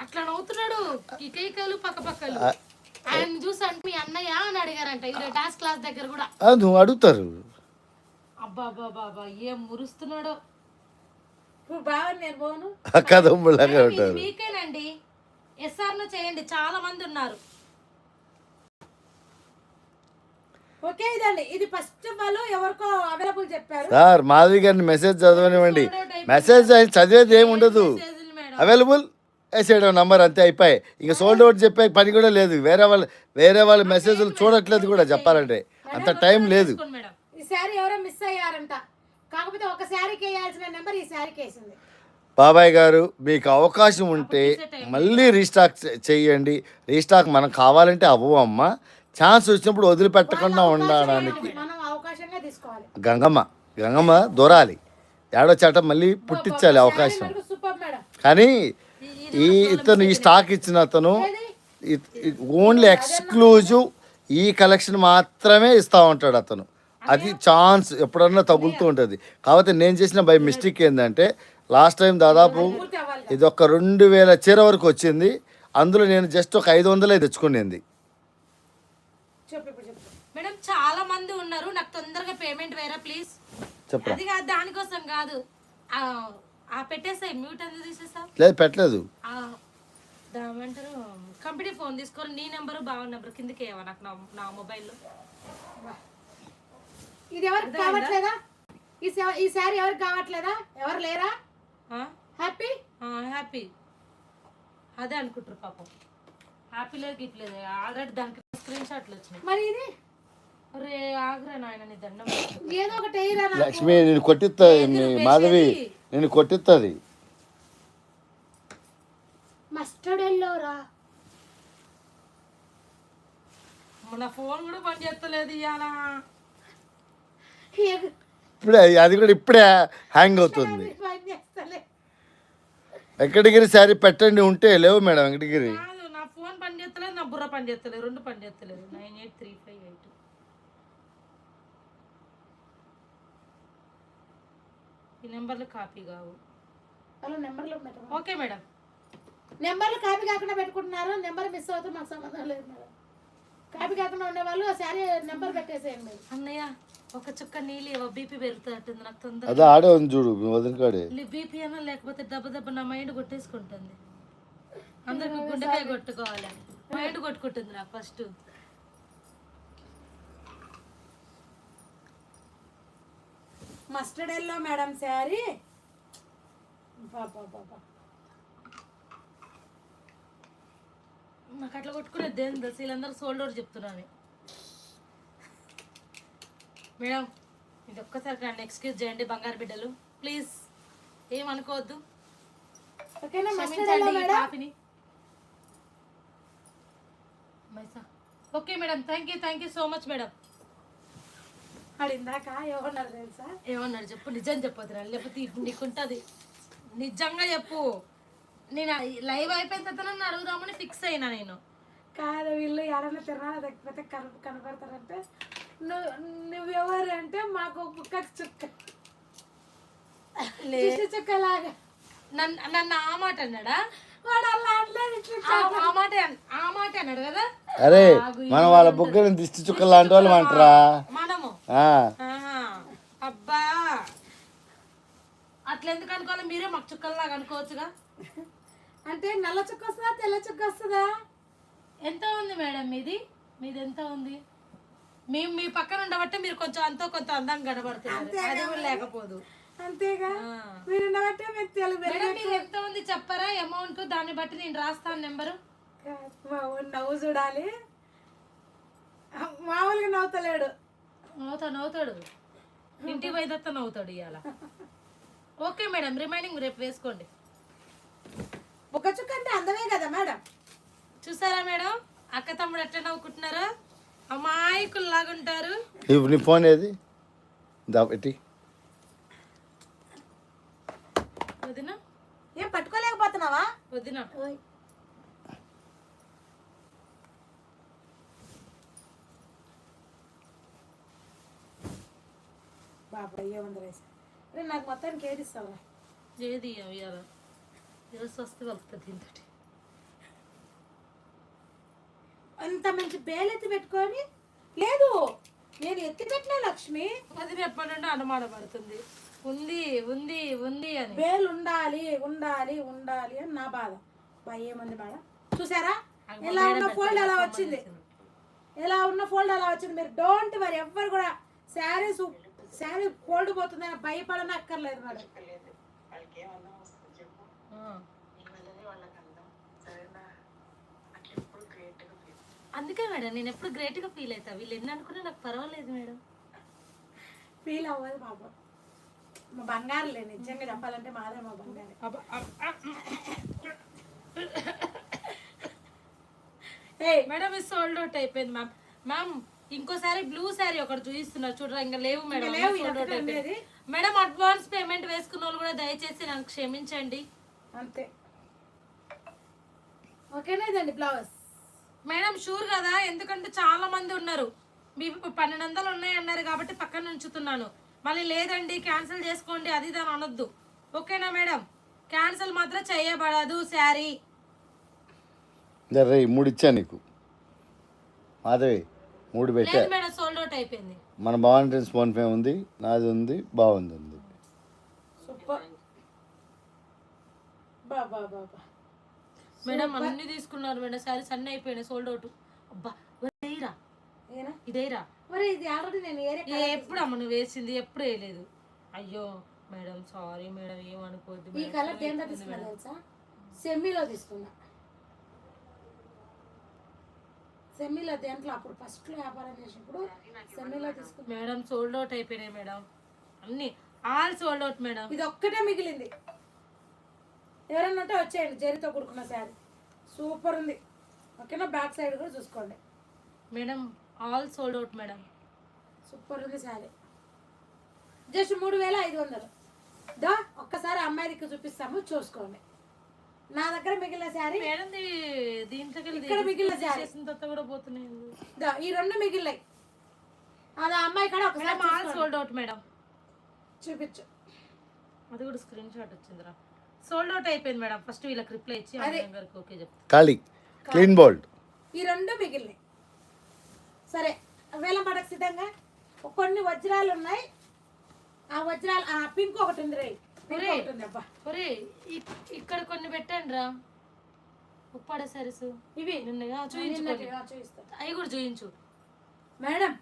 అట్లా నవ్వుతున్నాడు, ఇకైకలు పక్కపక్కలు. ఆయన చూసి అంటే మీ అన్నయ్య అని అడిగారంట డాన్స్ క్లాస్ దగ్గర కూడా. నువ్వు అడుగుతారు. అబ్బా బాబా ఏం మురుస్తున్నాడో. మీకేనండి, ఎస్ఆర్ లో చేయండి, చాలా మంది ఉన్నారు. ఓకే ఇదండి, ఇది ఫస్ట్ వాళ్ళు ఎవరికో అవైలబుల్ చెప్పారు. సార్ మాధవి గారిని మెసేజ్ చదవనివ్వండి. మెసేజ్ చదివేది ఏమి ఉండదు. అవైలబుల్ వేసేయడం నంబర్ అంతే, అయిపోయి. ఇంకా సోల్డ్ అవుట్ చెప్పే పని కూడా లేదు. వేరే వాళ్ళ మెసేజ్లు చూడట్లేదు కూడా చెప్పాలంటే, అంత టైం లేదు. ఈ శారీ ఎవరో మిస్ అయ్యారంట, కాకపోతే ఒక శారీకి వేయాల్సిన నెంబర్ ఈ శారీకి వేసింది. బాబాయ్ గారు మీకు అవకాశం ఉంటే మళ్ళీ రీస్టాక్ చేయండి. రీస్టాక్ మనకు కావాలంటే అవ్వమ్మ. ఛాన్స్ వచ్చినప్పుడు వదిలిపెట్టకుండా ఉండడానికి మనం అవకాశంగా తీసుకోవాలి. గంగమ్మ దూరాలి, ఏడో చాట మళ్ళీ పుట్టించాలి అవకాశం. కానీ ఈ స్టాక్ ఇచ్చిన అతను ఓన్లీ ఎక్స్క్లూజివ్ ఈ కలెక్షన్ మాత్రమే ఇస్తూ ఉంటాడు అతను. అది ఛాన్స్ ఎప్పుడన్నా తగులుతూ ఉంటుంది. కాకపోతే నేను చేసిన బై మిస్టేక్ ఏంటంటే లాస్ట్ టైం దాదాపు ఇది ఒక 2000 చీర వరకు వచ్చింది. అందులో నేను జస్ట్ ఒక 500 తెచ్చుకునేది. చెప్పు ఇప్పుడు చెప్పు. మేడం చాలా మంది ఉన్నారు, నాకు తొందరగా పేమెంట్ వేరా ప్లీజ్. చెప్పరా? అది కాదు, దానికోసం కాదు. పెట్టేసాయి, మ్యూట్ అనేది తీసేసా. లేదు పెట్టలేదు. ఏమంటారు, కంపెనీ ఫోన్ తీసుకొని నీ నెంబరు బావ నెంబర్ కిందకి ఏవా నాకు నా మొబైల్లో. ఇది ఎవరికి కావట్లేదా? ఈ శారీ ఎవరికి కావట్లేదా? ఎవరు లేరా హ్యాపీ? హ్యాపీ అదే అనుకుంటారు పాపం. హ్యాపీ లేదు ఇట్లేదు, ఆల్రెడీ దానికి స్క్రీన్ షాట్లు వచ్చినాయి. మరి ఇది రే ఆగ్రా నాయన, నీ దండం. ఏదో ఒకటి వేయరా నాకు. లక్ష్మి నేను కొట్టిస్తుంది, మాధవి నేను కొట్టిస్తుంది. మస్టర్డ్ ఎల్లోరా. నా ఫోన్ కూడా పని చేస్తలేదు ఇవాళ. ఇప్పుడే అది కూడా ఇప్పుడే హ్యాంగ్ అవుతుంది. పని చేస్తలే. వెంకటగిరి శారీ పెట్టండి ఉంటే లేవు మేడం. వెంకటగిరి కాదు, నా ఫోన్ పని చేస్తలేదు, నా బుర్ర పని చేస్తలేదు, రెండు పని చేస్తలేదు. 98358 ఈ నెంబర్లు కాపీ కావు. అలా నెంబర్లు ఓకే మేడం. నెంబర్లు కాపీ కాకుండా పెట్టుకుంటున్నారు. నెంబర్ మిస్ అవుతే మాకు సంబంధం లేదు మేడం. కాపీ కాకుండా ఉండేవాళ్ళు శారీ నెంబర్ పెట్టేసేయండి. అన్నయ్య ఒక చుక్క నీళ్ళు బీపీ పెరుగుతుంది నాకు తొందర. అదే ఆడే ఉంది చూడు, మీ వదిన కాడే. బీపీ అన్నా లేకపోతే దెబ్బ నా మైండ్ కొట్టేసుకుంటుంది. అందరికి గుండెకాయ కొట్టుకోవాలి, మైండ్ కొట్టుకుంటుంది నాకు first. Mustard yellow madam sari. నాకు అట్లా కొట్టుకునేది దేని తెలుసు, వీళ్ళందరూ సోల్డ్ అవుట్ చెప్తున్నాను మేడం. ఇది ఒక్కసారి నన్ను ఎక్స్క్యూజ్ చేయండి బంగారు బిడ్డలు, ప్లీజ్ ఏమనుకోవద్దు. Okay madam, thank you so much madam. ఇందాక ఏమన్నారు తెలుసా? ఏమన్నాడు చెప్పు, నిజం చెప్పొద్దురా, లేకపోతే నీకుంటుంది. నిజంగా చెప్పు. నేను లైవ్ అయిపోయిన తర్వాత నన్ను అడుగుదామని ఫిక్స్ అయినా నేను. కాదు, వీళ్ళు ఎవరైనా తిరణాలు తగ్గిపోతే కనపడతారంటే నువ్వెవరు అంటే మాకు కుక్క చుక్క చుక్కలాగా నన్ను ఆ మాట అన్నాడా? వాడు అలా అనలేదు. ఆ మాట అన్నాడు కదా. అరే మనం వాళ్ళ బుగ్గని దిష్టి చుక్కలు లాంటి వాళ్ళు అంటారా మనము? అబ్బా అట్లా ఎందుకు అనుకోవాలి, మీరే మాకు చుక్కల్లాగా అనుకోవచ్చుగా. అంటే నల్ల చుక్క వస్తుందా తెల్ల చుక్క వస్తుందా? ఎంత ఉంది మేడం మీది ఎంత ఉంది? మేము మీ పక్కన ఉండబట్టే మీరు కొంచెం అంతో కొంత అందంగా కనబడుతున్నారు, అది కూడా లేకపోదు. అంతేగా, మీరు ఉండబట్టే మీరు తెలుగు. మీరు ఎంత ఉంది చెప్పరా అమౌంట్, దాన్ని బట్టి నేను రాస్తాను నెంబరు. నవ్వు చూడాలి, మామూలుగా నవ్వుతలేడు. నవ్వుతాడు ఇంటికి పోయిదత్త నవ్వుతాడు ఇవాళ. ఓకే మేడం, రిమైనింగ్ రేపు వేసుకోండి. బుక్క చుక్క అంటే అందమే కదా మేడం. చూసారా మేడం, అక్క తమ్ముడు ఎట్లా నవ్వుకుంటున్నారా, అమాయకుల్లాగా ఉంటారు. నీ ఫోన్ ఏది పెట్టి వదినా? ఏం పట్టుకోలేకపోతున్నావా వదినా? బాబా ఏముంది రైస్. నాకు మొత్తానికి ఏది ఇస్తావా? ఏది ఇవాళ ఈరోజు వస్తే కలుపుతుంది దీంతో. అంత మంచి బేలు ఎత్తి పెట్టుకొని లేదు, నేను ఎత్తి పెట్టినా లక్ష్మి. అది ఎప్పటి నుండి అనుమానం పడుతుంది, ఉంది ఉంది ఉంది అని. బేలు ఉండాలి ఉండాలి ఉండాలి అని నా బాధ. ఏముంది మేడం, చూసారా ఎలా ఉన్న ఫోల్డ్ అలా వచ్చింది, ఎలా ఉన్న ఫోల్డ్ అలా వచ్చింది. మీరు డోంట్ వరీ, ఎవ్వరు కూడా శారీ ఫోల్డ్ పోతుందని భయపడని అక్కర్లేదు మేడం. అందుకే మేడం నేను ఎప్పుడు గ్రేట్గా ఫీల్ అవుతా. వీళ్ళు ఎన్ని అనుకున్నా నాకు పర్వాలేదు మేడం. ఫీల్ అవ్వదు బాబు, మా బంగారులే నిజంగా చెప్పాలంటే మాదే మా బంగారు. మేడం ఇది సోల్డ్ అవుట్ అయిపోయింది మ్యామ్. మ్యామ్ ఇంకోసారి బ్లూ శారీ ఒకటి చూపిస్తున్నారు చూడరా, ఇంకా లేవు మేడం. మేడం అడ్వాన్స్ పేమెంట్ వేసుకున్న వాళ్ళు కూడా దయచేసి నాకు క్షమించండి. అంతే, ఓకేనా? ఇదండి బ్లౌజ్. మేడం షూర్ కదా, ఎందుకంటే చాలా మంది ఉన్నారు. మీ 1200 ఉన్నాయి అన్నారు కాబట్టి పక్కన ఉంచుతున్నాను. మళ్ళీ లేదండి క్యాన్సిల్ చేసుకోండి అది దాని అనొద్దు. ఓకేనా మేడం? క్యాన్సిల్ మాత్రం చేయబడదు శారీ. రే 3 ఇచ్చా నీకు మాధవి, 3 పెట్టా. లేదు మేడం, సోల్డ్ అవుట్ అయిపోయింది. మన భవానీ ఫోన్పే ఉంది, నాది ఉంది, బాగుంది ఉంది. సూపర్ బాబా బాబా మేడం అన్ని తీసుకున్నారు మేడం, శారీస్ అన్ని అయిపోయినాయి, సోల్డ్ అవుట్. అబ్బా ఇదేరా, ఏనా ఇదేరా. మరి ఇది ఆల్రెడీ నేను ఎప్పుడు అమ్మ నువ్వు వేసింది, ఎప్పుడు వేయలేదు. అయ్యో మేడం సారీ మేడం, ఏమనుకోవద్దు. ఈ కలర్ దేంట్లో తీసుకున్నా తెలుసా? సెమీలో తీసుకున్నా. సెమీలో దేంట్లో అప్పుడు ఫస్ట్లో వ్యాపారం చేసినప్పుడు సెమీలో తీసుకున్నా. మేడం సోల్డ్ అవుట్ అయిపోయినాయి మేడం, అన్ని ఆల్ సోల్డ్ అవుట్ మేడం. ఇది ఒక్కటే మిగిలింది. ఎవరన్నా ఉంటే వచ్చేయండి. జరీతో కుడుకున్న శారీ సూపర్ ఉంది. ఓకేనా? బ్యాక్ సైడ్ కూడా చూసుకోండి madam, all sold out madam. Super ఉంది శారీ. జస్ట్ 3500. దా ఒక్కసారి అమ్మాయి దిక్కు చూపిస్తాము, చూసుకోండి. నా దగ్గర మిగిలిన శారీ మేడం దీంట్లో ఇక్కడ మిగిలిన శారీ చేసిన తర్వాత కూడా పోతున్నాయి. దా ఈ 2 మిగిలినాయి. అది ఆ అమ్మాయి కూడా ఒకసారి madam all sold out madam. చూపించు. అది కూడా స్క్రీన్ షాట్ వచ్చిందిరా. సోల్డ్ అవుట్ అయిపోయింది మేడం. ఫస్ట్ వీళ్ళకి రిప్లై ఇచ్చి అమ్మాయి గారికి ఓకే చెప్తాను. ఖాళీ క్లీన్ బోల్డ్. ఈ 2 మిగిలినాయి. సరే వేలం పడక సిద్ధంగా. కొన్ని వజ్రాలు ఉన్నాయి. ఆ వజ్రాలు పింక్ ఒకటి ఉంది. రే పింక్ ఒకటి ఉంది. అబ్బా ఒరే ఇక్కడ కొన్ని పెట్టండి రా, ఉప్పాడ సారీస్ ఇవి నిన్నగా చూపించుకోండి. చూపిస్తా అవి కూడా చూపించు మేడం.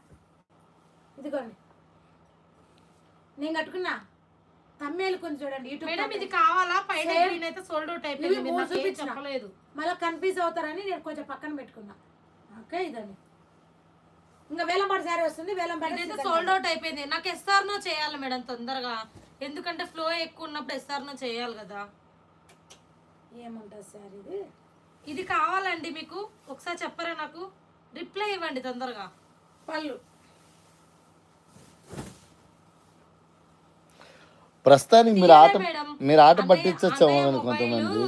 ఇదిగోండి నేను కట్టుకున్నా తమ్మేలు కొంచెం చూడండి. యూట్యూబ్ మేడం ఇది కావాలా? పైన గ్రీన్ అయితే సోల్డ్ అవుట్ అయిపోయింది, మీరు నాకు ఏం చెప్పలేదు. మళ్ళీ కన్ఫ్యూజ్ అవుతారని నేను కొంచెం పక్కన పెట్టుకున్నా. ఓకే ఇదండి. ఇంకా వేలంపాట శారీ వస్తుంది. వేలంపాట ఇదైతే సోల్డ్ అవుట్ అయిపోయింది. నాకు ఎస్ఆర్నో చేయాలి మేడం తొందరగా, ఎందుకంటే ఫ్లో ఎక్కువ ఉన్నప్పుడు ఎస్ఆర్నో చేయాలి కదా. ఏముంటుంది సార్ ఇది? ఇది కావాలండి మీకు, ఒకసారి చెప్పరా నాకు? రిప్లై ఇవ్వండి తొందరగా. పళ్ళు ప్రస్తుతానికి మీరు ఆట పట్టించచ్చేమో కానీ కొంతమంది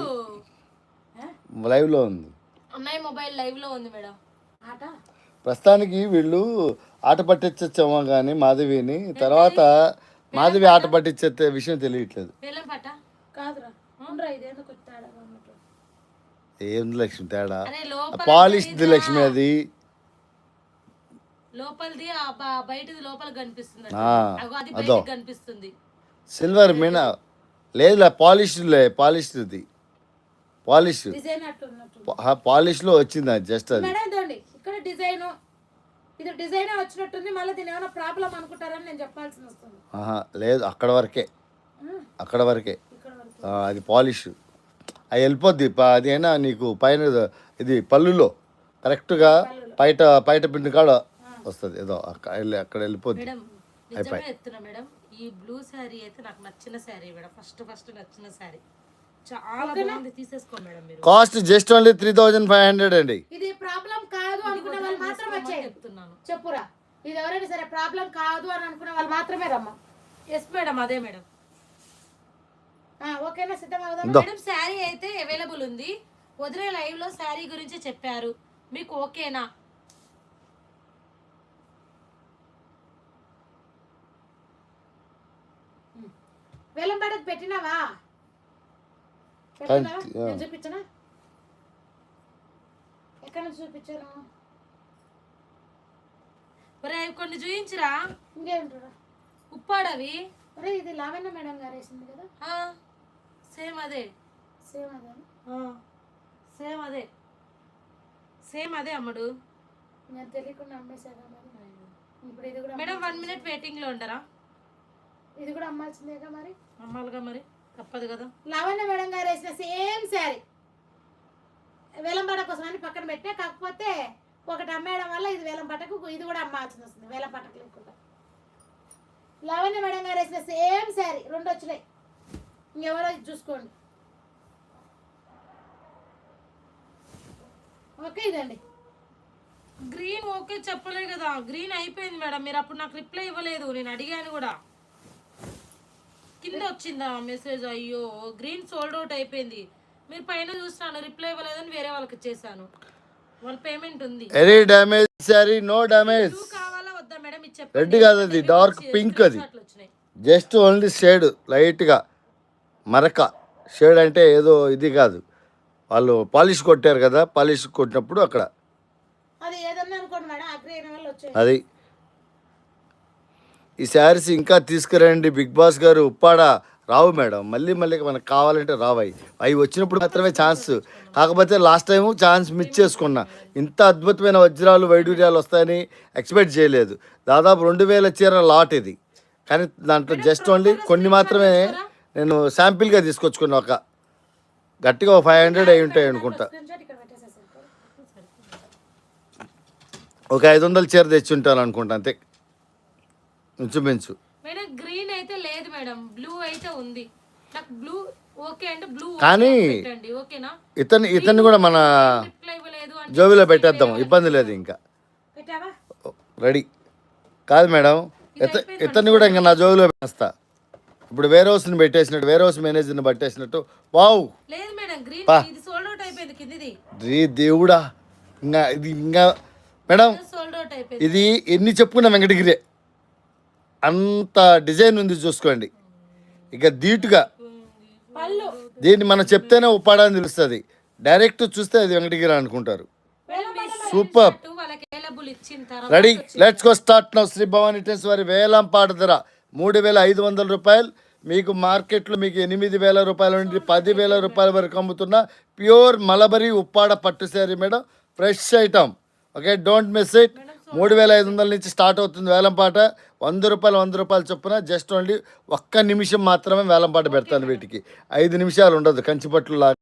లైవ్ లో ఉంది. అన్నయ్య మొబైల్ లైవ్ లో ఉంది మేడం. ఆట ప్రస్తుతానికి వీళ్ళు ఆట పట్టించచ్చేమో కానీ మాధవిని, తర్వాత మాధవి ఆట పట్టించే విషయం తెలియట్లేదు. వేలం పాట కాదురా ఉండరా. ఇదేందో కొంచెం తేడాగా ఉన్నట్టు. ఏంది లక్ష్మి తేడా? అరే లోపల పాలిష్ది లక్ష్మి అది. లోపలిది బయటది లోపల కనిపిస్తుంది, అది అదో బయటకి కనిపిస్తుంది. సిల్వర్ మీనా లేదులే, పాలిష్ది పాలిష్ డిజైన్ అట్టు ఉన్నట్టు. పాలిష్ లో వచ్చింది అది జస్ట్ అది. మేడం ఇదండి ఇక్కడ డిజైన్, ఇది డిజైన్ వచ్చినట్టుంది. మళ్ళీ దీని ఏమైనా ప్రాబ్లం అనుకుంటారని నేను చెప్పాల్సి వస్తుంది. లేదు అక్కడ వరకే, అక్కడ వరకే. ఇక్కడ వరకు అది పాలిష్ అది వెళ్ళిపోద్ది. అది అయినా నీకు పైన ఇది పళ్ళులో కరెక్ట్గా పైట పిండి కాడ వస్తుంది. ఏదో అక్కడ వెళ్ళిపోద్ది. మేడం నిజమే చెప్తున్నా మేడం, ఈ బ్లూ శారీ అయితే నాకు నచ్చిన శారీ మేడం. ఫస్ట్ నచ్చిన శారీ, చాలా బాగుంది. తీసేసుకో మేడం మీరు. కాస్ట్ జస్ట్ ఓన్లీ 3500 అండి. ఇది ప్రాబ్లం కాదు అనుకునే వాళ్ళు మాత్రం వచ్చేయండి. చెప్తున్నాను చెప్పురా. ఇది ఎవరైనా సరే ప్రాబ్లం కాదు అని అనుకునే వాళ్ళు మాత్రమే రమ్మా. ఎస్ మేడం, అదే మేడం. ఓకేనా? సిద్ధమవుదా మేడం శారీ అయితే అవైలబుల్ ఉంది. వదిలే లైవ్ లో శారీ గురించి చెప్పారు, మీకు ఓకేనా? వేలం పాటకు పెట్టినావా? చూపించనా? ఎక్కడ నుంచి చూపించాను? ఒరే అవి కొన్ని చూయించురా. ఇంకేంటారా ఉప్పాడవి. ఒరే ఇది లావణ్య మేడం గారు వేసింది కదా? సేమ్ అదే, సేమ్ అదే. సేమ్ అదే, సేమ్ అదే అమ్ముడు. నేను తెలియకుండా అమ్మేసాగా మరి. ఇప్పుడు ఇది కూడా మేడం 1 minute వెయిటింగ్ లో ఉండరా? ఇది కూడా అమ్మాల్సిందేగా మరి. అమ్మాలిగా మరి, తప్పదు కదా. లావణ్య మేడం గారు వేసిన సేమ్ శారీ వేలం పాట కోసం అని పక్కన పెట్టే. కాకపోతే ఒకటి అమ్మేయడం వల్ల ఇది వేలం పాటకు, ఇది కూడా అమ్మాల్సింది వస్తుంది వేలం పాటకు లేకుండా. లావణ్య మేడం గారు వేసిన సేమ్ శారీ 2 వచ్చినాయి. ఇంకెవరో చూసుకోండి. ఓకే ఇదండి గ్రీన్. ఓకే చెప్పలే కదా, గ్రీన్ అయిపోయింది మేడం. మీరు అప్పుడు నాకు రిప్లై ఇవ్వలేదు, నేను అడిగాను కూడా. కింద వచ్చిందా మెసేజ్? అయ్యో గ్రీన్ సోల్డ్ అవుట్ అయిపోయింది. మీరు పైన చూస్తున్నాను రిప్లై ఇవ్వలేదని వేరే వాళ్ళకి ఇచ్చేసాను. వాళ్ళ పేమెంట్ ఉంది. Any damage sari, no damage. Blue కావాలా వద్దా మేడం ఇది చెప్పండి. రెడ్ కాదు అది, డార్క్ పింక్ అది. షాట్లు వచ్చినాయి. జస్ట్ ఓన్లీ షేడ్ లైట్గా మరక షేడ్, అంటే ఏదో ఇది కాదు, వాళ్ళు పాలిష్ కొట్టారు కదా, పాలిష్ కొట్టినప్పుడు అక్కడ అది ఏదన్నా అనుకోండి మేడం, అగ్రి అయిన వాళ్ళు వచ్చాయి. అది. ఈ శారీస్ ఇంకా తీసుకురండి బిగ్ బాస్ గారు. ఉప్పాడ రావు మేడం, మళ్ళీ మళ్ళీ మనకు కావాలంటే రావాయి. అవి వచ్చినప్పుడు మాత్రమే ఛాన్స్. కాకపోతే లాస్ట్ టైం ఛాన్స్ మిస్ చేసుకున్నా. ఇంత అద్భుతమైన వజ్రాలు వైడూర్యాలు వస్తాయని ఎక్స్పెక్ట్ చేయలేదు. దాదాపు 2000 చీర లాట్ ఇది, కానీ దాంట్లో జస్ట్ ఓన్లీ కొన్ని మాత్రమే నేను శాంపిల్గా తీసుకొచ్చుకున్నా. ఒక గట్టిగా 500 అయి ఉంటాయి అనుకుంటా. స్క్రీన్ షాట్ ఇక్కడ పెట్టేసేసారు. ఒక 500 చీర తెచ్చి ఉంటాను అనుకుంటా, అంతే ఇంచుమించు. మేడం గ్రీన్ అయితే లేదు మేడం, బ్లూ అయితే ఉంది. నాకు బ్లూ ఓకే అంటే బ్లూ కానీ పెట్టండి, ఓకేనా? ఇతన్ని కూడా మన రిప్లై ఇవ్వలేదు అంటే జోబిలో పెట్టేద్దాం, ఇబ్బంది లేదు. ఇంకా పెట్టావా? రెడీ కాదు మేడం, ఇతన్ని కూడా ఇంకా నా జోబిలో పెట్టేస్తా. ఇప్పుడు వేర్ హౌస్ని పెట్టేసినట్టు, వేర్ హౌస్ మేనేజర్ని పట్టేసినట్టు. వావ్, లేదు మేడం గ్రీన్ ఇది సోల్డ్ అవుట్ అయిపోయింది కిందిది. దేవుడా, ఇంకా ఇది ఇంకా మేడం సోల్డ్ అవుట్ అయిపోయింది. ఇది ఎన్ని చెప్పుకున్నా వెంకటగిరే, అంత డిజైన్ ఉంది చూసుకోండి. ఇక ధీటుగా పళ్ళు దీన్ని మనం చెప్తేనే ఉప్పాడని తెలుస్తుంది, డైరెక్ట్ చూస్తే అది వెంకటగిరి అనుకుంటారు. సూపర్. వాళ్ళకి అవైలబుల్ ఇచ్చిన తర్వాత ready, let's go start now. Sri Bhavani టెన్స్ వారి వేలంపాట ధర 3500 రూపాయలు. మీకు మార్కెట్లో మీకు 8000 రూపాయల నుండి 10,000 రూపాయల వరకు అమ్ముతున్న ప్యూర్ మలబరీ ఉప్పాడ పట్టు sari madam, fresh item. Okay, don't miss it. 3500 నుంచి స్టార్ట్ అవుతుంది వేలంపాట. 100 రూపాయలు చొప్పున. జస్ట్ ఓన్లీ 1 నిమిషం మాత్రమే వేలంపాట పెడతాను వీటికి. 5 నిమిషాలు ఉండదు కంచిపట్లు లాగా,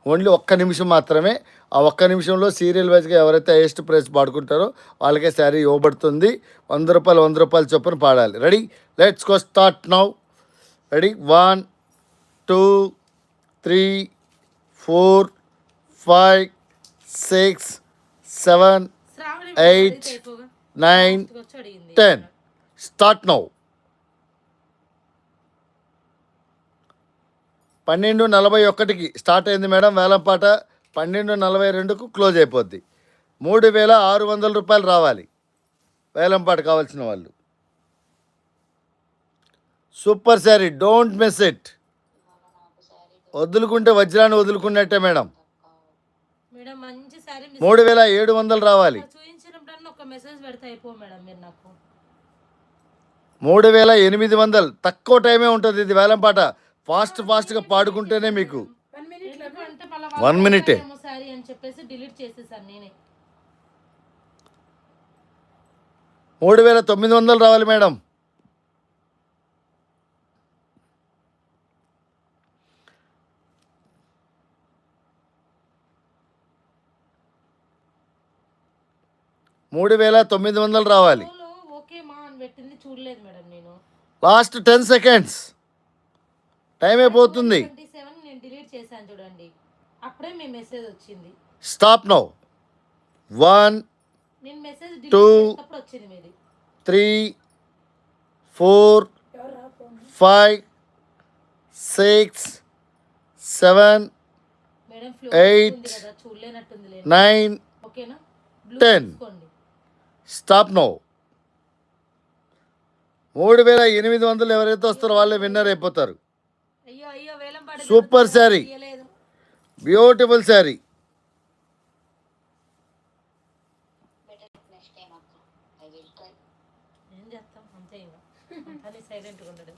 ఓన్లీ 1 నిమిషం మాత్రమే. ఆ 1 నిమిషంలో సీరియల్ వైజ్గా ఎవరైతే హైయెస్ట్ ప్రైస్ పాడుకుంటారో వాళ్ళకే శారీ ఇవ్వబడుతుంది. 100 రూపాయలు చొప్పున పాడాలి. Ready, let's go start now. Ready, 1 2 3 4 5 6 7 8 9 10 start now. 12:41కి start అయింది మేడం వేలంపాట. 12:42కు క్లోజ్ అయిపోద్ది. 3600 రూపాయలు రావాలి వేలంపాట కావాల్సిన వాళ్ళు. Super sari, don't miss it. వదులుకుంటే వజ్రాన్ని వదులుకున్నట్టే మేడం. మేడం మంచి సారీ 3700 రావాలి. చూపించినప్పుడు ఒక మెసేజ్ పెడతా అయిపో మేడం మీరు నాకు. 3800. తక్కువ టైమే ఉంటుంది ఇది వేలంపాట. ఫాస్ట్గా పాడుకుంటేనే మీకు 1 minute లో అంటే 1 minute సారీ అని చెప్పేసి డిలీట్ చేసేసాను నేనే. 3900 రావాలి మేడం. $3,900 రావాలి. ఓకే మా అని పెట్టింది చూడలేదు మేడం నేను. లాస్ట్ 10 సెకండ్స్, టైం అయిపోతుంది. 27 నేను డిలీట్ చేశాను చూడండి, అప్పుడే మీ మెసేజ్ వచ్చింది. Stop now. 1 నేను మెసేజ్ 2 డిలీట్ చేసినప్పుడు వచ్చింది మీది. 3 4 5 6 7 మేడం ఫ్లో 8 ఉంది కదా చూడలేనట్టుంది. 9 ఓకేనా, 10 స్టాప్ నో. 3800 ఎవరైతే వస్తారో వాళ్ళే విన్నర్ అయిపోతారు. అయ్యో అయ్యో వేలం పాట సూపర్ శారీ, బ్యూటిఫుల్ శారీ. ఏం చేస్తాం అంతే, ఇంకా అని సైలెంట్గా ఉండడం.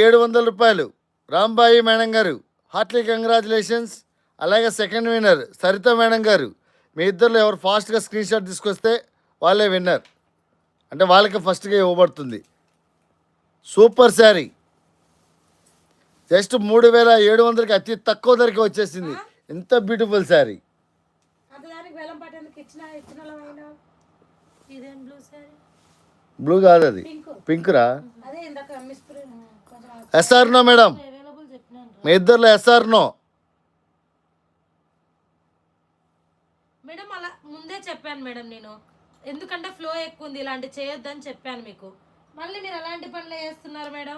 700 రూపాయలు. రాంబాయి మేడం గారు, హార్ట్లీ కంగ్రాచులేషన్స్. అలాగే సెకండ్ విన్నర్ సరిత మేడం గారు. మీ ఇద్దరు ఎవరు ఫాస్ట్గా స్క్రీన్ షాట్ తీసుకొస్తే వాళ్ళే విన్నర్, అంటే వాళ్ళకి ఫస్ట్గా ఇవ్వబడుతుంది. సూపర్ శారీ జస్ట్ 3700కి అతి తక్కువ ధరకి వచ్చేసింది. ఎంత బ్యూటిఫుల్ శారీ. అంతదానికి వేలం పాట ఎందుకు ఇచ్చిన వాళ్ళమైనా? ఇదేం బ్లూ సారీ? బ్లూ కాదు అది, పింక్రా. అదే ఇందాక మిస్ కొంచెం ఎస్ఆర్ నో మేడం, అవైలబుల్ చెప్పినాను. మీ ఇద్దరులో ఎస్ఆర్ నో. మేడం అలా ముందే చెప్పాను మేడం నేను, ఎందుకంటే ఫ్లో ఎక్కువ ఉంది ఇలాంటి చేయొద్దని చెప్పాను మీకు. మళ్ళీ మీరు అలాంటి పనులు చేస్తున్నారు మేడం.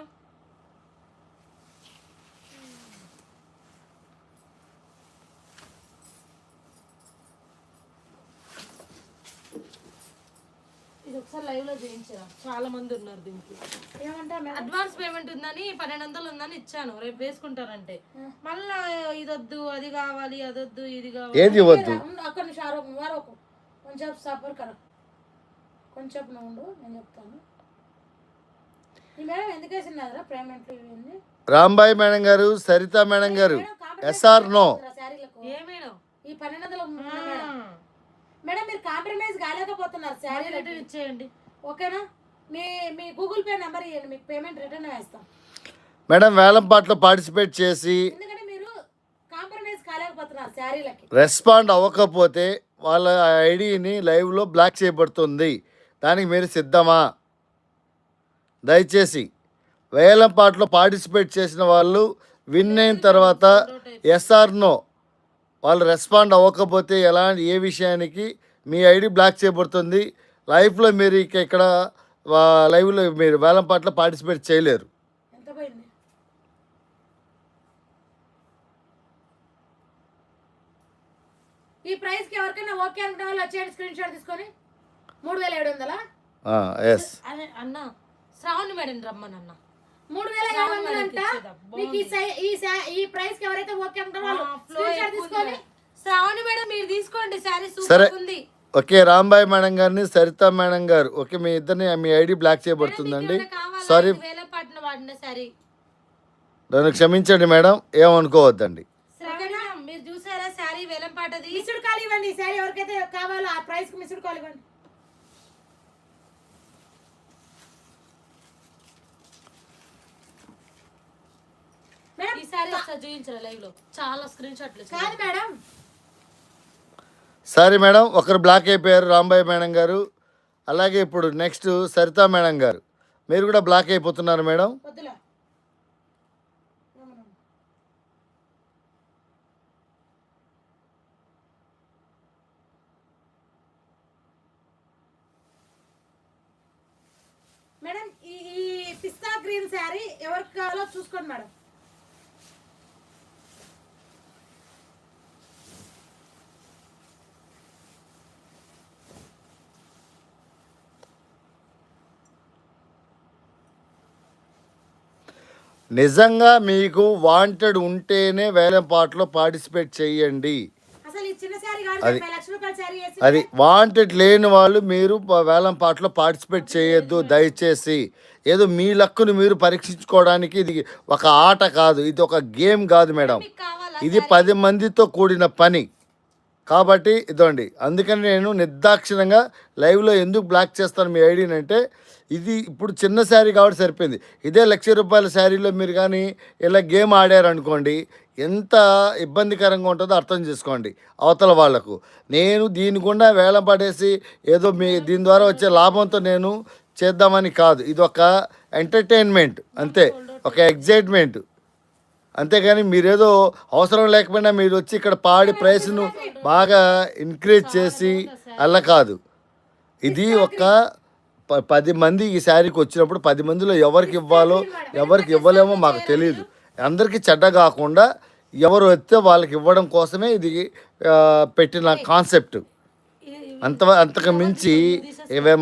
ఒకసారి లైవ్ లో చేయించరా, చాలా మంది ఉన్నారు దీనికి. ఏమంటా మేడం? అడ్వాన్స్ పేమెంట్ ఉందని 1200 ఉందని ఇచ్చాను, రేపు వేసుకుంటారంటే మళ్ళా ఇదొద్దు అది కావాలి అదొద్దు ఇది కావాలి. ఏది ఇవ్వద్దు? ఒక్క నిమిషం వారకు కొంచెం సపోర్ కర కొంచెం నువ్వు ఉండు, నేను చెప్తాను. ఈ మేడం ఎందుకు వేసినారా పేమెంట్లు ఇవన్నీ? రాంబాయి మేడం గారు, సరిత మేడం గారు, ఎస్ఆర్ నో? శారీలకు ఏ మేడం? ఈ 1200 మేడం. మేడం మీరు కాంప్రమైజ్ కాలేకపోతున్నారు శారీ రిటర్న్ ఇచ్చేయండి, ఓకేనా? మీ మీ గూగుల్ పే నెంబర్ ఇవ్వండి, మీకు పేమెంట్ రిటర్న్ వేస్తాం. మేడం వేలంపాట్లో పార్టిసిపేట్ చేసి ఎందుకంటే మీరు కాంప్రమైజ్ కాలేకపోతున్నారు శారీలకి. రెస్పాండ్ అవ్వకపోతే వాళ్ళ ఐడిని లైవ్లో బ్లాక్ చేయబడుతుంది. దానికి మీరు సిద్ధమా? దయచేసి వేలంపాట్లో పార్టిసిపేట్ చేసిన వాళ్ళు విన్ అయిన తర్వాత ఎస్ఆర్ నో వాళ్ళు రెస్పాండ్ అవ్వకపోతే ఏ విషయానికి మీ ఐడి బ్లాక్ చేయబడుతుంది. లైఫ్లో మీరు ఇక్కడ లైవ్లో మీరు వేలంపాట్లో పార్టిసిపేట్ చేయలేరు. ఎంత పోయింది? ఈ ప్రైస్ కి ఎవరికైనా ఓకే అనుకున్న వాళ్ళు వచ్చేయండి, స్క్రీన్ షాట్ తీసుకొని. 3700. ఎస్ అన్న శ్రావణి మేడం రమ్మనన్న. 3700 అంట. మీకు ఈ ప్రైస్ కి ఎవరైతే ఓకే అనుకున్న వాళ్ళు స్క్రీన్ షాట్ తీసుకొని. శ్రావణి మేడం మీరు తీసుకోండి, శారీ సరే సూపర్ ఉంది. ఓకే. రాంబాయి మేడం గారిని, సరిత మేడం గారు, ఓకే మీ ఇద్దరిని మీ ఐడి బ్లాక్ చేయబడుతుందండి. సారీ, వేలపాటిన వాడిన శారీ నన్ను క్షమించండి మేడం, ఏమనుకోవద్దండి. మీరు చూసారా శారీ వేలంపాటది? మిస్డ్ కాల్ ఇవ్వండి. ఈ శారీ ఎవరికైతే కావాలో ఆ ప్రైస్ కి మిస్డ్ కాల్ ఇవ్వండి. ఈ శారీ ఒకసారి చూపించరా లైవ్ లో, చాలా స్క్రీన్ షాట్లు. కాదు మేడం, సారీ మేడం, ఒకరు బ్లాక్ అయిపోయారు, రాంబాయి మేడం గారు. అలాగే ఇప్పుడు నెక్స్ట్ సరిత మేడం గారు, మీరు కూడా బ్లాక్ అయిపోతున్నారు మేడం. వద్దులే. మేడం ఈ పిస్తా గ్రీన్ శారీ ఎవరికి కావాలో చూసుకోండి మేడం. నిజంగా మీకు వాంటెడ్ ఉంటేనే వేలంపాట్లో పార్టిసిపేట్ చేయండి. అసలు ఈ చిన్న శారీ కాదు, అది 50 లక్షల రూపాయల శారీ వేసి అది వాంటెడ్ లేని వాళ్ళు మీరు వేలంపాట్లో పార్టిసిపేట్ చేయొద్దు దయచేసి. ఏదో మీ లక్కును మీరు పరీక్షించుకోవడానికి ఇది ఒక ఆట కాదు, ఇది ఒక గేమ్ కాదు మేడం, ఇది 10 మందితో కూడిన పని. కాబట్టి ఇదండి, అందుకని నేను నిర్దాక్షిణంగా లైవ్లో ఎందుకు బ్లాక్ చేస్తాను మీ ఐడిని అంటే, ఇది ఇప్పుడు చిన్న శారీ కాబట్టి సరిపోయింది. ఇదే ₹1,00,000 శారీలో మీరు కానీ ఇలా గేమ్ ఆడారనుకోండి, ఎంత ఇబ్బందికరంగా ఉంటుందో అర్థం చేసుకోండి అవతల వాళ్లకు. నేను దీని గుండా వేలం పడేసి ఏదో దీని ద్వారా వచ్చే లాభంతో నేను చేద్దామని కాదు, ఇది ఒక ఎంటర్టైన్మెంట్ అంతే, ఒక ఎగ్జైట్మెంట్. అంతేగాని మీరేదో అవసరం లేకపోయినా మీరు వచ్చి ఇక్కడ పాడి ప్రైస్ను బాగా ఇంక్రీజ్ చేసి అలా కాదు. ఇది ఒక 10 మంది ఈ శారీకి వచ్చినప్పుడు 10 మందిలో ఎవరికి ఇవ్వాలో ఎవరికి ఇవ్వలేమో మాకు తెలియదు. అందరికీ చెడ్డ కాకుండా ఎవరు వస్తే వాళ్ళకి ఇవ్వడం కోసమే ఇది పెట్టిన కాన్సెప్ట్. అంతకు మించి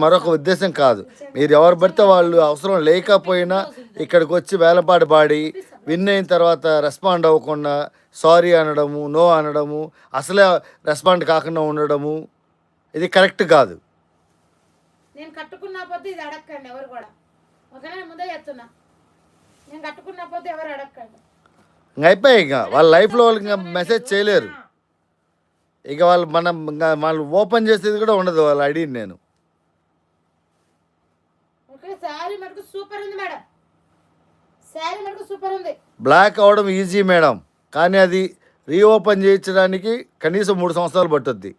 మరొక ఉద్దేశం కాదు. మీరు ఎవరు పడితే వాళ్ళు అవసరం లేకపోయినా ఇక్కడికి వచ్చి వేలంపాట పాడి విన్ అయిన తర్వాత రెస్పాండ్ అవ్వకుండా సారీ అనడము, నో అనడము, అసలే రెస్పాండ్ కాకుండా ఉండడము, ఇది కరెక్ట్ కాదు. నేను కట్టుకున్న పోతే ఇది అడగండి ఎవరు కూడా, ఓకేనా? ముందే చెప్తున్నా, నేను కట్టుకున్న పోతే ఎవరు అడగండి. ఇంక అయిపోయాయి, ఇక వాళ్ళ లైఫ్లో వాళ్ళు ఇంకా మెసేజ్ చేయలేరు. ఇక వాళ్ళు ఓపెన్ చేసేది కూడా ఉండదు వాళ్ళు ఐడిని. నేను ఓకే, శారీ మటుకు సూపర్ ఉంది మేడం, శారీ మటుకు సూపర్ ఉంది. బ్లాక్ అవడం ఈజీ మేడం, కానీ అది రీఓపెన్ చేయించడానికి కనీసం 3 సంవత్సరాలు పట్టుద్ది.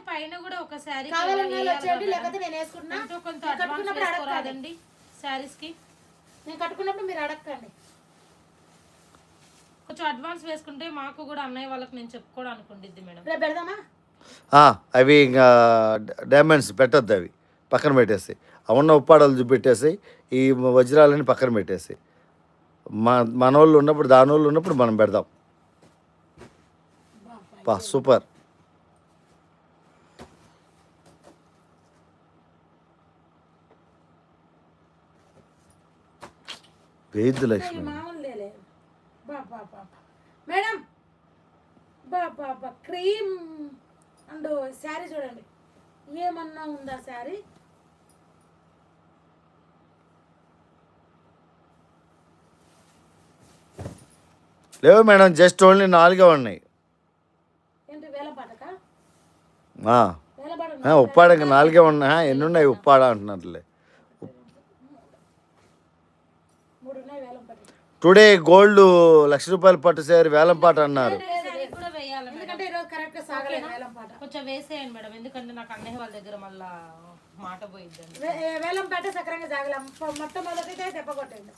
పైన కూడా ఒక శారీ కావాలన్నా వచ్చేయండి, లేకపోతే నేను వేసుకుంటున్నా. కొంత అడ్వాన్స్ వేసుకోరాదండి శారీస్ కి, నేను కట్టుకున్నప్పుడు మీరు అడగండి. కొంచెం అడ్వాన్స్ వేసుకుంటే మాకు కూడా అన్నయ్య వాళ్ళకి నేను చెప్పుకోవడానికి ఉండిద్ది మేడం. రేపు పెడదామా? అవి ఇంకా డైమండ్స్ పెట్టద్దు, అవి పక్కన పెట్టేసి ఉన్న ఉప్పాడలు చూపెట్టేసి ఈ వజ్రాలని పక్కన పెట్టేసి మనోళ్ళు ఉన్నప్పుడు దానోళ్ళు ఉన్నప్పుడు మనం పెడదాం. సూపర్. వేద్దు ఈ లక్ష్మి. మామూలు లేలే బాబా మేడం బాబా క్రీమ్ అండ్ శారీ చూడండి ఏమన్నా ఉందా శారీ? లేవు మేడం, జస్ట్ ఓన్లీ 4 ఉన్నాయి. ఏంటి వేలం పాటక ఆ, వేలం పాట ఉప్పాడ ఇంకా 4 ఉన్నాయి. ఎన్ని ఉన్నాయి ఉప్పాడ అంటున్నట్లే. 3 ఉన్నాయి వేలం పాట. టుడే గోల్డ్ ₹1,00,000 పట్టు శారీ వేలంపాట అన్నారు. శారీకి కూడా వేయాలి మేడం. ఎందుకంటే ఈరోజు కరెక్ట్ గా సాగలేదు వేలం పాట. కొంచెం వేసేయండి మేడం, ఎందుకంటే నాకు అన్నయ్య వాళ్ళ దగ్గర మళ్ళా మాట పోయిద్దండి. వేలం పాట సక్రంగా సాగలేం. మొట్టమొదటిగా దెబ్బ కొట్టింది,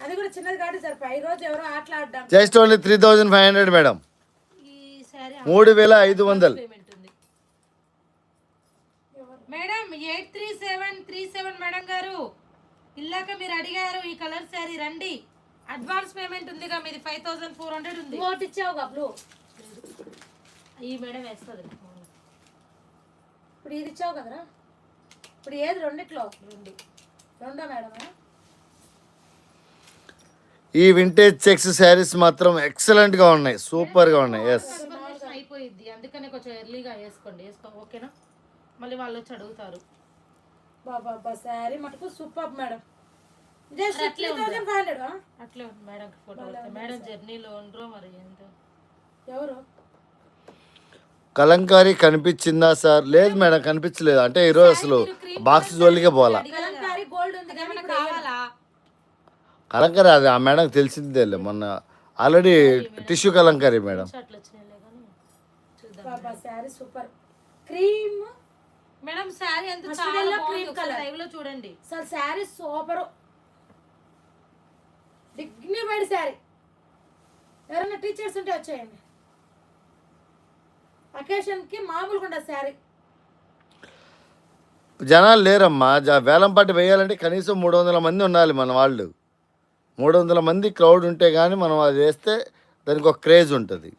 అది కూడా చిన్నది కాబట్టి సరిపోయి. ఈ రోజు ఎవరో ఆటలాడ్డాం. Just only 3,500 madam. ఈ శారీ 3,500. పేమెంట్ ఉంది మేడం. 83737 మేడం గారు, ఇల్లాక మీరు అడిగారు ఈ కలర్ శారీ రండి. అడ్వాన్స్ పేమెంట్ ఉందిగా మీది 5,400 ఉంది. ఓటు ఇచ్చావుగా బ్లూ, ఈ మేడం వేస్తుంది. ఇప్పుడు ఇది ఇచ్చావు కదరా. ఇప్పుడు ఏది రెండిట్లో? రెండో మేడమా? ఈ వింటేజ్ చెక్స్ శారీస్ మాత్రం ఎక్సలెంట్ గా ఉన్నాయి, సూపర్ గా ఉన్నాయి. ఎస్, కన్ఫర్మేషన్ అయిపోయింది, అందుకనే కొంచెం ఎర్లీగా వేసుకోండి. ఓకేనా? మళ్ళీ వాళ్ళు వచ్చి అడుగుతారు. బాబా శారీ మటుకు సూపర్ మేడం. జస్ట్ 3,500. అట్లే ఉంది మేడం ఫోటో. మేడం జర్నీలో ఉండరు మరి ఎంత. ఎవరు? కలంకారీ కనిపించిందా సార్? లేదు మేడం, కనిపించలేదు. అంటే ఈరోజు అసలు బాక్స్ జోలికే పోలా. కలంకారీ గోల్డ్ ఉంది కానీ ఇప్పుడు కావాలా? కలంకారీ అది ఆ మేడం తెలిసిందేలే, మొన్న ఆల్రెడీ టిష్యూ కలంకారీ మేడం. అట్లా వచ్చినాయిలే కానీ చూద్దాం. బాబా sari super. Cream madam sari ఎంత మస్తు చాలా yellow బాగుంది. cream ఒకసారి colour. లైవ్ లో చూడండి. అసలు శారీ సూపర్ డిగ్నిఫైడ్ శారీ. ఎవరైనా టీచర్స్ ఉంటే వచ్చేయండి. అకేషన్కి మామూలుగా ఉండదు శారీ. జనాలు లేరమ్మా. వేలంపాటి వేయాలంటే కనీసం 300 మంది ఉండాలి మన వాళ్ళు. 300 మంది క్రౌడ్ ఉంటే కానీ మనం అది వేస్తే దానికి ఒక క్రేజ్ ఉంటుంది.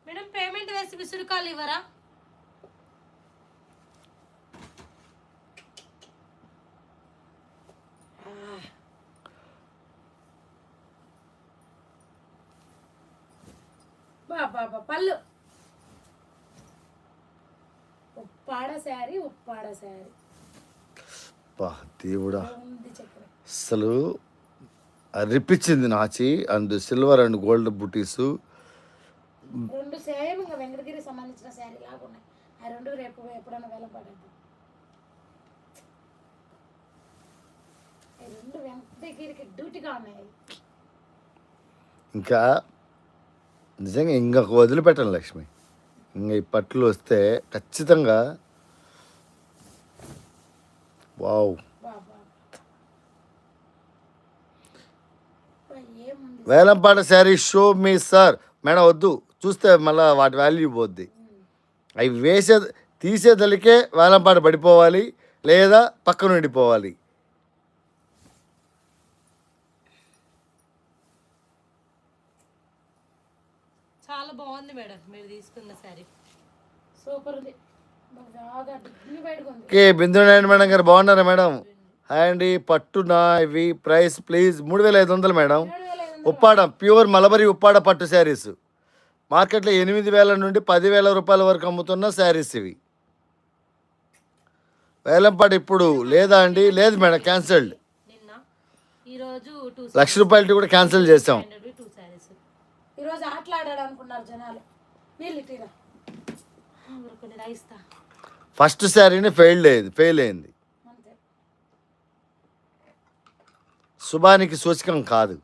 మేడం పేమెంట్ వేసి విసురుకాలు ఇవ్వరా? బాబా పళ్ళు ఉప్పాడ శారీ. ఉప్పాడ శారీ బా దేవుడా, ఉంది చక్కెర. అసలు అరిపించింది నాచి. అండ్ సిల్వర్ అండ్ గోల్డ్ బుటీస్. రెండు సేమ్ ఇంకా వెంకటగిరి సంబంధించిన శారీ లాగా ఉన్నాయి. ఆ రెండు రేపు ఎప్పుడైనా వేలం పడేద్దాం. ఈ రెండు వెంకటగిరికి డ్యూటీగా ఉన్నాయి. ఇంకా నిజంగా ఇంకొక వదిలిపెట్టను లక్ష్మి. ఇంకా ఈ పట్లు వస్తే ఖచ్చితంగా వావ్. బాబా ఏముంది వేలంపాట sari show me sir. Madam వద్దు, చూస్తే మళ్ళీ వాటి వాల్యూ పోద్ది. అవి తీసేదలికే వేలంపాట పడిపోవాలి, లేదా పక్కన ఉండిపోవాలి. చాలా బాగుంది మేడం మీరు తీసుకున్న శారీ. సూపర్ ఉంది. బాగా డిగ్నిఫైడ్గా ఉంది. ఓకే, బిందు నారాయణ మేడం గారు బాగున్నారా మేడం? హాయ్ అండి. పట్టునా ఇవి price please? 3,500 madam. Uppada pure mulberry Uppada పట్టు శారీస్ మార్కెట్లో 8,000 నుండి 10,000 రూపాయల వరకు అమ్ముతున్న శారీస్ ఇవి. వేలంపాట ఇప్పుడు లేదా అండి? లేదు మేడం, క్యాన్సిల్డ్. నిన్న ఈరోజు ₹1,00,000 కూడా క్యాన్సిల్ చేసాం. 2 శారీస్. ఈరోజు ఆటలాడాడు అనుకున్నారు జనాలు. నీళ్ళు ఇటీరా. కొన్ని రాయిస్తా. ఫస్ట్ శారీని ఫెయిల్ అయింది. అంతే. శుభానికి సూచకం కాదు.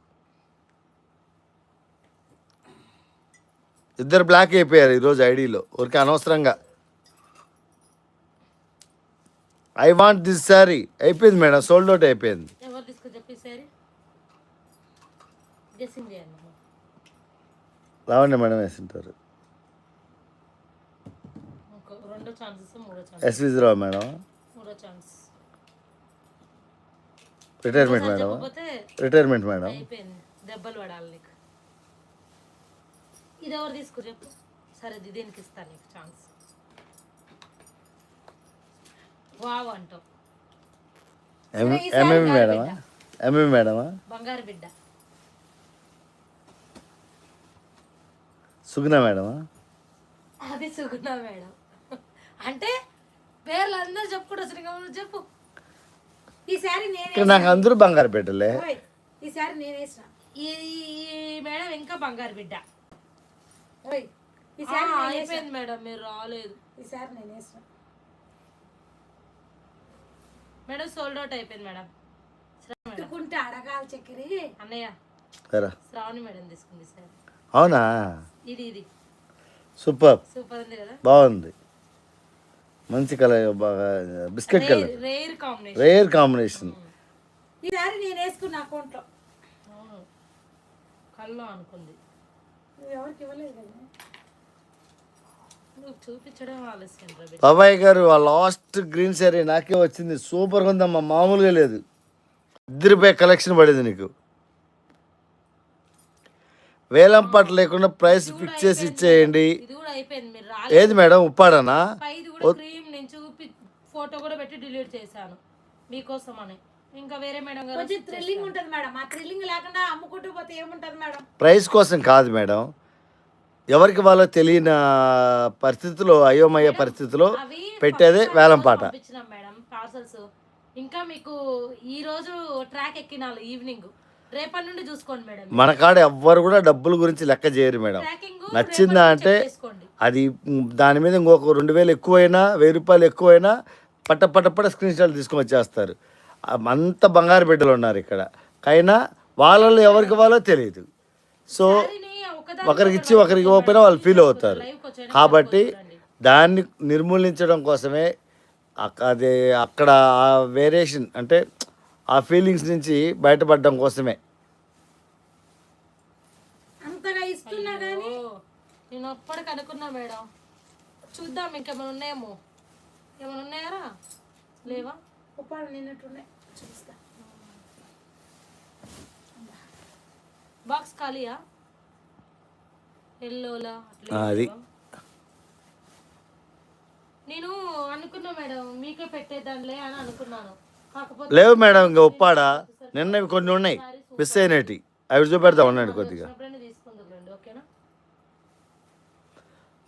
ఇద్దరు బ్లాక్ అయిపోయారు ఈరోజు ఐడిలో ఊరికి అనవసరంగా. ఐ వాంట్ దిస్ శారీ అయిపోయింది మేడం, సోల్డ్ అవుట్ అయిపోయింది. ఎవరు తీసుకుని చెప్పి శారీ గెస్సింగ్ చేయండి. లావణ్య మేడం వేసింటారు. రెండో ఛాన్సెస్ మూడో ఛాన్స్. ఎస్విజరావు మేడం. మూడో ఛాన్స్. Retirement madam. చెప్పకపోతే రిటైర్మెంట్ మేడం. అయిపోయింది, దెబ్బలు పడాలి నీకు. ఇది ఎవరు తీసుకు చెప్పు. సరే దీనికి ఇస్తాను నీకు ఛాన్స్. వావ్ అంటావు. MM madam. ఎంఏ మేడమా? బంగారు బిడ్డ. సుగుణ మేడమా? అది సుగుణ మేడం. అంటే పేర్లు అందరూ చెప్పుకుంటూ చెప్పు. ఈ శారీ నేనే ఇక్కడ నాకు అందరూ బంగారు బిడ్డలే. ఓయ్, ఈ శారీ నేను వేసిన. ఈ మేడం ఇంకా బంగారు బిడ్డ. ఓయ్, ఈ శారీ నేను వేసిన. అయిపోయింది మేడం, మీరు రాలేదు. ఈ శారీ నేను వేసిన. మేడం సోల్డ్ అవుట్ అయిపోయింది మేడం. ఎత్తుకుంటే అడగాలి చక్కెరి. అన్నయ్య సరే, శ్రావణి మేడం తీసుకుంది సార్. అవునా? ఇది సూపర్ సూపర్ ఉంది కదా, బాగుంది. మంచి కలర్, బాగా biscuit colour, rare combination. Rare combination. ఈ శారీ నేను వేసుకున్న అకౌంట్లో. కల్లో అనుకుంది, నువ్వు ఎవరికి ఇవ్వలేదు కదా. నువ్వు చూపించడం ఆలస్యం రవి. బాబాయ్ గారు ఆ లాస్ట్ గ్రీన్ శారీ నాకే వచ్చింది, సూపర్గా ఉందమ్మా, మామూలుగా లేదు. రూపాయ కలెక్షన్ పడింది నీకు. వేలం పాట లేకుండా ప్రైస్ ఫిక్స్ చేసి ఇచ్చేయండి. ఇది కూడా అయిపోయింది, మీరు ఏది మేడం, ఉప్పాడనా? ఇది కూడా క్రీమ్ నేను చూపి ఫోటో కూడా పెట్టి డిలీట్ చేశాను మీకోసం అని. ఇంకా వేరే మేడం గారు కొంచెం థ్రిల్లింగ్ ఉంటుంది మేడం. ఆ థ్రిల్లింగ్ లేకుండా అమ్ముకుంటూ పోతే ఏముంటుంది మేడం? ప్రైస్ కోసం కాదు మేడం, ఎవరికి వాళ్ళో తెలియని పరిస్థితిలో, అయోమయ పరిస్థితిలో అవి పెట్టేదే వేలం పాట. పంపించినాం మేడం పార్సల్స్. ఇంకా మీకు ఈ రోజు ట్రాక్ ఎక్కినాలి ఈవినింగ్, రేపటి నుండి చూసుకోండి మేడం. మన కాడ ఎవ్వరు కూడా డబ్బుల గురించి లెక్క చేయరు మేడం. ట్రాకింగ్ నచ్చిందా అంటే చేసుకోండి. అది దాని మీద ఇంకొక 2000 ఎక్కువైనా, 1000 రూపాయలు ఎక్కువైనా పట్ట స్క్రీన్ షాట్ తీసుకొని వచ్చేస్తారు. అంత బంగారు బిడ్డలు ఉన్నారు ఇక్కడ. అయినా వాళ్ళలో ఎవరికి వాళ్ళో తెలియదు. సో ఒకరికి ఇచ్చి ఒకరికి ఇవ్వకపోయినా వాళ్ళు ఫీల్ అవుతారు. కాబట్టి దాన్ని నిర్మూలించడం కోసమే అది అక్కడ ఆ వేరియేషన్, అంటే ఆ ఫీలింగ్స్ నుంచి బయటపడడం కోసమే. అంతగా ఇస్తున్నా కానీ నేను అప్పటికి అనుకున్నా మేడం, చూద్దాం ఇంకేమైనా ఉన్నాయేమో. ఏమైనా ఉన్నాయారా? లేవా? ఉప్పాడు నిన్నట్టున్నాయి, చూపిస్తా. బాక్స్ ఖాళీయా? ఎల్లోలా అది నేను అనుకున్నా మేడం, మీకే పెట్టేద్దాంలే అని అనుకున్నాను. కాకపోతే లేవు మేడం, ఇంకా ఉప్పాడా నిన్న కొన్ని ఉన్నాయి మిస్ అయినవి, అవి చూపెడతా ఉన్నాడు కొద్దిగా. తీసుకుందండి, ఓకేనా?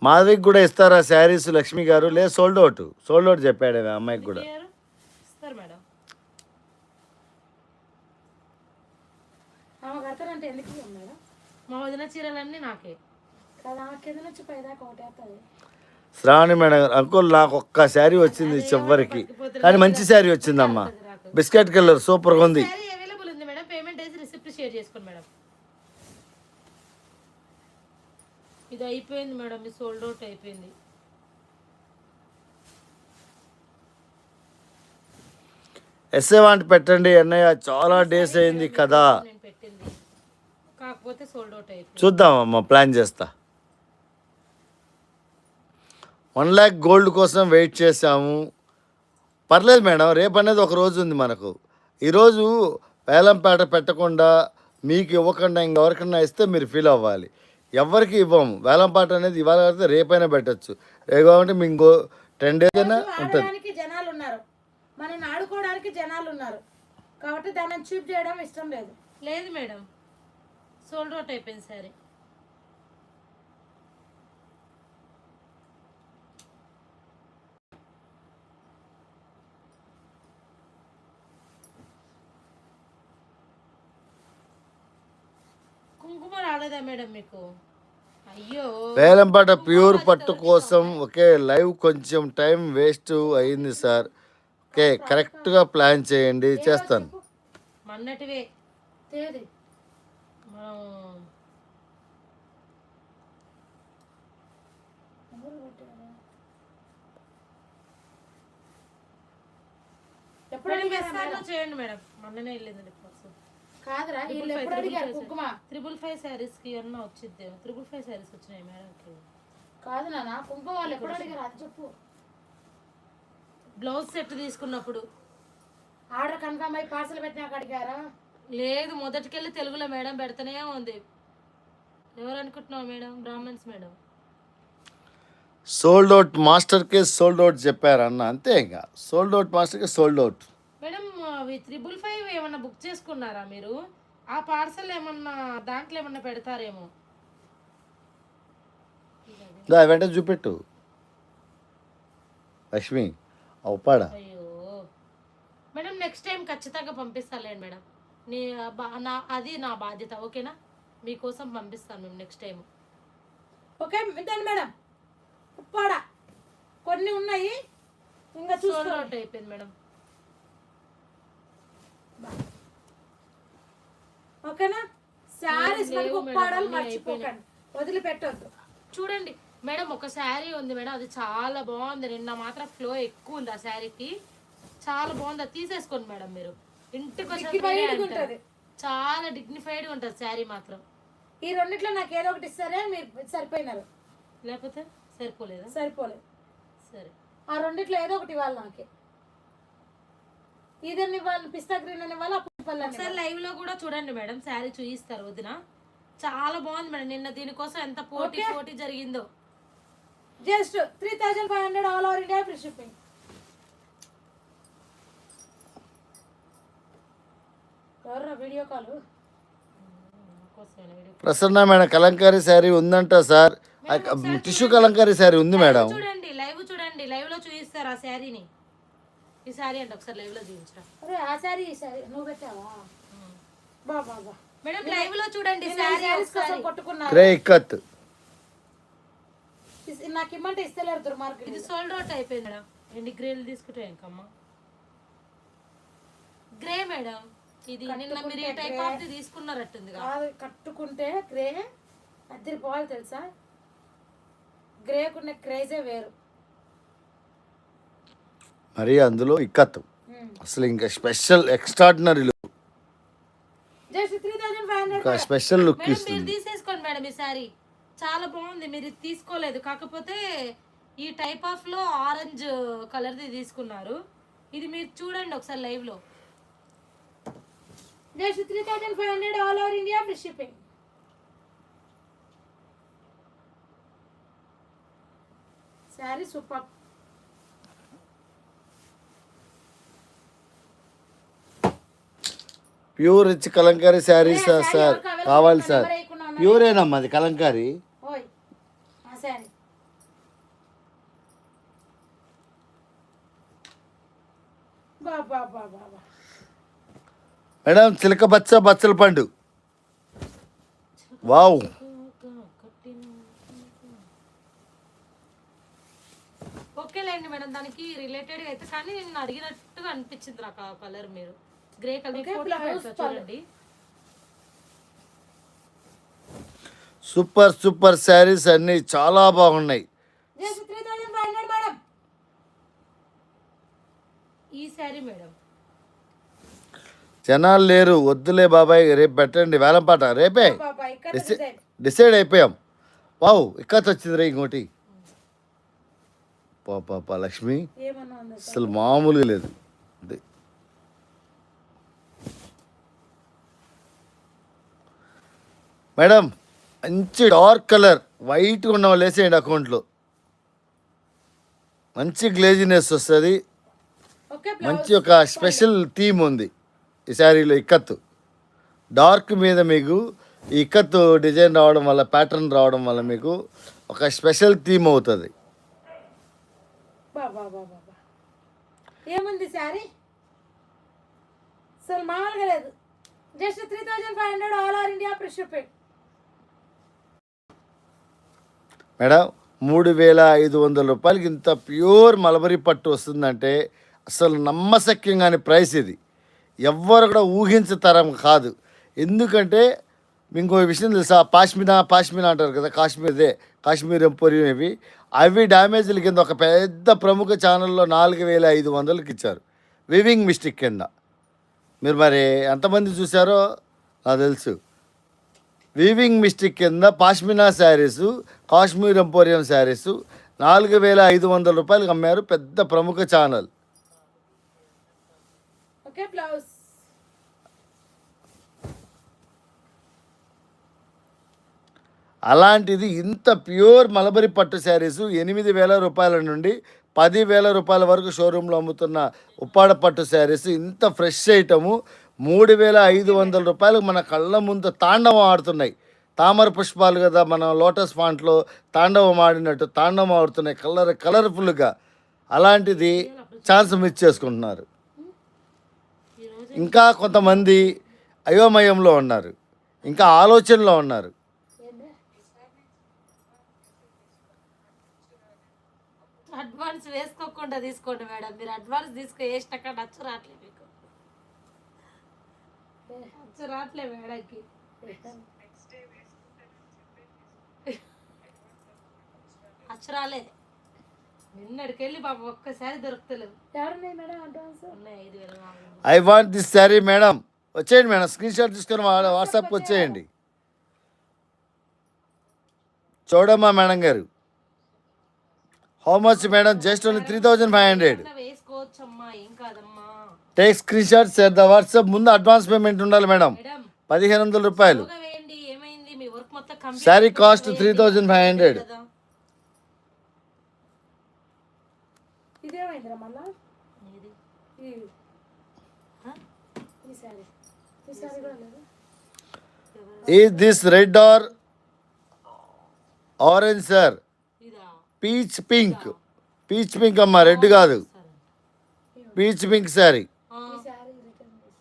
మాధవికి కూడా ఇస్తారా శారీస్ లక్ష్మి గారు? లేదు, సోల్డ్ అవుట్ చెప్పాడు ఆ అమ్మాయికి కూడా. ఇస్తారు మేడం. ఆమె కడతారంటే ఎందుకు ఇవ్వం మేడం? మా వదిన చీరలన్నీ నాకే కదా, ఆమె కింద నుంచి పైదాకా ఒకటేస్తుంది. శ్రావణి మేడం గారు, అంకుల్ నాకు ఒక్క శారీ వచ్చింది చివరికి, కానీ మంచి శారీ వచ్చిందమ్మా, బిస్కెట్ కలర్ సూపర్గా ఉంది. శారీ అవైలబుల్ ఉంది మేడం, పేమెంట్ వేసి రిసిప్ట్ షేర్ చేసుకోండి మేడం. ఇది అయిపోయింది మేడం, ఇది సోల్డ్ అవుట్ అయిపోయింది. ఎస్ఏ వాంటి పెట్టండి అన్నయ్య, చాలా డేస్ అయింది కదా. నేను పెట్టింది కాకపోతే సోల్డ్ అవుట్ అయిపోయింది. చూద్దామమ్మా, ప్లాన్ చేస్తా. 1 lakh గోల్డ్ కోసం వెయిట్ చేసాము. పర్లేదు మేడం, రేపు అనేది ఒక రోజు ఉంది మనకు. ఈరోజు వేలంపేట పెట్టకుండా మీకు ఇవ్వకుండా ఇంకెవరికన్నా ఇస్తే మీరు ఫీల్ అవ్వాలి. ఎవరికి ఇవ్వము. వేలంపాట అనేది ఇవాళ అయితే రేపైనా పెట్టచ్చు, కాబట్టి మీకు ఇంకో 10 days అయినా ఉంటుంది. ఆడడానికి జనాలు ఉన్నారు, మనం ఆడుకోవడానికి జనాలు ఉన్నారు, కాబట్టి దాన్ని చూప్ చేయడం ఇష్టం లేదు. లేదు మేడం, సోల్డ్ అవుట్ అయిపోయింది సారీ. కుంకుమ రాలేదా మేడం మీకు? అయ్యో, వేలంపాట ప్యూర్ పట్టు కోసం ఒకే లైవ్ కొంచెం టైం వేస్ట్ అయింది సార్. ఓకే, కరెక్ట్గా ప్లాన్ చేయండి, చేస్తాను. మొన్నటివే తేది మనం ఎప్పుడు అడిగారా ఎప్పుడైనా చేయండి మేడం, మొన్ననే వెళ్ళిందండి పర్సు. కాదురా, వీళ్ళు ఎప్పుడు అడిగారు కుంకుమ? 555 శారీస్ కి అన్న వచ్చింది. 555 శారీస్ వచ్చినాయి మేడంకి. కాదు నాన్న, కుంకుమ వాళ్ళు ఎప్పుడు అడిగారు అది చెప్పు. బ్లౌజ్ సెట్ తీసుకున్నప్పుడు. ఆర్డర్ కన్ఫర్మ్ అయ్యి పార్సల్ పెట్టినాక అడిగారా? లేదు, మొదటికెళ్ళి తెలుగులో మేడం పెడతానే ఉంది. ఎవరు అనుకుంటున్నావు madam? Brahmins madam. Sold out మాస్టర్కే సోల్డ్ అవుట్ చెప్పారు అన్న, అంతే. ఇంకా సోల్డ్ అవుట్ మాస్టర్కే సోల్డ్ అవుట్. మేడం అవి 555 ఏమన్నా బుక్ చేసుకున్నారా మీరు? ఆ పార్సల్ ఏమన్నా దాంట్లో ఏమన్నా పెడతారేమో. దా వెంట చూపెట్టు లక్ష్మి అవుపాడా. అయ్యో మేడం, నెక్స్ట్ టైం ఖచ్చితంగా పంపిస్తాలేండి మేడం. అది నా బాధ్యత, ఓకేనా? మీకోసం పంపిస్తాను మేము నెక్స్ట్ టైం. ఓకే ఇదండి మేడం, ఉప్పాడ కొన్ని ఉన్నాయి ఇంకా సోల్డ్ చూసుకోండి. అవుట్ అయిపోయింది మేడం. ఓకేనా? శారీస్ లేవు మనకు మేడం, ఉప్పాడాలు అన్నీ మర్చిపోకండి, వదిలిపెట్టొద్దు. చూడండి మేడం, ఒక శారీ ఉంది మేడం, అది చాలా బాగుంది. నిన్న మాత్రం ఫ్లో ఎక్కువ ఉంది ఆ శారీకి, చాలా బాగుంది. అది తీసేసుకోండి మేడం మీరు. ఇంటికి Dignified గా వచ్చి ఉంటది. చాలా డిగ్నిఫైడ్గా ఉంటుంది శారీ మాత్రం. ఈ రెండిట్లో నాకు ఏదో ఒకటి ఇస్తారే, మీరు సరిపోయినారు. లేకపోతే సరిపోలేదా? సరిపోలేదు. సరే, ఆ రెండిట్లో ఏదో ఒకటి ఇవ్వాలి నాకే. ఇదని ఇవ్వాలి, పిస్తా గ్రీన్ అని ఇవ్వాలి, అప్పుడు ఒకసారి లైవ్ లో కూడా చూడండి మేడం, శారీ చూయిస్తారు వదిన. చాలా బాగుంది మేడం. నిన్న దీనికోసం ఎంత పోటీ Okay. పోటీ జరిగిందో. Just 3500 all over India free shipping. ఎవరు video call? Prasanna madam Kalamkari sari ఉందంట సార్. టిష్యూ కలంకారీ శారీ ఉంది మేడం. చూడండి లైవ్ లో చూపిస్తారు ఆ శారీని. ఈ శారీ అంటే ఒకసారి లైవ్ లో చూపించరా. అరే ఆ సారీ ఈ సారీ నువ్వు పెట్టావా? బాబా మేడం లైవ్ లో చూడండి శారీస్ కోసం కొట్టుకున్నా. గ్రే ఇక్కత్ నాకు ఇమ్మంటే ఇస్తలేరు దుర్మార్గులు. ఇది సోల్డ్ అవుట్ అయిపోయింది మేడం. ఎన్ని గ్రేలు తీసుకుంటే ఇంకమ్మా గ్రే మేడం. ఇది నిన్న మీరు ఈ టైప్ ఆఫ్ ది తీసుకున్నారట్టుంది. కాదు, కట్టుకుంటే గ్రే అద్దరిపోవాలి తెలుసా. గ్రేకున్న క్రేజే వేరు. మరి అందులో ఇక్కత్ అసలు ఇంకా స్పెషల్ ఎక్స్ట్రాడినరీ లుక్, జస్ట్ 3500. ఇంకా స్పెషల్ లుక్ మేడం మీరు ఇస్తుంది. తీసేసుకోండి మేడం, ఈ సారీ చాలా బాగుంది. మీరు ఇది తీసుకోలేదు, కాకపోతే ఈ టైప్ ఆఫ్ లో ఆరెంజ్ కలర్ ది తీసుకున్నారు. ఇది మీరు చూడండి ఒకసారి లైవ్ లో. Just 3500 all over India free shipping. Sorry super. Pure rich Kalamkari saris sir కావాలి సార్. ప్యూరేనమ్మా అది కలంకారీ. ఓయ్ ఆ సారీ బాబా బాబా. మేడం చిలక బచ్చల పండు. వావ్, ఓకేలేండి మేడం, దానికి రిలేటెడ్ అయితే కానీ నేను అడిగినట్టుగా అనిపించింది నాకు ఆ కలర్. మీరు గ్రే కలర్ చూడండి. సూపర్ సూపర్ శారీస్ అన్నీ చాలా బాగున్నాయి. Just 3500 madam. ఈ శారీ మేడం జనాలు లేరు, వద్దులే బాబాయ్, రేపు పెట్టండి వేలంపాట రేపే. బాబా ఇక్కడ డిజైన్. డిసైడ్ అయిపోయాం. వావ్ ఇక్కత్ వచ్చింది రే ఇంకోటి. పాప లక్ష్మి ఏమన్నా ఉందా? అసలు మామూలుగా లేదు. అది మేడం మంచి డార్క్ కలర్ వైట్గా ఉన్న వాళ్ళు వేసేయండి అకౌంట్లో. మంచి గ్లేజినెస్ వస్తుంది. ఓకే మంచి ఒక స్పెషల్ థీమ్ ఉంది ఈ శారీలో. ఇక్కత్తు డార్క్ మీద మీకు ఈ ఇక్కత్తు డిజైన్ రావడం వల్ల, ప్యాటర్న్ రావడం వల్ల మీకు ఒక స్పెషల్ థీమ్ అవుతుంది. బాబా బాబా. ఏముంది శారీ? అసలు మామూలుగా లేదు. Just 3500 all over India free shipping. Madam 3500 రూపాయలకి ఇంత ప్యూర్ మలబరీ పట్టు వస్తుందంటే అసలు నమ్మశక్యంగాని ప్రైస్ ఇది. ఎవ్వరు కూడా ఊహించతరం కాదు. ఎందుకంటే ఇంకో విషయం తెలుసా, పాష్మినా అంటారు కదా, కాశ్మీర్ ఎంపోరియం. అవి డ్యామేజ్ల కింద ఒక పెద్ద ప్రముఖ ఛానల్లో 4500కి ఇచ్చారు వివింగ్ మిస్టేక్ కింద. మీరు మరి ఎంతమంది చూసారో నాకు తెలుసు. వీవింగ్ మిస్టేక్ కింద పాష్మినా శారీసు, కాశ్మీర్ ఎంపోరియం శారీసు 4500 రూపాయలకి అమ్మారు, పెద్ద ప్రముఖ ఛానల్. Okay blouse. అలాంటిది ఇంత ప్యూర్ మలబరీ పట్టు శారీసు 8000 రూపాయల నుండి 10,000 రూపాయల వరకు షోరూంలో అమ్ముతున్న ఉప్పాడ పట్టు శారీస్ ఇంత ఫ్రెష్ ఐటము 3,500 రూపాయలు మన కళ్ళ ముందు తాండవం ఆడుతున్నాయి. తామర పుష్పాలు కదా, మన లోటస్ ఫాంట్లో తాండవం ఆడినట్టు తాండవం ఆడుతున్నాయి కలర్ఫుల్గా. అలాంటిది ఛాన్స్ మిస్ చేసుకుంటున్నారు. ఇంకా కొంతమంది అయోమయంలో ఉన్నారు, ఇంకా ఆలోచనలో ఉన్నారు. అడ్వాన్స్ వేసుకోకుండా తీసుకోండి మేడం. మీరు అడ్వాన్స్ వేసినాక నచ్చు రావట్లేదు మీకు. నచ్చు రావట్లేదు మేడంకి. అచ్చరాలే నిన్నటికెళ్ళి బాబు ఒక్కసారి దొరుకుతలేవు. ఎవరున్నాయి మేడం అడ్వాన్స్? ఉన్నాయి 5,000. I want this sari madam. వచ్చేయండి మేడం, స్క్రీన్ షాట్ తీసుకొని వాట్సాప్కి వచ్చేయండి. చూడమ్మా మేడం గారు, how much madam? Just only 3,500. వేసుకోవచ్చమ్మా, ఏం కాదమ్మా. Take screenshot share the WhatsApp. ముందు అడ్వాన్స్ పేమెంట్ ఉండాలి మేడం, మేడం 1,500 రూపాయలు. వేయండి. ఏమైంది మీ వర్క్ మొత్తం కంప్లీట్? శారీ కాస్ట్ 3,500. ఇదేమైందిరా మళ్ళా? ఇది ఈ సారీ కూడా లేదు. Is this red or orange sir? ఇదా? Peach pink. పీచ్ పింక్ అమ్మా, రెడ్ కాదు, పీచ్ పింక్ శారీ. ఈ సారీ రిటర్న్ చేసి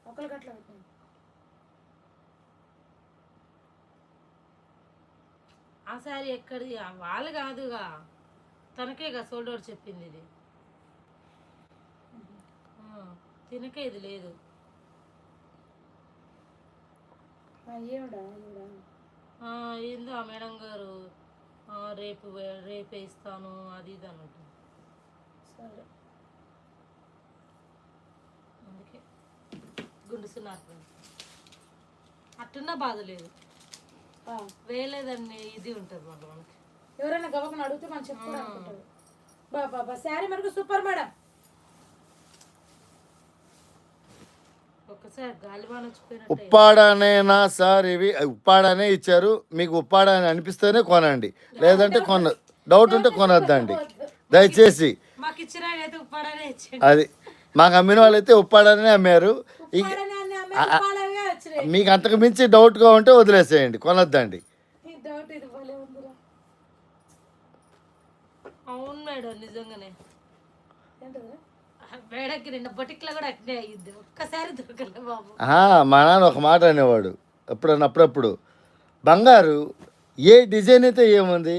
ఒకళ్ళు గట్ల పెట్టండి. ఆ శారీ ఎక్కడిది? వాళ్ళు కాదుగా, తనకేగా సోల్డర్ చెప్పింది ఇది. తినకే ఇది లేదు. ఏందో ఆ మేడం గారు రేపే ఇస్తాను అది ఇది అన్నట్టు. సరే అందుకే గుండుస్తున్నారు. అట్టున్నా బాధ లేదు, వేయలేదని ఇది ఉంటుంది మళ్ళీ మనకి. ఎవరైనా గవకని అడిగితే మనం చెప్పుకోవడం అనుకుంటారు. బాబా శారీ మనకు సూపర్ మేడం. ఒక్కసారి గాలిబాన్ వచ్చిపోయినట్టు. ఉప్పాడనేనా సార్? ఇవి ఉప్పాడనే ఇచ్చారు మీకు. ఉప్పాడ అని అనిపిస్తేనే కొనండి, లేదంటే డౌట్ ఉంటే కొనొద్దండి దయచేసి. మాకు ఇచ్చిన అయితే ఉప్పాడనే ఇచ్చింది. అది మాకు అమ్మిన వాళ్ళైతే ఉప్పాడనే అమ్మారు. మీకు అంతకు మించి డౌట్గా ఉంటే వదిలేసేయండి, కొనొద్దండి. అవును మేడం, నిజంగానే మేడకి నిన్న బొటిక్లో కూడా అట్నే అయ్యింది. ఒక్కసారి దొరకలే బాబు. మా నాన్న ఒక మాట అనేవాడు అప్పుడప్పుడు, బంగారు ఏ డిజైన్ అయితే ఏముంది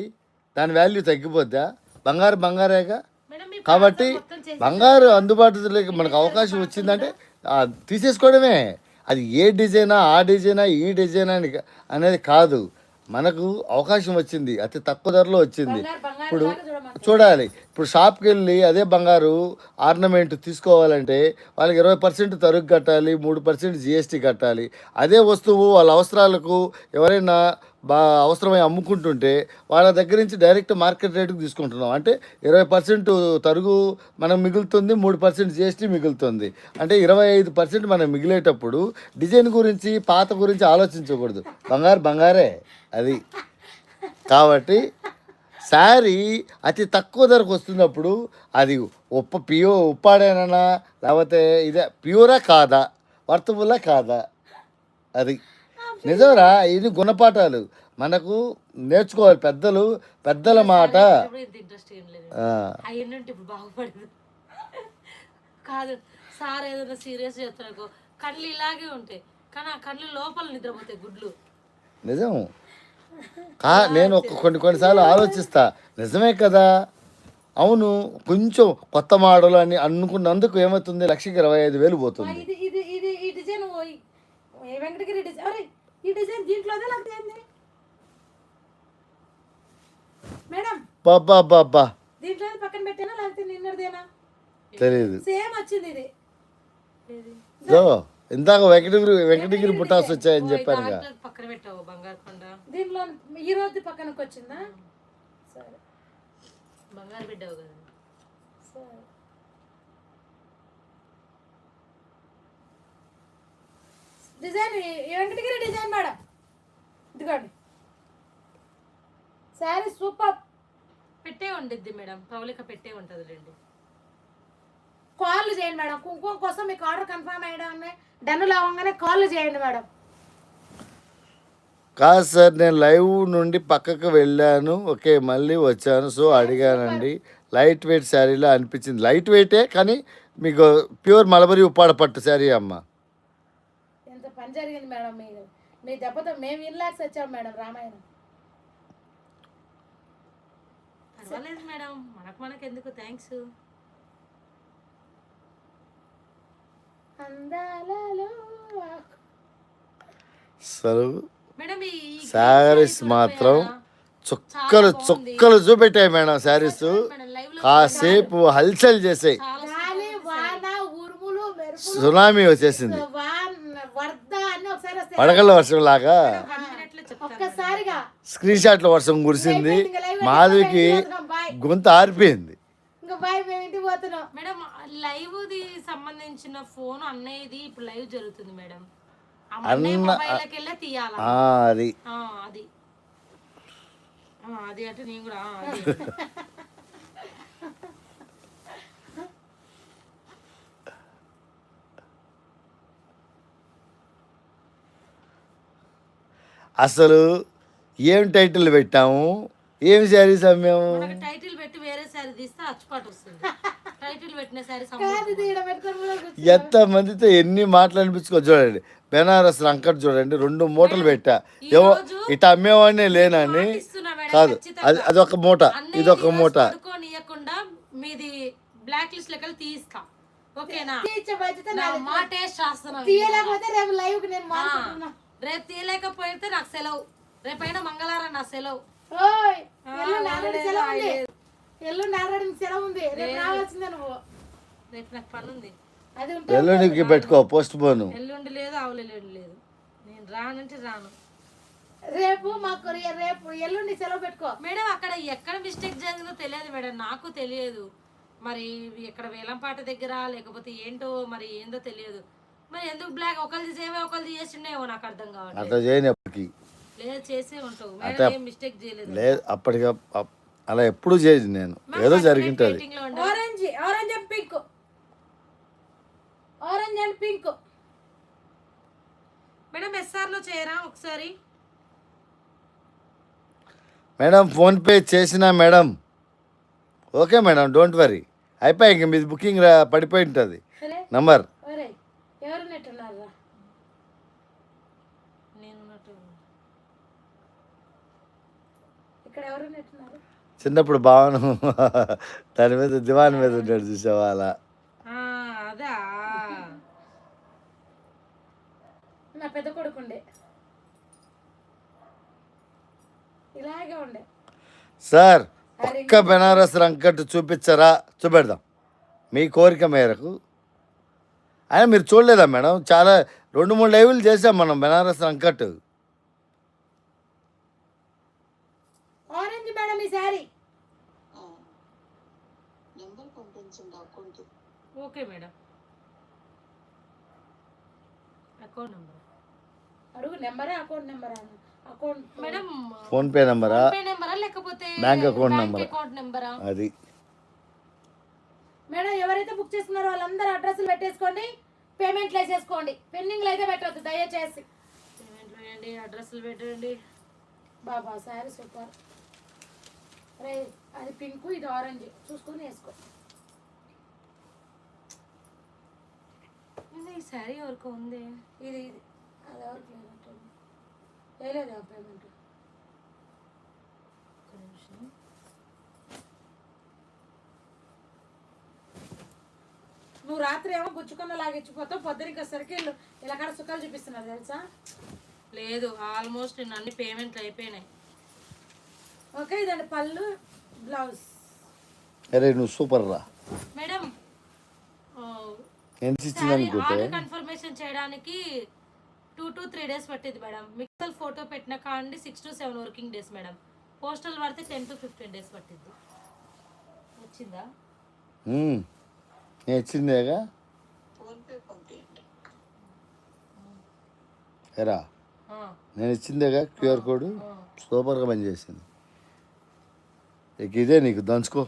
దాని వాల్యూ తగ్గిపోద్దా? బంగారు బంగారేగా. కాబట్టి బంగారు అందుబాటులోకి మనకు అవకాశం వచ్చిందంటే తీసేసుకోవడమే. అది ఏ డిజైనా, ఆ డిజైనా, ఈ డిజైనా అనేది కాదు. మనకు అవకాశం వచ్చింది, అతి తక్కువ ధరలో వచ్చింది. ఇప్పుడు చూడాలి, ఇప్పుడు షాప్కి వెళ్ళి అదే బంగారు ఆర్నమెంట్ తీసుకోవాలంటే వాళ్ళకి 20% తరుగు కట్టాలి, 3% GST కట్టాలి. అదే వస్తువు వాళ్ళ అవసరాలకు ఎవరైనా అవసరమై అమ్ముకుంటుంటే వాళ్ళ దగ్గర నుంచి డైరెక్ట్ మార్కెట్ రేటుకు తీసుకుంటున్నాం. అంటే 20% తరుగు మనం మిగులుతుంది, 3% GST మిగులుతుంది. అంటే 25% మనం మిగిలేటప్పుడు డిజైన్ గురించి, పాత గురించి ఆలోచించకూడదు. బంగారు బంగారే అది. కాబట్టి శారీ అతి తక్కువ ధరకు వస్తున్నప్పుడు అది ఉప్పాడేనా లేకపోతే ఇదే ప్యూరా కాదా, వర్తబుల్లా కాదా, అది నిజంరా. ఇది గుణపాఠాలు మనకు నేర్చుకోవాలి. పెద్దల మాట. ఇంట్రెస్ట్ ఏం లేదు. అయ్యంటే ఇప్పుడు బాగుపడదు కాదు సార్. ఏదైనా సీరియస్ చేస్తారనుకో కళ్ళు ఇలాగే ఉంటాయి, కానీ ఆ కళ్ళు లోపల నిద్రపోతాయి గుడ్లు. నిజం. నేను కొన్నిసార్లు ఆలోచిస్తా, నిజమే కదా, అవును. కొంచెం కొత్త మోడల్ అని అనుకున్నందుకు ఏమవుతుంది, 1,25,000 పోతుంది. ఈ డిజైన్ వెంకటగిరి డిజైన్. అరే ఈ డిజైన్ దీంట్లోనే లేకపోతే మేడం బాబా దీంట్లో పక్కన పెట్టానా లేకపోతే నిన్నదేనా తెలియదు. సేమ్ వచ్చింది ఇది. ఇందాక వెంకటగిరి బుటాస్ వచ్చాయని చెప్పానుగా. పక్కన పెట్టావు బంగారు కొండ. దీంట్లో ఈ రోజు పక్కనకి వచ్చిందా? సరే బంగారు బిడ్డవు కదా. సరే డిజైన్ వెంకటగిరి డిజైన్ మేడం. ఇదిగోండి శారీ సూపర్. పెట్టే ఉండిద్ది మేడం, ప్రవళిక పెట్టే ఉంటుంది రండి. కాల్ చేయండి మేడం, కుంకుమ కోసం మీకు ఆర్డర్ కన్ఫర్మ్ అయ్యడం డన్నులు అవ్వగానే కాల్ చేయండి మేడం. కాదు సార్, నేను లైవ్ నుండి పక్కకు వెళ్ళాను, ఓకే మళ్ళీ వచ్చాను, సో అడిగానండి. లైట్ వెయిట్ శారీలో అనిపించింది. లైట్ వెయిటే కానీ మీకు ప్యూర్ మలబరీ ఉప్పాడ పట్టు శారీ అమ్మ. ఎంత పని జరిగింది మేడం, మీరు మీ దెబ్బతో మేము ఇన్లాక్స్ వచ్చాం మేడం రామాయణం. పర్వాలేదు మేడం, మనకు ఎందుకు థ్యాంక్స్. అందాలలో అసలు మేడం ఈ శారీస్ మాత్రం చుక్కలు చుక్కలు చూపెట్టాయి మేడం. శారీస్ కాసేపు హల్చల్ చేసాయి. గాలి వాన ఉరుములు మెరుపులు సునామీ వచ్చేసింది, వరద అన్ని ఒకసారి వస్తాయి. పడగల వర్షం లాగా ఒక్కసారిగా స్క్రీన్ షాట్ల వర్షం కురిసింది. మాధవికి గొంతు ఆరిపోయింది. ఇంకా బాయ్, మేము ఇంటికి పోతున్నాం మేడం. లైవ్ ది సంబంధించిన ఫోన్ అన్నయ్యది ఇప్పుడు లైవ్ జరుగుతుంది మేడం. అన్నయ్య మొబైల్కి వెళ్ళే తీయాలా? అది అది అది అంటే నేను కూడా అసలు ఏం టైటిల్ పెట్టాము, ఏం శారీస్ అమ్మాము. మనకి టైటిల్ పెట్టి వేరే శారీ తీస్తే అచ్చుపాటు వస్తుంది. టైటిల్ పెట్టిన శారీ ఎంత మందితో ఎన్ని మాటలు అనిపించుకో. చూడండి బెనారస్ రంకట్ చూడండి, 2 మూటలు పెట్టా. ఏవో ఇట అమ్మేవాడినే లేనని కాదు, అది ఒక మూట, ఇది ఒక మూట. ఇవ్వకుండా మీది బ్లాక్ లిస్ట్ లెక్కలు తీస్తా, ఓకేనా? తీర్చే బాధ్యత నా మాటే శాస్త్రం. తీయలేకపోతే రేపు లైవ్ కి నేను మాట్లాడుతున్నా. రేపు తీయలేకపోతే నాకు సెలవు, రేపైనా మంగళవారం నా సెలవు. ఓయ్ ఎల్లుండి ఆల్రెడీ సెలవు ఉంది, ఎల్లుండి ఆల్రెడీ సెలవు ఉంది, రేపు రావాల్సిందే నువ్వు. రేపు నాకు పని ఉంది, అది ఉంటే ఎల్లుండికి పెట్టుకో పోస్ట్ పోను. ఎల్లుండి లేదు, ఆవులెల్లుండి లేదు. నేను రానంటే రాను రేపు మాకు రేపు ఎల్లుండి సెలవు పెట్టుకో మేడం. అక్కడ ఎక్కడ మిస్టేక్ జరిగిందో తెలియదు మేడం, నాకు తెలియదు. మరి ఇక్కడ వేలంపాట దగ్గర లేకపోతే ఏంటో మరి ఏందో తెలియదు. మరి ఎందుకు బ్లాక్ ఒకరిది సేవే ఒకరిది చేసిండేమో నాకు అర్థం కావట్లేదు. అట్లా చేయని ఎప్పటికి లేదు చేసే ఉంటావు మేడం, ఏం మిస్టేక్ చేయలేదు. లేదు అప్పటికి అలా ఎప్పుడు చేయదు, నేను ఏదో జరిగింటుంది. Orange orange and pink, orange and pink. Madam SR లో చేయరా ఒకసారి? మేడం ఫోన్పే చేసినా madam, okay madam, don't worry. అయిపోయి ఇంక మీది బుకింగ్ పడిపోయి ఉంటుంది నంబర్. ఒరే ఎవరు నెట్టున్నారా? నేను ఇక్కడ ఎవరు నెట్టున్నారు? చిన్నప్పుడు భావన దాని మీద దివాన్ మీద ఉంటాడు చూసావా అలా. అదా నా పెద్ద కొడుకుండే ఇలాగే ఉండే. సార్ ఒక్క బెనారస్ రంకట్ చూపించరా? చూపెడదాం మీ కోరిక మేరకు. అయినా మీరు చూడలేదా మేడం? చాలా 2-3 లైవ్లు చేసాం మనం బెనారస్ రంకట్. ఆరెంజ్ మేడం ఈ sorry okay madam. Account number అడుగు. నెంబరా అకౌంట్ నెంబరా? అకౌంట్ మేడం ఫోన్పే నెంబరా, నెంబరా లేకపోతే బ్యాంక్ అకౌంట్ నెంబరా? అది మేడం ఎవరైతే బుక్ చేసుకున్నారో వాళ్ళందరూ అడ్రస్లు పెట్టేసుకోండి, పేమెంట్లు వేసేసుకోండి. పెండింగ్లు అయితే పెట్టవద్దు దయచేసి. పేమెంట్లు వేయండి, అడ్రస్లు పెట్టండి. బాబా సారీ సూపర్. రే అది పింక్, ఇది ఆరెంజ్, చూసుకొని వేసుకో. ఈ శారీ ఎవరికో ఉంది, ఇది అది ఎవరికి వేయలేదు పేమెంట్. నువ్వు రాత్రి ఏమో గుచ్చుకున్న లాగిచ్చిపోతావు, పొద్దునకి వచ్చేసరికి ఇలా కాడ సుఖాలు చూపిస్తున్నారు తెలుసా? లేదు ఆల్మోస్ట్ నేను అన్ని పేమెంట్లు అయిపోయినాయి. ఓకే ఇదండి పళ్ళు బ్లౌజ్. అరే నువ్వు సూపర్ రా మేడం. ఎంత ఇచ్చింది అనుకుంటే కన్ఫర్మేషన్ చేయడానికి 2 to 3 days పట్టింది మేడం. మిక్సల్ ఫోటో పెట్టిన కాండి 6 to 7 working days madam. Postal పడితే 10 to 15 days పట్టింది. వచ్చిందా? నేను ఇచ్చిందేగా ఎరా, నేను ఇచ్చిందేగా క్యూఆర్ కోడ్. సూపర్గా పనిచేసింది. ఇక ఇదే నీకు దంచుకో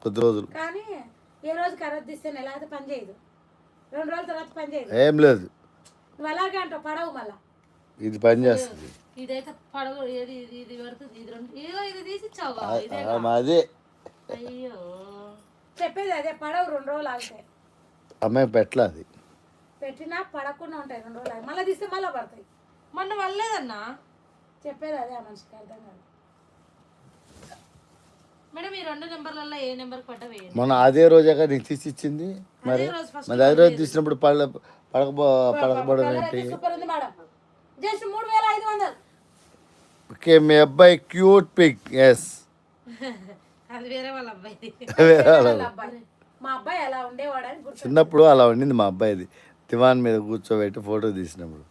కొద్ది రోజులు. కానీ ఏ రోజు కరెక్ట్ తీస్తే నెల అయితే పని చేయదు, 2 రోజుల తర్వాత పని చేయదు. ఏం లేదు, నువ్వు అలాగే అంటావు పడవు మళ్ళా. ఇది పని చేస్తుంది. ఇదైతే పడవ ఏది ఇది పడుతుంది, ఇది రెండు ఇదిగో ఇది తీసిచ్చావుగా ఇదే. అదే అయ్యో చెప్పేది అదే, పడవు 2 రోజులు ఆగితే. అమ్మాయి పెట్ల అది పెట్టినా పడకుండా ఉంటాయి 2 రోజులు ఆగి. మళ్ళీ తీస్తే మళ్ళీ పడతాయి. మొన్న వల్లేదన్నా. చెప్పేది అదే, ఆ మనిషికి అర్థం కాదు. మేడం ఈ 2 నెంబర్లలో ఏ నెంబర్కి పడ్డా వేయండి. మొన్న అదే రోజాగా నీకు తీసి ఇచ్చింది. మరి మరి అదే రోజు తీసినప్పుడు పడకపోవడం ఏంటి? సూపర్ ఉంది మేడం, జస్ట్ 3500. ఓకే, మీ అబ్బాయి క్యూట్ పిక్. ఎస్, అది వేరే వాళ్ళ అబ్బాయి. వాళ్ళ అబ్బాయి. మా అబ్బాయి ఎలా ఉండేవాడని గుర్తు. చిన్నప్పుడు అలా ఉండింది మా అబ్బాయిది. దివాన్ మీద కూర్చోబెట్టి ఫోటో తీసినప్పుడు.